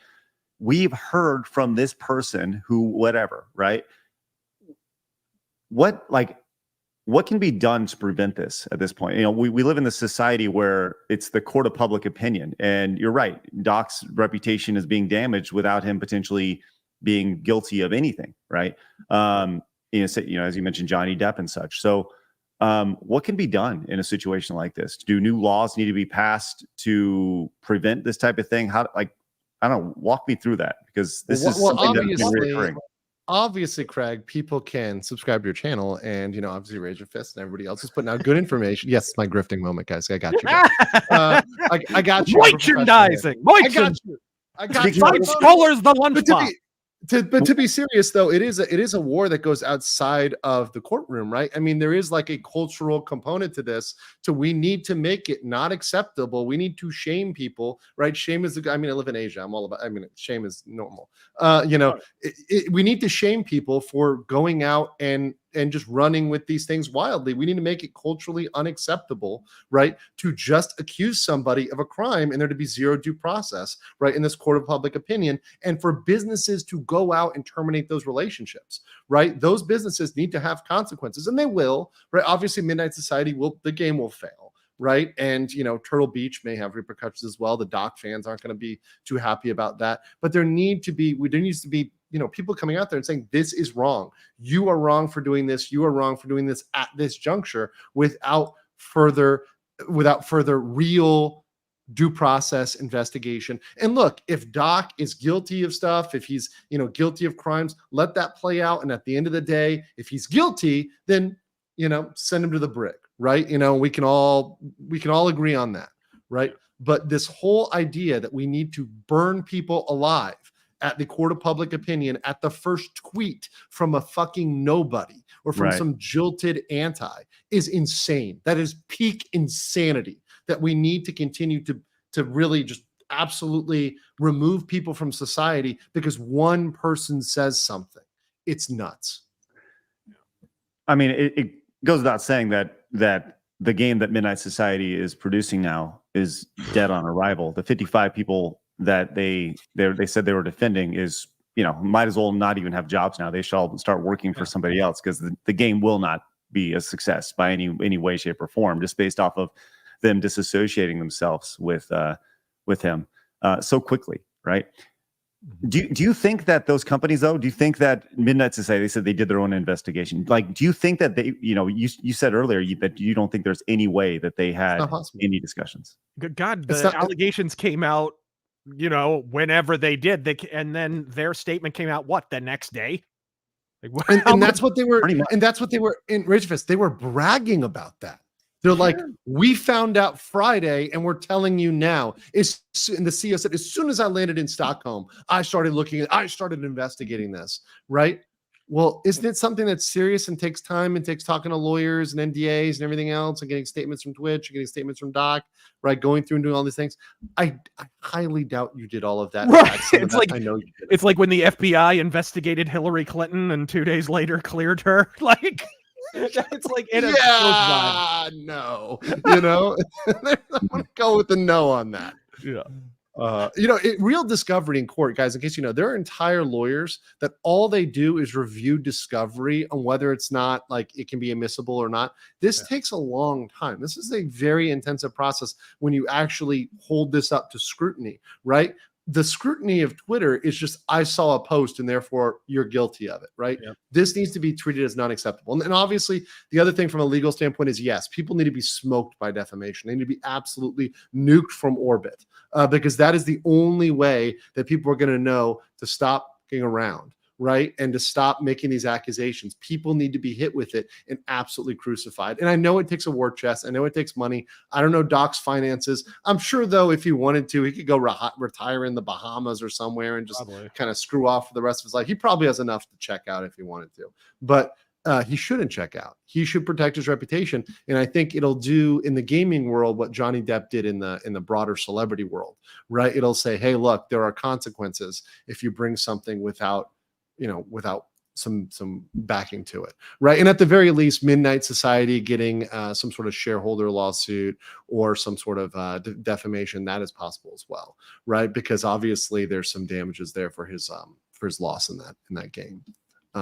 we've heard from this person who, whatever, right? What can be done to prevent this at this point? We live in this society where it's the court of public opinion. And you're right. Doc's reputation is being damaged without him potentially being guilty of anything, right? As you mentioned, Johnny Depp and such. So what can be done in a situation like this? Do new laws need to be passed to prevent this type of thing? I don't know, walk me through that, because this is something that's been reoccurring. Obviously, Craig, people can subscribe to your channel and, obviously raise your fist, and everybody else is putting out good information. Yes, it's my grifting moment, guys. I got you. I got you. Merchandising. I got you. $5 the lunchbox. But to be serious though, it is a war that goes outside of the courtroom, right? I mean, there is like a cultural component to this. So we need to make it not acceptable. We need to shame people, right? Shame is I live in Asia. Shame is normal. We need to shame people for going out and just running with these things wildly. We need to make it culturally unacceptable, right? To just accuse somebody of a crime and there to be zero due process, right? In this court of public opinion, and for businesses to go out and terminate those relationships, right? Those businesses need to have consequences, and they will, right? Obviously, Midnight Society the game will fail, right? And, Turtle Beach may have repercussions as well. The Doc fans aren't going to be too happy about that, but there needs to be people coming out there and saying, this is wrong. You are wrong for doing this. You are wrong for doing this at this juncture without further real due process investigation. And look, if Doc is guilty of stuff, if he's, guilty of crimes, let that play out. And at the end of the day, if he's guilty, then, send him to the brick, right? We can all agree on that, right? But this whole idea that we need to burn people alive at the court of public opinion at the first tweet from a fucking nobody or from some jilted anti is insane. That is peak insanity that we need to continue to really just absolutely remove people from society because one person says something. It's nuts. I mean, it goes without saying that the game that Midnight Society is producing now is dead on arrival. The 55 people that they said they were defending is, might as well not even have jobs now. They should all start working for somebody else, because the game will not be a success by any way, shape, or form, just based off of them disassociating themselves with him so quickly, right? Do you think that those companies, though, do you think that Midnight Society, they said they did their own investigation? Like, do you think that they, you said earlier that you don't think there's any way that they had any discussions? God, the allegations came out, whenever they did, and then their statement came out, the next day? And that's what they were, and that's what they were in Ridgefest. They were bragging about that. They're like, we found out Friday, and we're telling you now. And the CEO said, as soon as I landed in Stockholm, I started investigating this, right? Well, isn't it something that's serious and takes time and takes talking to lawyers and NDAs and everything else, and getting statements from Twitch, and getting statements from Doc, right? Going through and doing all these things. I highly doubt you did all of that. Right. It's like, I know you did. It's like when the FBI investigated Hillary Clinton and 2 days later cleared her. Like, it's like, no, I'm gonna go with the no on that. Yeah. Real discovery in court, guys, in case you know, there are entire lawyers that all they do is review discovery on whether it's not, like, it can be admissible or not. This takes a long time. This is a very intensive process when you actually hold this up to scrutiny, right? The scrutiny of Twitter is just, I saw a post and therefore you're guilty of it, right? Yeah. This needs to be treated as not acceptable. And obviously, the other thing from a legal standpoint is, yes, people need to be smoked by defamation. They need to be absolutely nuked from orbit, because that is the only way that people are going to know to stop getting around, right? And to stop making these accusations. People need to be hit with it and absolutely crucified. And I know it takes a war chest. I know it takes money. I don't know Doc's finances. I'm sure, though, if he wanted to, he could go retire in the Bahamas or somewhere and just kind of screw off for the rest of his life. He probably has enough to check out if he wanted to. But he shouldn't check out. He should protect his reputation. And I think it'll do in the gaming world what Johnny Depp did in the broader celebrity world, right? It'll say, hey, look, there are consequences if you bring something without some backing to it, right? And at the very least, Midnight Society getting some sort of shareholder lawsuit or some sort of defamation, that is possible as well, right? Because obviously there's some damages there for his loss in that game.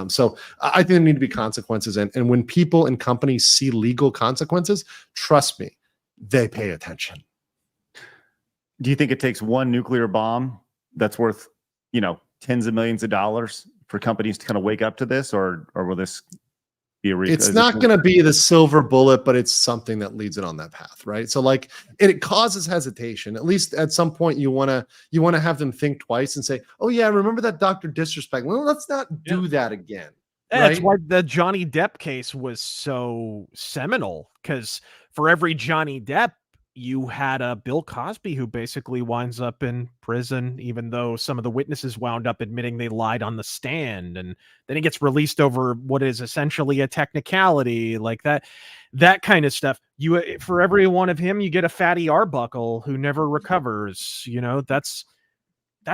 So I think there need to be consequences, and when people and companies see legal consequences, trust me, they pay attention. Do you think it takes one nuclear bomb that's worth, tens of millions of dollars for companies to kind of wake up to this, or will this be a It's not going to be the silver bullet, but it's something that leads it on that path, right? So, like, it causes hesitation. At least at some point, you want to have them think twice and say, "Oh yeah, remember that Dr. Disrespect? Well, let's not do that again." That's why the Johnny Depp case was so seminal, because for every Johnny Depp, you had a Bill Cosby who basically winds up in prison, even though some of the witnesses wound up admitting they lied on the stand. And then he gets released over what is essentially a technicality, like that kind of stuff. For every one of him, you get a Fatty Arbuckle who never recovers. That's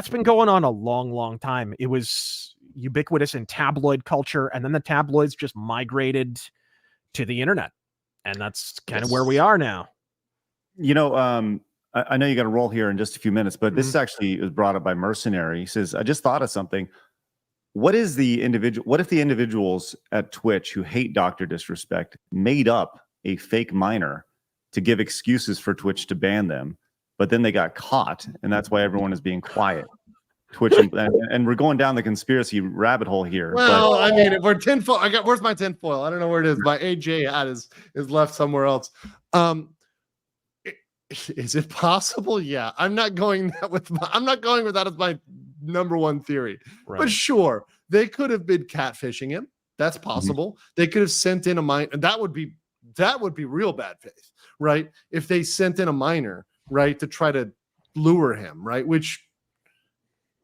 been going on a long, long time. It was ubiquitous in tabloid culture, and then the tabloids just migrated to the internet. And that's kind of where we are now. I know you got to roll here in just a few minutes, but this actually is brought up by Mercenary. He says, I just thought of something. What if the individuals at Twitch who hate Dr. Disrespect made up a fake minor to give excuses for Twitch to ban them, but then they got caught, and that's why everyone is being quiet? Twitch and we're going down the conspiracy rabbit hole here. Well, I mean, if we're tinfoil, where's my tinfoil? I don't know where it is. My AJ hat is left somewhere else. Is it possible? Yeah, I'm not going with that as my number one theory. Right. But sure, they could have been catfishing him. That's possible. They could have sent in a minor, and that would be real bad faith, right? If they sent in a minor, right, to try to lure him, right, which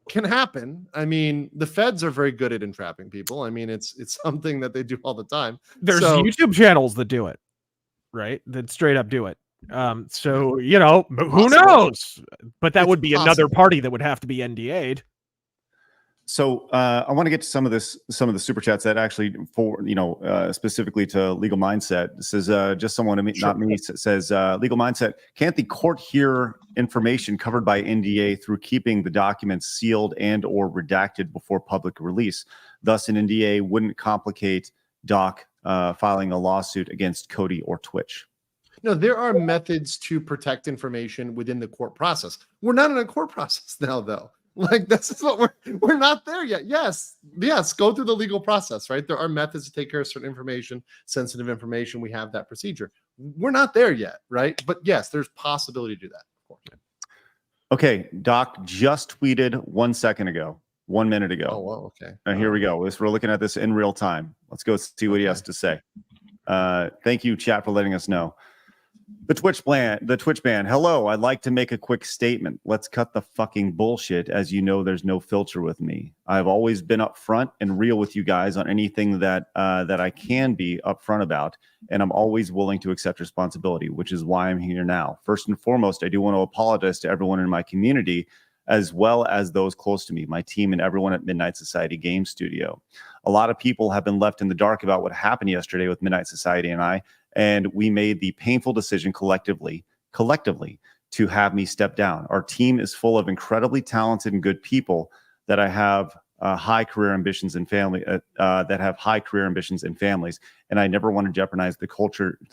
can happen. I mean, the feds are very good at entrapping people. I mean, it's something that they do all the time. There's YouTube channels that do it, right? That straight up do it. So who knows? But that would be another party that would have to be NDA'd. So I want to get to some of the super chats that actually specifically to Legal Mindset. This is just someone, not me, says Legal Mindset. Can't the court hear information covered by NDA through keeping the documents sealed and or redacted before public release? Thus, an NDA wouldn't complicate Doc filing a lawsuit against Cody or Twitch. No, there are methods to protect information within the court process. We're not in a court process now, though. Like, this is what we're not there yet. Yes, go through the legal process, right? There are methods to take care of certain information, sensitive information. We have that procedure. We're not there yet, right? But yes, there's possibility to do that, of course. Okay, Doc just tweeted 1 second ago, 1 minute ago. Oh, well, okay. Here we go. We're looking at this in real time. Let's go see what he has to say. Thank you, chat, for letting us know. The Twitch ban. Hello, I'd like to make a quick statement. Let's cut the fucking bullshit. As you know, there's no filter with me. I've always been upfront and real with you guys on anything that I can be upfront about, and I'm always willing to accept responsibility, which is why I'm here now. First and foremost, I do want to apologize to everyone in my community, as well as those close to me, my team, and everyone at Midnight Society Game Studio. A lot of people have been left in the dark about what happened yesterday with Midnight Society and I. And we made the painful decision collectively to have me step down. Our team is full of incredibly talented and good people that I have high career ambitions and families, and I never want to jeopardize the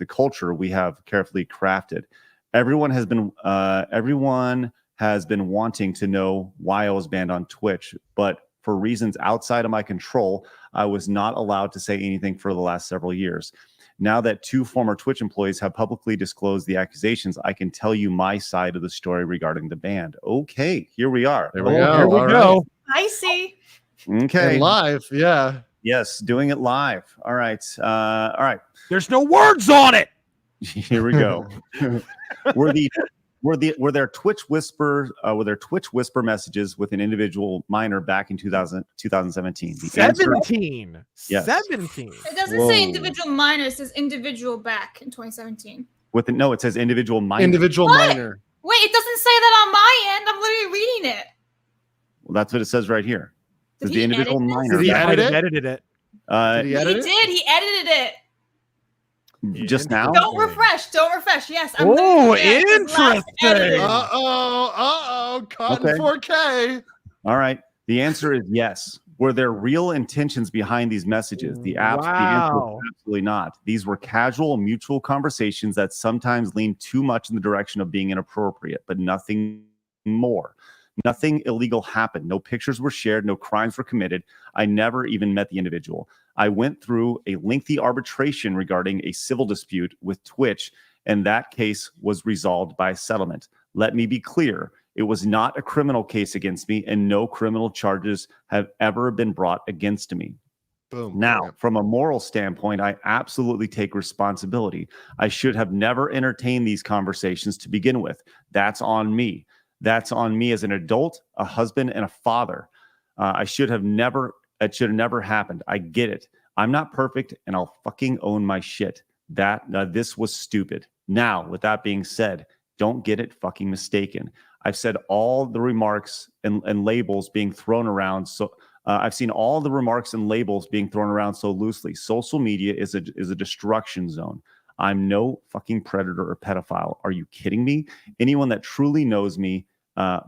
culture we have carefully crafted. Everyone has been wanting to know why I was banned on Twitch, but for reasons outside of my control, I was not allowed to say anything for the last several years. Now that 2 former Twitch employees have publicly disclosed the accusations, I can tell you my side of the story regarding the ban. Okay, here we are. There we go. Here we go. I see. Okay. And live, yeah. Yes, doing it live. All right. All right. There's no words on it. Here we go. Were there Twitch whisper messages with an individual minor back in 2017? 17. Yes. It 17. doesn't say individual minor. It says individual back in 2017. No, it says individual minor. Individual minor. Wait, it doesn't say that on my end. I'm literally reading it. Well, that's what it says right here. It says Did the he individual edit this? minor. Did he edit it? Edited it. Did he edit it? He did. He edited it. Just now? Don't refresh. Yes. I'm Oh, literally at his last interesting. editing. Caught in 4K. All right. The answer is yes. Were there real intentions behind these messages? The answer is absolutely not. These were casual, mutual conversations that sometimes leaned too much in the direction of being inappropriate, but nothing more. Nothing illegal happened. No pictures were shared. No crimes were committed. I never even met the individual. I went through a lengthy arbitration regarding a civil dispute with Twitch, and that case was resolved by settlement. Let me be clear. It was not a criminal case against me, and no criminal charges have ever been brought against me. Boom. Now, from a moral standpoint, I absolutely take responsibility. I should have never entertained these conversations to begin with. That's on me. That's on me as an adult, a husband, and a father. It should have never happened. I get it. I'm not perfect, and I'll fucking own my shit. This was stupid. Now, with that being said, don't get it fucking mistaken. I've said all the remarks and labels being thrown around. So I've seen all the remarks and labels being thrown around so loosely. Social media is a destruction zone. I'm no fucking predator or pedophile. Are you kidding me? Anyone that truly knows me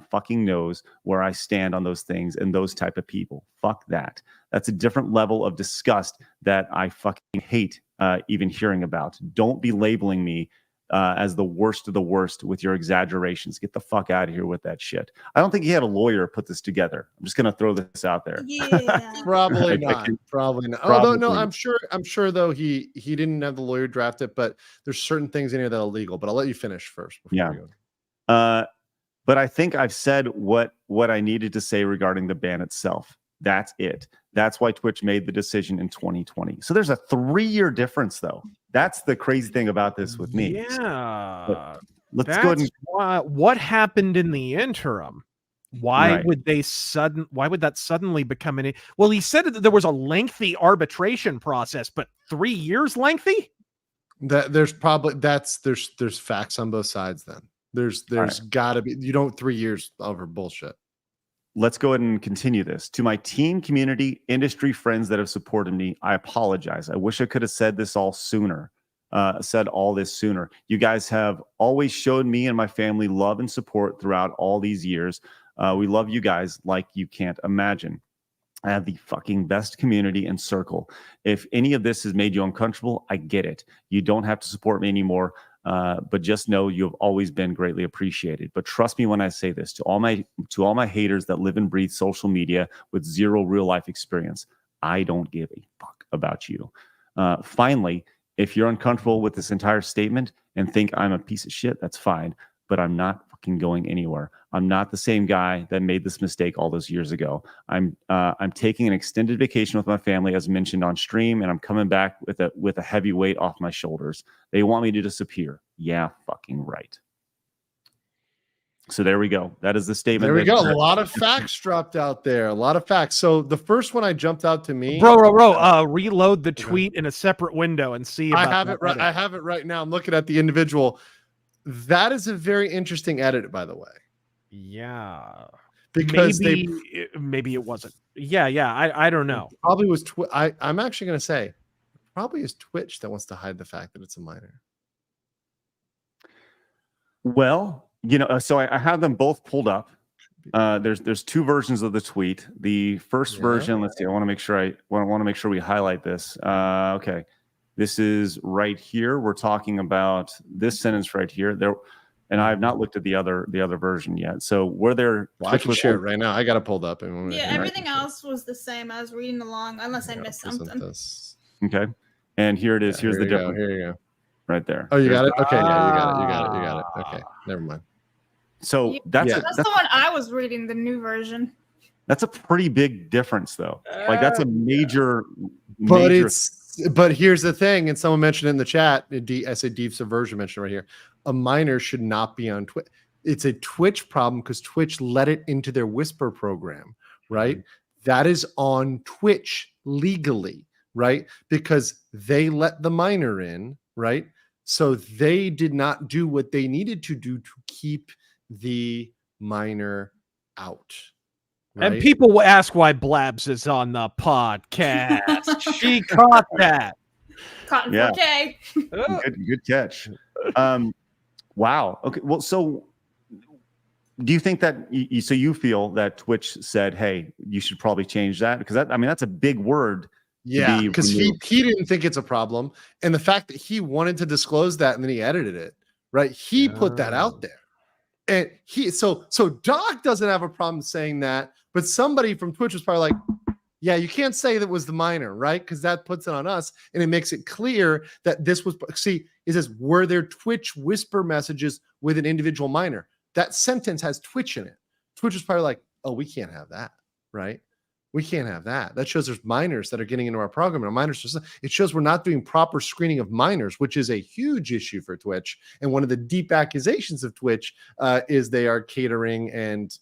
fucking knows where I stand on those things and those type of people. Fuck that. That's a different level of disgust that I fucking hate even hearing about. Don't be labeling me as the worst of the worst with your exaggerations. Get the fuck out of here with that shit. I don't think he had a lawyer put this together. I'm just going to throw this out there. Yeah. Probably not. Probably not. Although no, I'm sure though he didn't have the lawyer draft it, but there's certain things in here that are illegal. But I'll let you finish first. Yeah. We go. But I think I've said what I needed to say regarding the ban itself. That's it. That's why Twitch made the decision in 2020. So there's a 3-year difference, though. That's the crazy thing about this with me. Yeah. But let's go ahead and what happened in the interim? Why would that suddenly become an? Well, he said that there was a lengthy arbitration process, but 3 years lengthy? There's facts on both sides. Then there's got to be 3 years over bullshit. let's go ahead and continue this. To my team, community, industry friends that have supported me, I apologize. I wish I could have said this all sooner. Said all this sooner. You guys have always showed me and my family love and support throughout all these years. We love you guys like you can't imagine. I have the fucking best community and circle. If any of this has made you uncomfortable, I get it. You don't have to support me anymore, but just know you have always been greatly appreciated. But trust me when I say this, to all my haters that live and breathe social media with zero real life experience, I don't give a fuck about you. Finally, if you're uncomfortable with this entire statement and think I'm a piece of shit, that's fine, but I'm not fucking going anywhere. I'm not the same guy that made this mistake all those years ago. I'm taking an extended vacation with my family, as mentioned on stream, and I'm coming back with a heavy weight off my shoulders. They want me to disappear. Yeah, fucking right. So there we go. That is the statement. There we go. A lot of facts dropped out there. A lot of facts. So the first one I jumped out to me. Bro, reload the tweet in a separate window and see. I have it right. I have it right now. I'm looking at the individual. That is a very interesting edit, by the way. Yeah, because maybe it wasn't. Yeah. I don't know. It probably was. I'm actually going to say, probably is Twitch that wants to hide the fact that it's a minor. Well, so I have them both pulled up. There's two versions of the tweet. The first version, let's see. I want to make sure we highlight this. Okay, this is right here. We're talking about this sentence right here. There, and I have not looked at the other version yet. So were there? Well, I can share it right now. I got it pulled up. Yeah, everything else was the same. I was reading along, unless I missed something. Okay, and here it is. Here's the difference. Here you go. Right there. Oh, you got it? Okay, yeah, you got it. Okay, never mind. So that's the one I was reading, the new version. That's a pretty big difference, though. Like that's a major. But here's the thing, and someone mentioned it in the chat. I said Deep Subversion mentioned right here. A minor should not be on Twitch. It's a Twitch problem because Twitch let it into their Whisper program, right? Mm-hmm. That is on Twitch legally, right? Because they let the minor in, right? So they did not do what they needed to do to keep the minor out. Right? And people will ask why Blabs is on the podcast. She caught that. Caught in 4K. Good catch. Wow. Okay. Well, so do you think that you feel that Twitch said, "Hey, you should probably change that"? Because that's a big word. Yeah, because he didn't think it's a problem, and the fact that he wanted to disclose that and then he edited it, right? He put that out there, and so Doc doesn't have a problem saying that, but somebody from Twitch was probably like, "Yeah, you can't say that was the minor, right? Because that puts it on us, and it makes it clear that this was." See, it says, "Were there Twitch whisper messages with an individual minor?" That sentence has Twitch in it. Twitch was probably like, "Oh, we can't have that, right? We can't have that. That shows there's minors that are getting into our program, and minors. It shows we're not doing proper screening of minors, which is a huge issue for Twitch. And one of the deep accusations of Twitch is they are catering and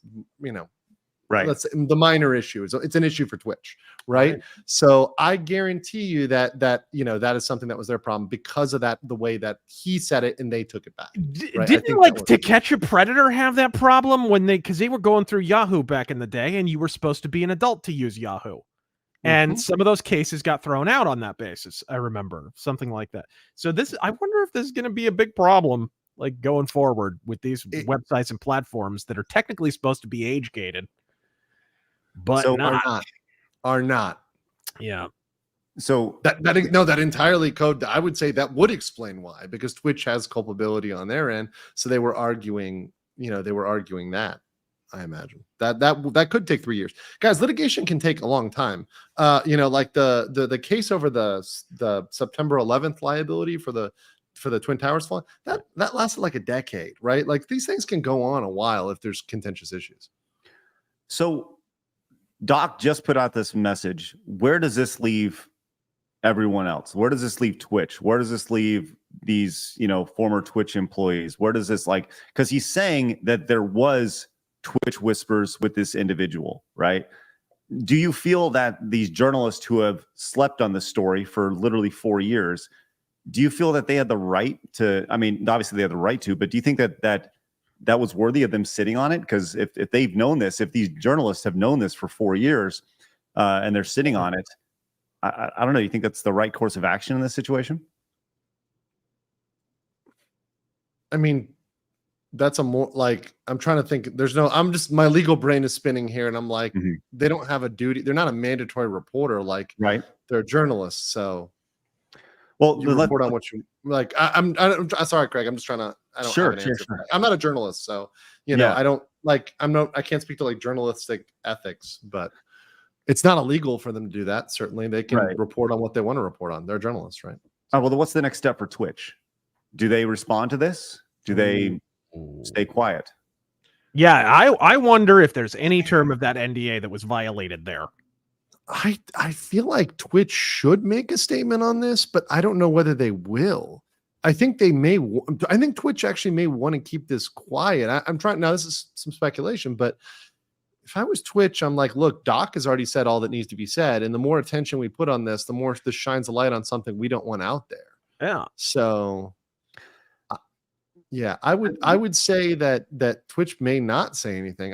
right. That's the minor issue. It's an issue for Twitch, right? So I guarantee you that that is something that was their problem because of that, the way that he said it and they took it back. Right? Didn't To Catch a Predator have that problem because they were going through Yahoo back in the day, and you were supposed to be an adult to use Yahoo, and some of those cases got thrown out on that basis. I remember something like that. So I wonder if this is going to be a big problem, like going forward with these websites and platforms that are technically supposed to be age gated. But are not. Yeah. So that entirely code. I would say that would explain why, because Twitch has culpability on their end. So they were arguing, that. I imagine that could take 3 years. Guys, litigation can take a long time. Like the case over the September 11th liability for the Twin Towers fall, that lasted like a decade, right? Like these things can go on a while if there's contentious issues. So Doc just put out this message. Where does this leave everyone else? Where does this leave Twitch? Where does this leave these, former Twitch employees? Where does this because he's saying that there was Twitch whispers with this individual, right? Do you feel that these journalists who have slept on this story for literally 4 years, do you feel that they had the right to, obviously they had the right to, but do you think that that was worthy of them sitting on it? Because if they've known this, if these journalists have known this for 4 years and they're sitting on it, I don't know. You think that's the right course of action in this situation? I mean, that's a more like, I'm trying to think. My legal brain is spinning here, and I'm like, they don't have a duty. They're not a mandatory reporter. Like, right. They're journalists. So, well, you report on what you like. I'm sorry, Craig. I'm just trying to, I don't have an answer. Sure. I'm not a journalist. So, I don't like, I can't speak to like journalistic ethics, but it's not illegal for them to do that. Certainly they can report on what they want to report on. They're journalists, right? Well, what's the next step for Twitch? Do they respond to this? Do they stay quiet? Yeah, I wonder if there's any term of that NDA that was violated there. I feel like Twitch should make a statement on this, but I don't know whether they will. I think they may. I think Twitch actually may want to keep this quiet. I'm trying now. This is some speculation, but if I was Twitch, I'm like, look, Doc has already said all that needs to be said, and the more attention we put on this, the more this shines a light on something we don't want out there. Yeah. So, yeah, I would say that Twitch may not say anything.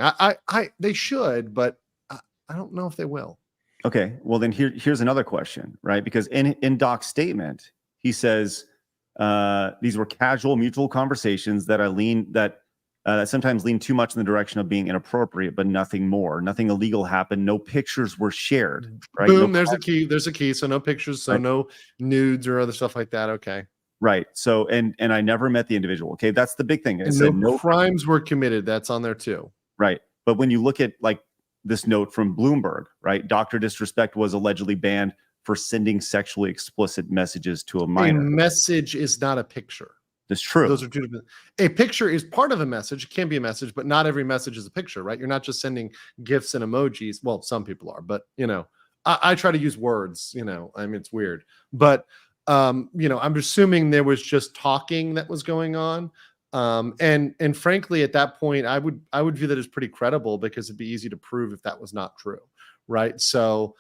They should, but I don't know if they will. Okay, well then here's another question, right? Because in Doc's statement, he says these were casual, mutual conversations that sometimes lean too much in the direction of being inappropriate, but nothing more. Nothing illegal happened. No pictures were shared. Right? Boom. There's a key. There's a key. So no pictures. So no nudes or other stuff like that. Okay. Right. So and I never met the individual. Okay, that's the big thing. And no crimes were committed. That's on there too. Right. But when you look at like this note from Bloomberg, right? Dr. DisRespect was allegedly banned for sending sexually explicit messages to a minor. A message is not a picture. That's true. Those are two different. A picture is part of a message. It can be a message, but not every message is a picture, right? You're not just sending GIFs and emojis. Well, some people are, but I try to use words. I mean, it's weird, but I'm assuming there was just talking that was going on. And frankly, at that point, I would view that as pretty credible because it'd be easy to prove if that was not true, right? So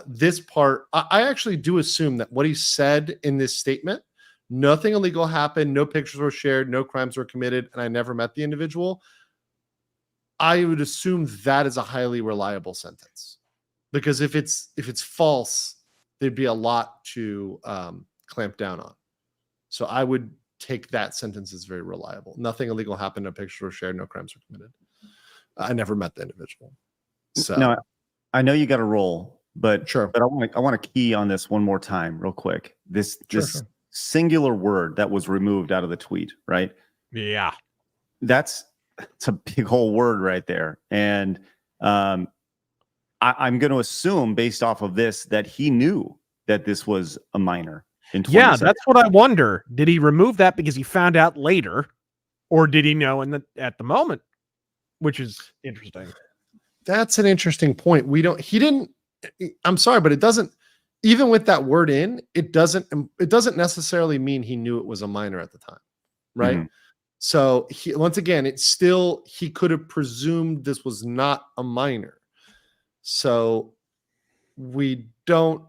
this part, I actually do assume that what he said in this statement, nothing illegal happened, no pictures were shared, no crimes were committed, and I never met the individual. I would assume that is a highly reliable sentence, because if it's false, there'd be a lot to clamp down on. So I would take that sentence as very reliable. Nothing illegal happened, no pictures were shared, no crimes were committed. I never met the individual. So no, I know you got to roll, but sure. But I want to key on this one more time, real quick. This singular word that was removed out of the tweet, right? Yeah, it's a big whole word right there, and I'm going to assume based off of this that he knew that this was a minor. Yeah, that's what I wonder. Did he remove that because he found out later, or did he know at the moment? Which is interesting. That's an interesting point. I'm sorry, but it doesn't, even with that word in, it doesn't necessarily mean he knew it was a minor at the time, right? Mm-hmm. So once again, he could have presumed this was not a minor. So we don't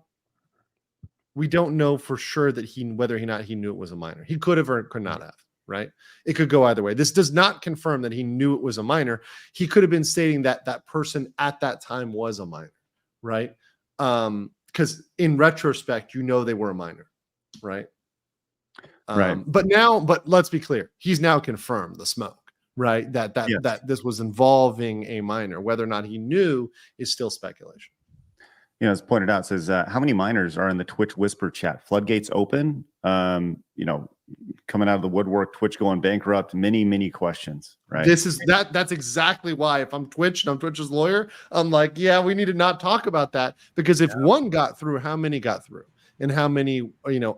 know for sure that whether or not he knew it was a minor. He could have or could not have, right? It could go either way. This does not confirm that he knew it was a minor. He could have been stating that that person at that time was a minor, right? Because in retrospect, they were a minor, right? Right. But let's be clear. He's now confirmed the smoke, right? That this was involving a minor. Whether or not he knew is still speculation. As pointed out, it says how many minors are in the Twitch Whisper chat? Floodgates open. Coming out of the woodwork, Twitch going bankrupt. Many questions. Right. That's exactly why if I'm Twitch and I'm Twitch's lawyer, I'm like, yeah, we need to not talk about that, because if one got through, how many got through, and how many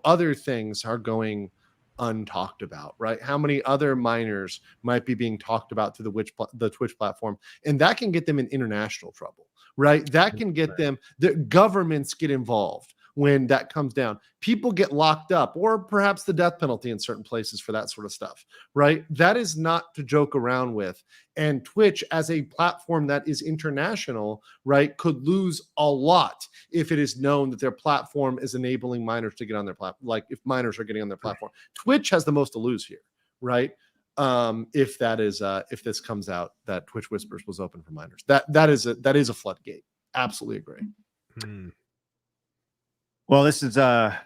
other things are going untalked about, right? How many other minors might be being talked about through the Twitch platform, and that can get them in international trouble. Right. That can get them, the governments get involved when that comes down. People get locked up, or perhaps the death penalty in certain places for that sort of stuff. Right. That is not to joke around with. And Twitch, as a platform that is international, right, could lose a lot if it is known that their platform is enabling minors to get on their platform. Like if minors are getting on their platform, Twitch has the most to lose here. Right. if this comes out that Twitch Whispers was open for minors. That is a floodgate. Absolutely agree. Well, this is a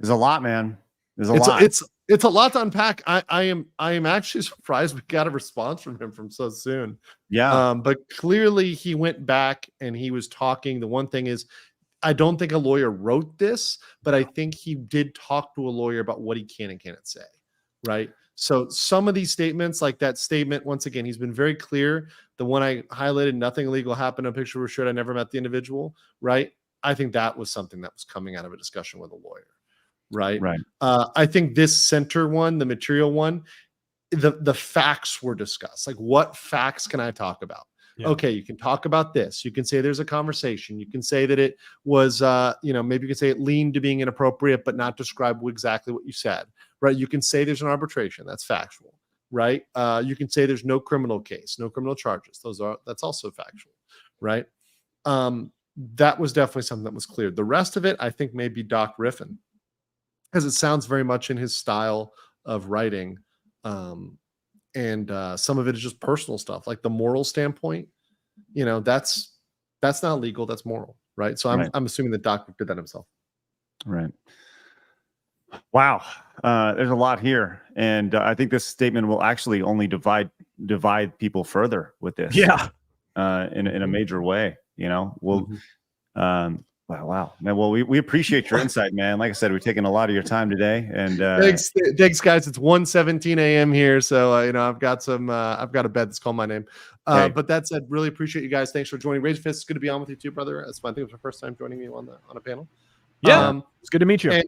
lot, man. There's a lot. It's a lot to unpack. I am actually surprised we got a response from him from so soon. Yeah. But clearly he went back and he was talking. The one thing is, I don't think a lawyer wrote this, but I think he did talk to a lawyer about what he can and cannot say. Right. So some of these statements, like that statement, once again, he's been very clear. The one I highlighted, nothing illegal happened. A picture was shared. I never met the individual. Right. I think that was something that was coming out of a discussion with a lawyer. Right. I think this center one, the material one, the facts were discussed. Like, what facts can I talk about? Yeah. Okay, you can talk about this. You can say there's a conversation. You can say that it was, maybe you can say it leaned to being inappropriate, but not describe exactly what you said. Right. You can say there's an arbitration. That's factual. Right. You can say there's no criminal case, no criminal charges. That's also factual. Right. That was definitely something that was cleared. The rest of it, I think, may be Doc riffing, because it sounds very much in his style of writing. And some of it is just personal stuff, like the moral standpoint. That's not legal. That's moral. Right. So I'm assuming that Doc did that himself. Right. Wow. There's a lot here. And I think this statement will actually only divide people further with this. Yeah. In a major way. Wow, man. Well, we appreciate your insight, man. Like I said, we've taken a lot of your time today, and thanks, guys. It's 1:17 a.m. here, so I've got a bed that's called my name. But that said, really appreciate you guys. Thanks for joining. Rage Fist, it's good to be on with you too, brother. I think it was my first time joining you on a panel. Yeah, it's good to meet you,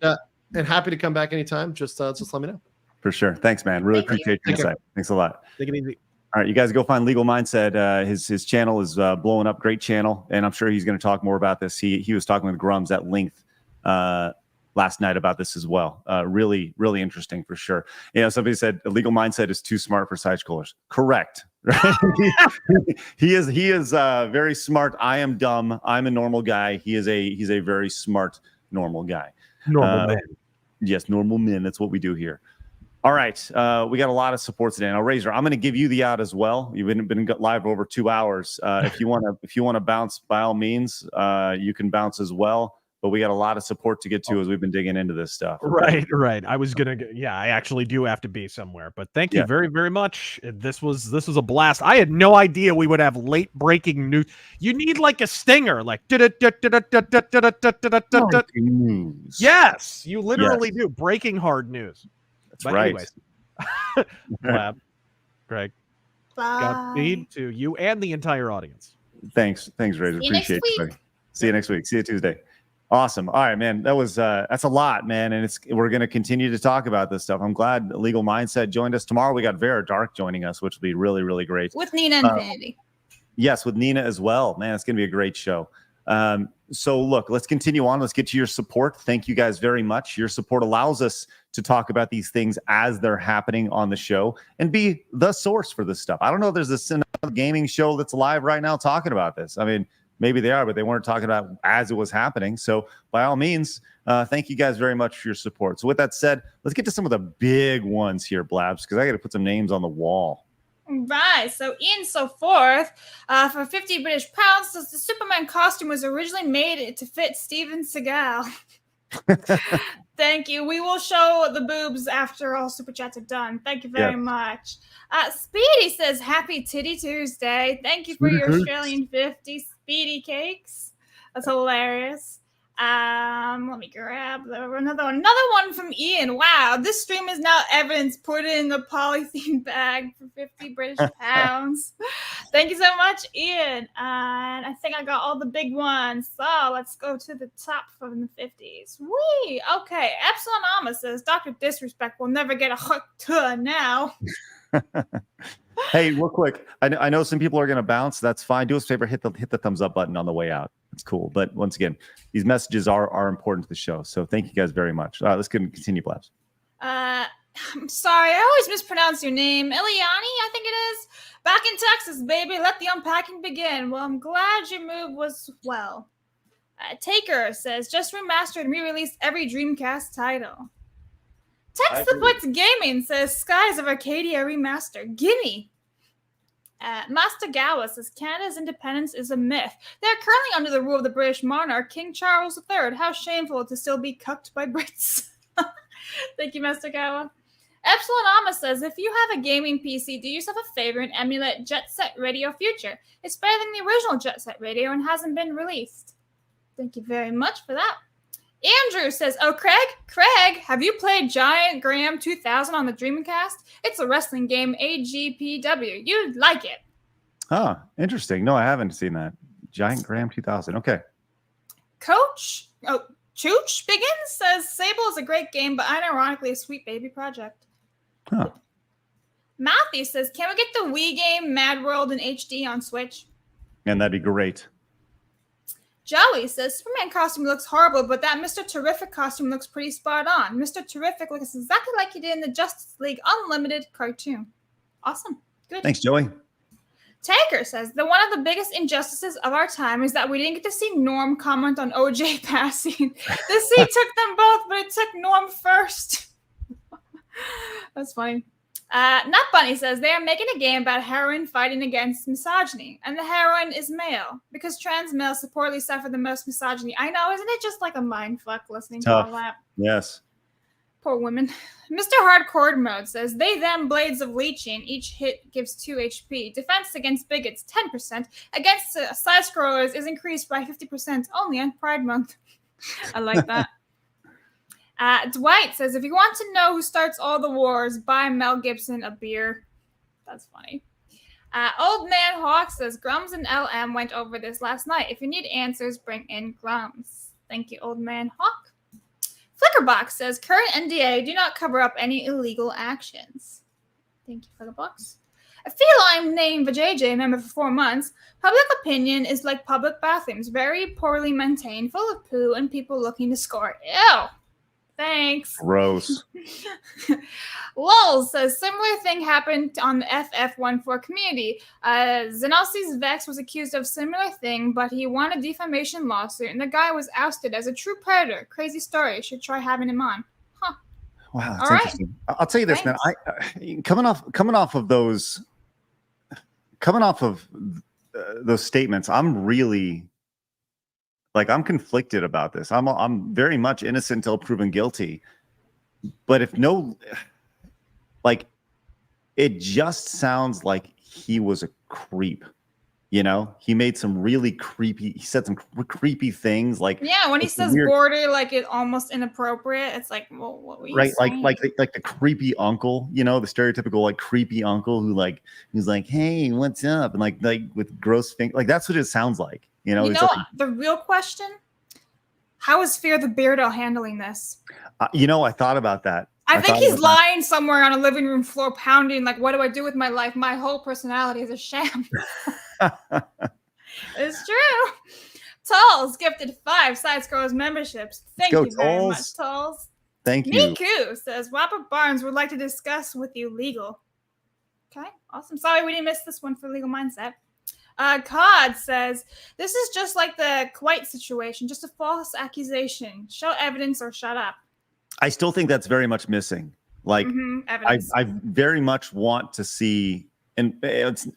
and happy to come back anytime. Just let me know. For sure. Thanks, man. Really appreciate your insight. Thanks a lot. Take it easy. All right, you guys go find Legal Mindset. His channel is blowing up. Great channel, and I'm sure he's going to talk more about this. He was talking with Grums at length last night about this as well. Really, really interesting for sure. Somebody said a Legal Mindset is too smart for side scrollers. Correct. Right? he is very smart. I am dumb. I'm a normal guy. He's a very smart normal guy. Normal man. Yes, normal men. That's what we do here. All right, we got a lot of support today. Now, Razor, I'm going to give you the out as well. You've been live over 2 hours. If you want to bounce, by all means, you can bounce as well. But we got a lot of support to get to as we've been digging into this stuff. Right. I was gonna, I actually do have to be somewhere. But thank you very, very much. This was a blast. I had no idea we would have late breaking news. You need like a stinger, like news. Yes, you literally do breaking hard news. That's right. Anyways, Lab, Greg, Godspeed to you and the entire audience. Thanks, Razor. Appreciate it, buddy. See you next week. See you Tuesday. Awesome. All right, man. That was that's a lot, man. And we're going to continue to talk about this stuff. I'm glad Legal Mindset joined us. Tomorrow we got Vera Dark joining us, which will be really, really great. With Nina and Vanity. Yes, with Nina as well. Man, it's going to be a great show. So look, let's continue on. Let's get to your support. Thank you guys very much. Your support allows us to talk about these things as they're happening on the show and be the source for this stuff. I don't know if there's another gaming show that's live right now talking about this. I mean, maybe they are, but they weren't talking about as it was happening. So by all means, thank you guys very much for your support. So with that said, let's get to some of the big ones here, Blabs, because I got to put some names on the wall. Right, so Ian So Forth, for 50 British pounds, says the Superman costume was originally made to fit Steven Seagal. Thank you. We will show the boobs after all Super Chats are done. Thank you very much. Speedy says, Happy Titty Tuesday. Thank you for your Australian 50 Speedy cakes. That's hilarious. Let me grab another one from Ian. Wow, this stream is now evidence put in a polythene bag for 50 British pounds. Thank you so much, Ian. And I think I got all the big ones. So let's go to the top from the 50s. Whee! Okay, Epsilon Alma says Dr. DisRespect will never get a hook to now. Hey, real quick, I know some people are going to bounce. That's fine. Do us a favor, hit the thumbs up button on the way out. It's cool. But once again, these messages are important to the show. So thank you guys very much. Let's continue, Blabs. I'm sorry, I always mispronounce your name. Eliani, I think it is. Back in Texas, baby. Let the unpacking begin. Well, I'm glad your move was well. Taker says, just remastered and re-released every Dreamcast title. Text the Blitz Gaming says Skies of Arcadia Remaster. Gimme. Master Gawa says Canada's independence is a myth. They are currently under the rule of the British monarch, King Charles III. How shameful to still be cucked by Brits. Thank you, Master Gawa. Epsilon Amma says, if you have a gaming PC, do yourself a favor and emulate Jet Set Radio Future. It's better than the original Jet Set Radio and hasn't been released. Thank you very much for that. Andrew says, oh, Craig, have you played Giant Graham 2000 on the Dreamcast? It's a wrestling game, AGPW. You'd like it. Huh, interesting. No, I haven't seen that. Giant Graham 2000. Okay. Chooch Biggins says, Sable is a great game, but unironically a sweet baby project. Huh. Matthew says, can we get the Wii game Mad World in HD on Switch? And that'd be great. Joey says, Superman costume looks horrible, but that Mr. Terrific costume looks pretty spot on. Mr. Terrific looks exactly like he did in the Justice League Unlimited cartoon. Awesome. Good. Thanks, Joey. Taker says, one of the biggest injustices of our time is that we didn't get to see Norm comment on OJ passing. The scene took them both, but it took Norm first. That's funny. Nut Bunny says they are making a game about heroine fighting against misogyny, and the heroine is male because trans males supposedly suffer the most misogyny. I know, isn't it just like a mind fuck listening to all that? Yes. Poor women. Mr. Hardcore Mode says they them blades of leeching. Each hit gives 2 HP. Defense against bigots 10%. Against side scrollers is increased by 50% only on Pride Month. I like that. Dwight says, if you want to know who starts all the wars, buy Mel Gibson a beer. That's funny. Old Man Hawk says, Grums and LM went over this last night. If you need answers, bring in Grums. Thank you, Old Man Hawk. Flickerbox says, current NDA do not cover up any illegal actions. Thank you, Flickerbox. A feline named Vajayjay, member for 4 months. Public opinion is like public bathrooms, very poorly maintained, full of poo, and people looking to score. Ew. Thanks. Gross. Lol says similar thing happened on the FF14 community. Xenosi's Vex was accused of similar thing, but he won a defamation lawsuit, and the guy was ousted as a true predator. Crazy story. Should try having him on. Huh. Wow, that's interesting. I'll tell you this, man. Coming off of those statements, I'm really. Like, I'm conflicted about this. I'm very much innocent until proven guilty. But if no, like, it just sounds like he was a creep. You know, he made some really creepy. He said some creepy things. Like, yeah, when he says weird, border, like it's almost inappropriate. It's like, well, what were you saying? Like the creepy uncle. You know, the stereotypical like creepy uncle who like who's like, hey, what's up? And like with gross things. Like that's what it sounds like. You know, like, the real question, how is Fear the Beardo handling this? I thought about that. I think he's lying somewhere on a living room floor pounding, like, what do I do with my life? My whole personality is a sham. It's true. Tulls gifted 5 Side Scrollers memberships. Thank you very much, Tulls. Thank you. Miku says, Wapper Barnes would like to discuss with you legal. Okay, awesome. Sorry we didn't miss this one for Legal Mindset. Cod says, this is just like the Kuwait situation, just a false accusation. Show evidence or shut up. I still think that's very much missing. Like, I very much want to see, and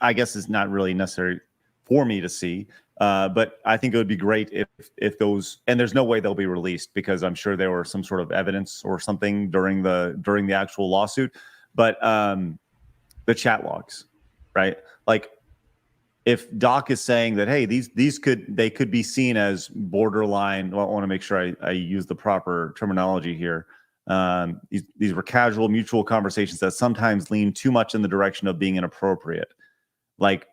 I guess it's not really necessary for me to see, but I think it would be great if those, and there's no way they'll be released because I'm sure there were some sort of evidence or something during the actual lawsuit, but the chat logs, right? Like, if Doc is saying that, hey, these could be seen as borderline. Well, I want to make sure I use the proper terminology here. These were casual, mutual conversations that sometimes lean too much in the direction of being inappropriate. Like,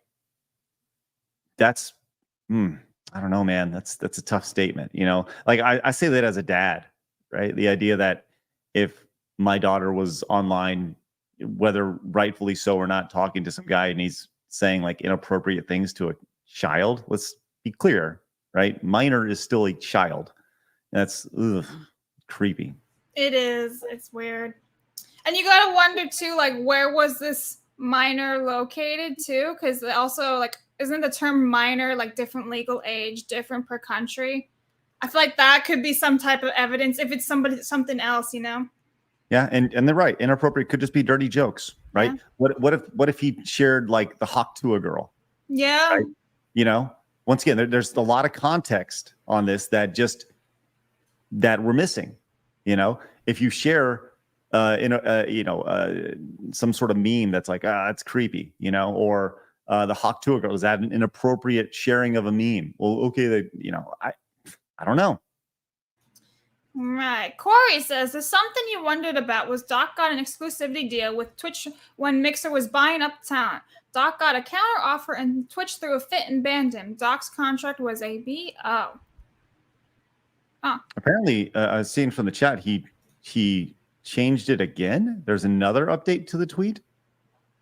that's, I don't know, man. That's a tough statement. You know, like I say that as a dad, right? The idea that if my daughter was online, whether rightfully so or not, talking to some guy and he's saying like inappropriate things to a child, let's be clear, right? Minor is still a child. That's creepy. It is. It's weird. And you gotta wonder too, like, where was this minor located too? Because also, like, isn't the term minor like different legal age, different per country? I feel like that could be some type of evidence if it's something else, you know? Yeah, and they're right. Inappropriate could just be dirty jokes, right? Yeah. What if he shared like the hawk to a girl? Yeah. Right? You know, once again, there's a lot of context on this that we're missing. You know, if you share some sort of meme that's like, it's creepy, you know, or the hawk to a girl, is that an inappropriate sharing of a meme? Well, okay, I don't know. Right. Corey says, there's something you wondered about. Was Doc got an exclusivity deal with Twitch when Mixer was buying up talent? Doc got a counter offer and Twitch threw a fit and banned him. Doc's contract was a BO. Oh. Apparently, I was seeing from the chat, he changed it again. There's another update to the tweet.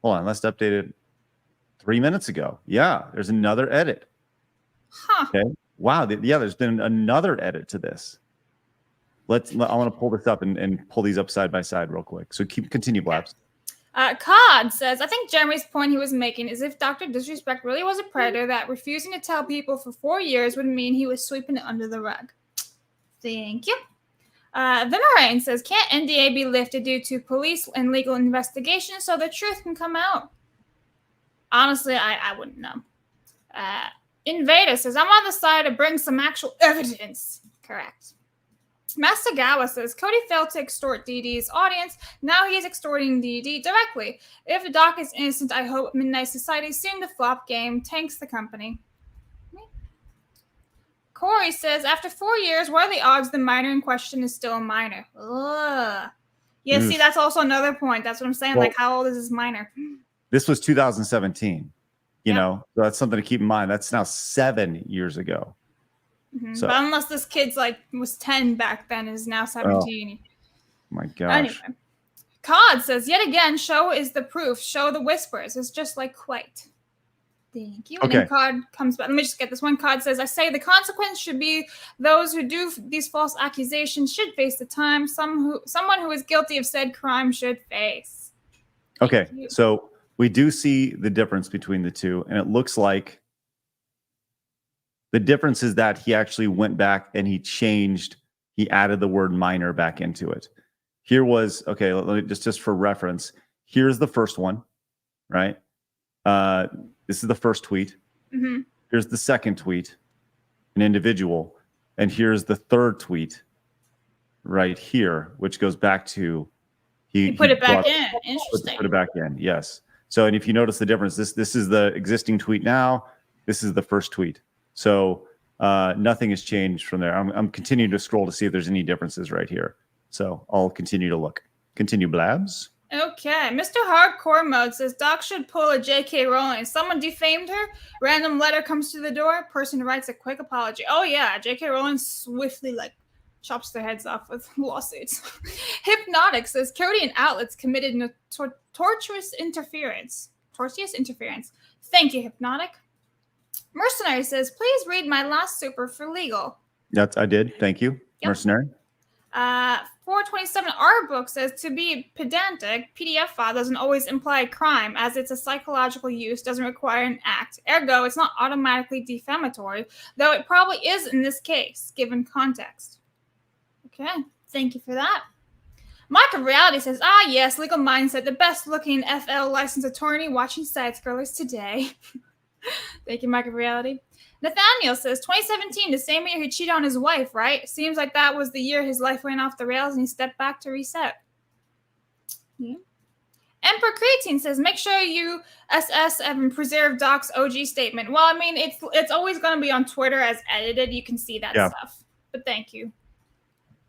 Hold on, let's update it 3 minutes ago. Yeah, there's another edit. Huh. Okay. Wow. There's been another edit to this. I want to pull this up and pull these up side by side real quick. So continue, Blabs. Cod says, I think Jeremy's point he was making is if Dr. DisRespect really was a predator, that refusing to tell people for 4 years would mean he was sweeping it under the rug. Thank you. Vimarain says, can't NDA be lifted due to police and legal investigation so the truth can come out? Honestly, I wouldn't know. Invader says, I'm on the side to bring some actual evidence. Correct. Master Gawa says, Cody failed to extort DD's audience. Now he is extorting DD directly. If the Doc is innocent, I hope Midnight Society soon to flop game tanks the company. Corey says, after 4 years, what are the odds the minor in question is still a minor? Ugh. Yeah, see, that's also another point. That's what I'm saying. Well, like, how old is this minor? This was 2017. You know, so that's something to keep in mind. That's now 7 years ago. Mm-hmm. So, but unless this kid's like was 10 back then, is now 17. Oh, my gosh. Anyway, Cod says, yet again, show is the proof. Show the whispers. It's just like quite. Thank you. Okay. And then Cod comes back. Let me just get this one. Cod says, I say the consequence should be those who do these false accusations should face the time someone who is guilty of said crime should face. Okay. So we do see the difference between the two, and it looks like the difference is that he actually went back and he added the word minor back into it. Here was, okay, let me just for reference, here's the first one, right? This is the first tweet. Mm-hmm. Here's the second tweet, an individual. And here's the third tweet right here, which goes back to he put it back in. Interesting. Put it back in, yes. So, and if you notice the difference, this is the existing tweet now. This is the first tweet. So nothing has changed from there. I'm continuing to scroll to see if there's any differences right here. So I'll continue to look. Continue, Blabs. Okay. Mr. Hardcore Mode says, Doc should pull a JK Rowling. Someone defamed her. Random letter comes to the door. Person writes a quick apology. Oh, yeah. JK Rowling swiftly, chops their heads off with lawsuits. Hypnotic says, Cody and outlets committed tortious interference. Thank you, Hypnotic. Mercenary says, please read my last super for legal. Yes, I did. Thank you, yep. Mercenary. 427 R book says, to be pedantic, PDF file doesn't always imply crime, as it's a psychological use, doesn't require an act. Ergo, it's not automatically defamatory, though it probably is in this case, given context. Okay, thank you for that. Mike of Reality says, yes, Legal Mindset, the best looking FL licensed attorney watching side scrollers today. Thank you, Mike of Reality. Nathaniel says, 2017, the same year he cheated on his wife, right? Seems like that was the year his life went off the rails and he stepped back to reset. Yeah. Emperor Creatine says, make sure you SS and preserve Doc's OG statement. Well, I mean, it's always going to be on Twitter as edited. You can see that stuff. But thank you.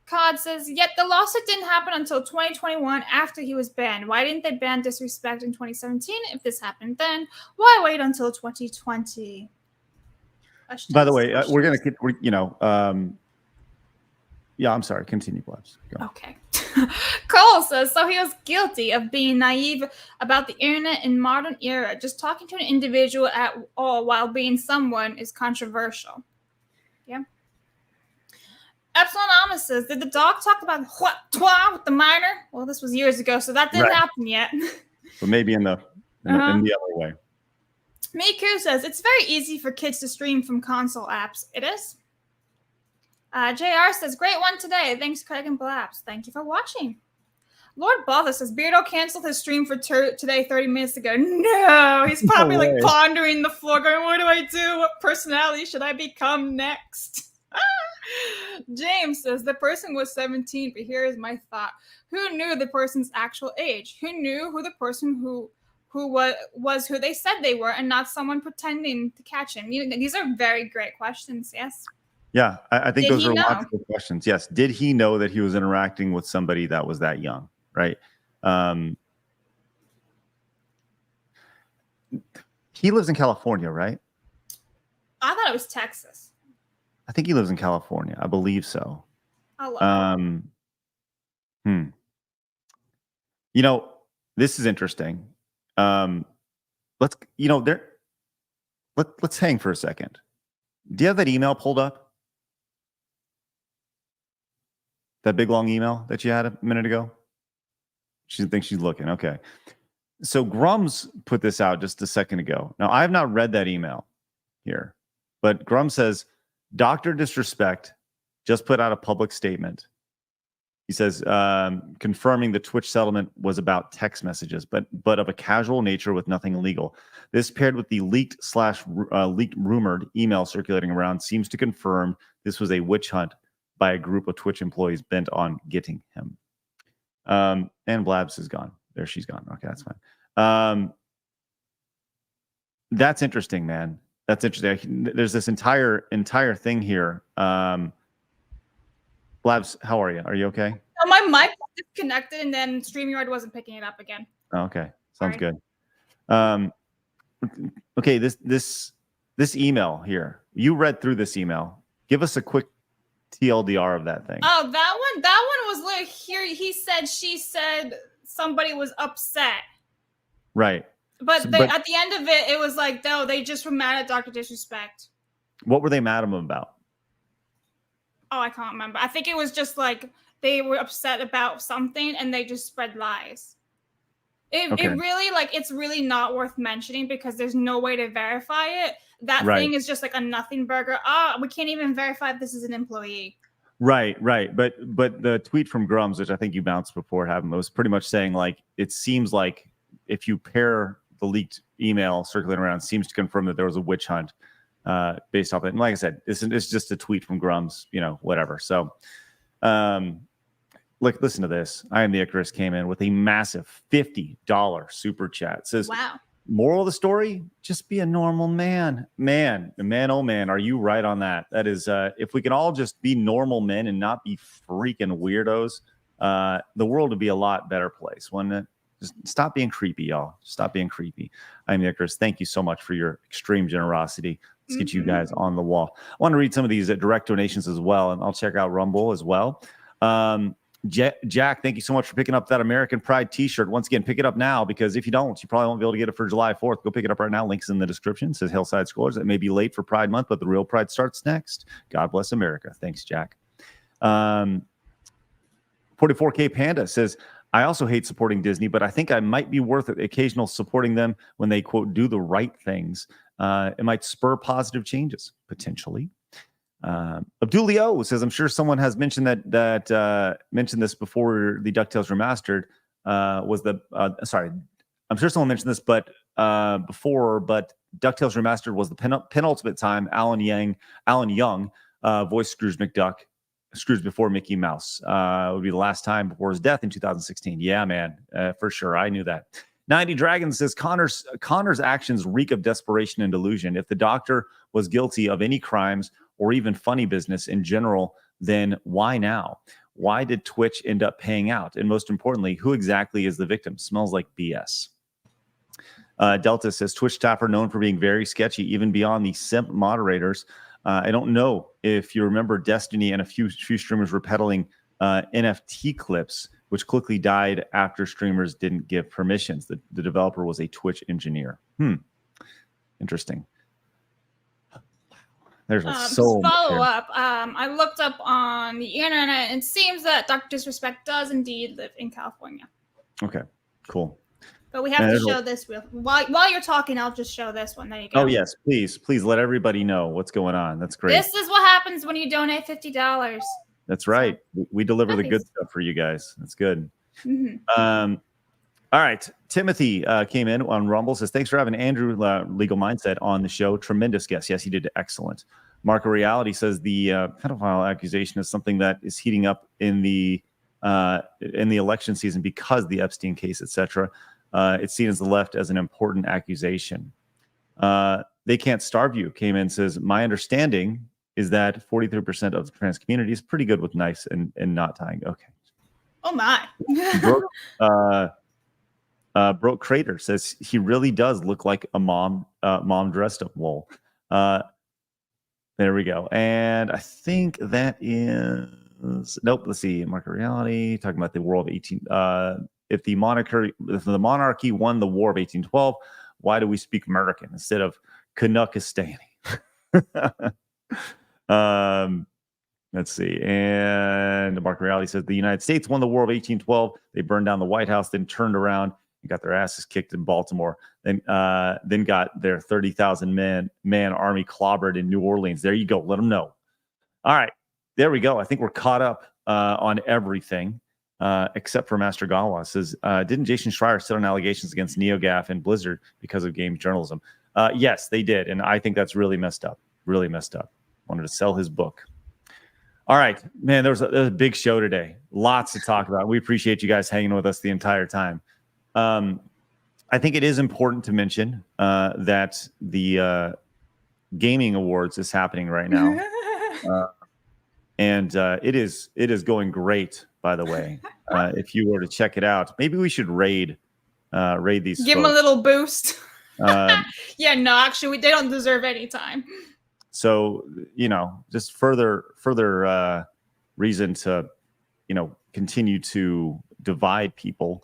Cod says, yet the lawsuit didn't happen until 2021 after he was banned. Why didn't they ban DisRespect in 2017? If this happened then, why wait until 2020? By the way, we're going to keep, yeah, I'm sorry. Continue, Blabs. Okay. Cole says, so he was guilty of being naive about the internet in modern era. Just talking to an individual at all while being someone is controversial. Yeah. Epsilon Alma says, did the Doc talk about what twa with the minor? Well, this was years ago, so that didn't happen yet. But maybe in the other way. Miku says, it's very easy for kids to stream from console apps. It is. JR says, great one today. Thanks, Craig and Blabs. Thank you for watching. Lord Bother says Beardo canceled his stream for today 30 minutes ago. No, he's probably like pondering the floor, going, "What do I do? What personality should I become next?" James says the person was 17, but here is my thought: who knew the person's actual age? Who knew who the person who was who they said they were, and not someone pretending to catch him? You know, these are very great questions. Yes. Yeah, I think Did those he are know? logical questions. Yes. Did he know that he was interacting with somebody that was that young? Right. He lives in California, right? I thought it was Texas. I think he lives in California. I believe so. I'll look. You know, this is interesting. Let's hang for a second. Do you have that email pulled up? That big long email that you had a minute ago? She thinks she's looking. Okay. So Grums put this out just a second ago. Now, I have not read that email here, but Grum says, Dr. DisRespect just put out a public statement. He says, confirming the Twitch settlement was about text messages, but of a casual nature with nothing illegal. This paired with the leaked rumored email circulating around seems to confirm this was a witch hunt by a group of Twitch employees bent on getting him. And Blabs is gone. There, she's gone. Okay, that's fine. That's interesting, man. That's interesting. There's this entire thing here. Blabs, how are you? Are you okay? So my mic was disconnected, and then StreamYard wasn't picking it up again. Oh, okay, sounds Sorry. good. Okay, this email here. You read through this email. Give us a quick TLDR of that thing. Oh, that one was like here. He said, she said, somebody was upset. Right. But at the end of it, it was like, no, they just were mad at Dr. DisRespect. What were they mad at him about? Oh, I can't remember. I think it was just like they were upset about something and they just spread lies. It really, like, it's really not worth mentioning because there's no way to verify it. That thing is just like a nothing burger. We can't even verify if this is an employee. Right. But the tweet from Grums, which I think you bounced before, was pretty much saying, like, it seems like if you pair the leaked email circulating around, it seems to confirm that there was a witch hunt based off it. And like I said, it's just a tweet from Grums, whatever. So, look, listen to this. I am the Icarus came in with a massive $50 super chat. It says, wow. Moral of the story, just be a normal man. Man, oh man, are you right on that? That is, if we can all just be normal men and not be freaking weirdos, the world would be a lot better place, wouldn't it? Just stop being creepy, y'all. Stop being creepy. I'm the Icarus. Thank you so much for your extreme generosity. Let's get you guys on the wall. I want to read some of these direct donations as well, and I'll check out Rumble as well. Jack, thank you so much for picking up that American Pride t-shirt. Once again, pick it up now, because if you don't, you probably won't be able to get it for July 4th. Go pick it up right now. Links in the description. It says Hillside Scores. It may be late for Pride Month, but the real Pride starts next. God bless America. Thanks, Jack. 44K Panda says, I also hate supporting Disney, but I think I might be worth it occasional supporting them when they, quote, do the right things. It might spur positive changes, potentially. Abdulio says, I'm sure someone has mentioned that mentioned this before the DuckTales Remastered I'm sure someone mentioned this but DuckTales Remastered was the penultimate time Alan Young voiced Scrooge McDuck. Scrooge before Mickey Mouse. Would be the last time before his death in 2016. Yeah, man, for sure. I knew that. 90 Dragons says Connor's actions reek of desperation and delusion. If the doctor was guilty of any crimes or even funny business in general, then why now? Why did Twitch end up paying out? And most importantly, who exactly is the victim? Smells like BS. Delta says Twitch staffer known for being very sketchy, even beyond the simp moderators. I don't know if you remember Destiny and a few streamers were peddling NFT clips, which quickly died after streamers didn't give permissions. The developer was a Twitch engineer. Interesting. There's so much follow up. I looked up on the internet, and it seems that Dr. DisRespect does indeed live in California. Okay, cool. But we have to show this while you're talking. I'll just show this one. There you go. Oh yes, please let everybody know what's going on. That's great. This is what happens when you donate $50. That's right. We deliver the good stuff for you guys. That's good. Mhm. All right. Timothy came in on Rumble, says, thanks for having Andrew Legal Mindset on the show. Tremendous guest. Yes, he did excellent. Marco Reality says the pedophile accusation is something that is heating up in the election season because the Epstein case, etc. It's seen as the left as an important accusation. They can't starve you. Came in, says, my understanding is that 43% of the trans community is pretty good with knives and not tying. Okay. Oh my. Broke Crater says he really does look like a mom dressed up. Lol. There we go. And I think that is nope. Let's see. Market Reality talking about the War of 18. If the monarchy won the War of 1812, why do we speak American instead of Canuckistani? Let's see. And Market Reality says the United States won the War of 1812. They burned down the White House, then turned around and got their asses kicked in Baltimore. Then got their 30,000 man army clobbered in New Orleans. There you go. Let them know. All right. There we go. I think we're caught up on everything except for Master Gawa. Says, didn't Jason Schreier sit on allegations against NeoGAF and Blizzard because of game journalism? Yes, they did. And I think that's really messed up. Really messed up. Wanted to sell his book. All right, man, there was a big show today. Lots to talk about. We appreciate you guys hanging with us the entire time. I think it is important to mention that the gaming awards is happening right now. And it is going great, by the way. If you were to check it out, maybe we should raid these. Give them a little boost. Yeah, no, actually, they don't deserve any time. So, just further reason to, continue to divide people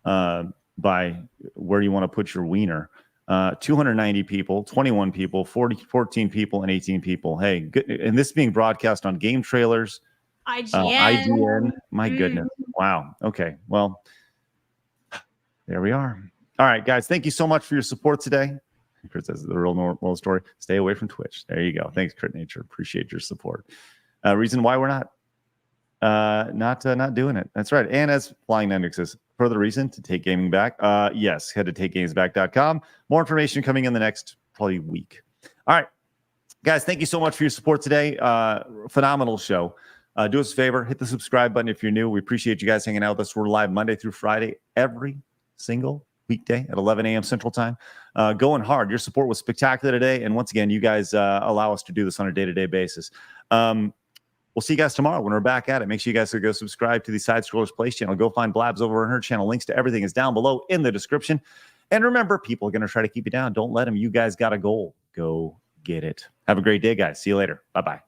by where you want to put your wiener. 290 people, 21 people, 14 people, and 18 people. Hey, good. And this being broadcast on Game Trailers, IGN. My goodness. Wow. Okay. Well, there we are. All right, guys. Thank you so much for your support today. Kurt says the real moral story: stay away from Twitch. There you go. Thanks, Crit Nature. Appreciate your support. Reason why we're not doing it. That's right. And as Flying Nendrick says, further reason to take gaming back. Yes, head to takegamesback.com. More information coming in the next probably week. All right, guys. Thank you so much for your support today. Phenomenal show. Do us a favor, hit the subscribe button if you're new. We appreciate you guys hanging out with us. We're live Monday through Friday, every single weekday at 11 a.m. Central Time. Going hard. Your support was spectacular today. And once again, you guys allow us to do this on a day-to-day basis. We'll see you guys tomorrow when we're back at it. Make sure you guys go subscribe to the Side Scrollers Place channel. Go find Blabs over on her channel. Links to everything is down below in the description. And remember, people are going to try to keep you down. Don't let them. You guys got a goal. Go get it. Have a great day, guys. See you later. Bye-bye.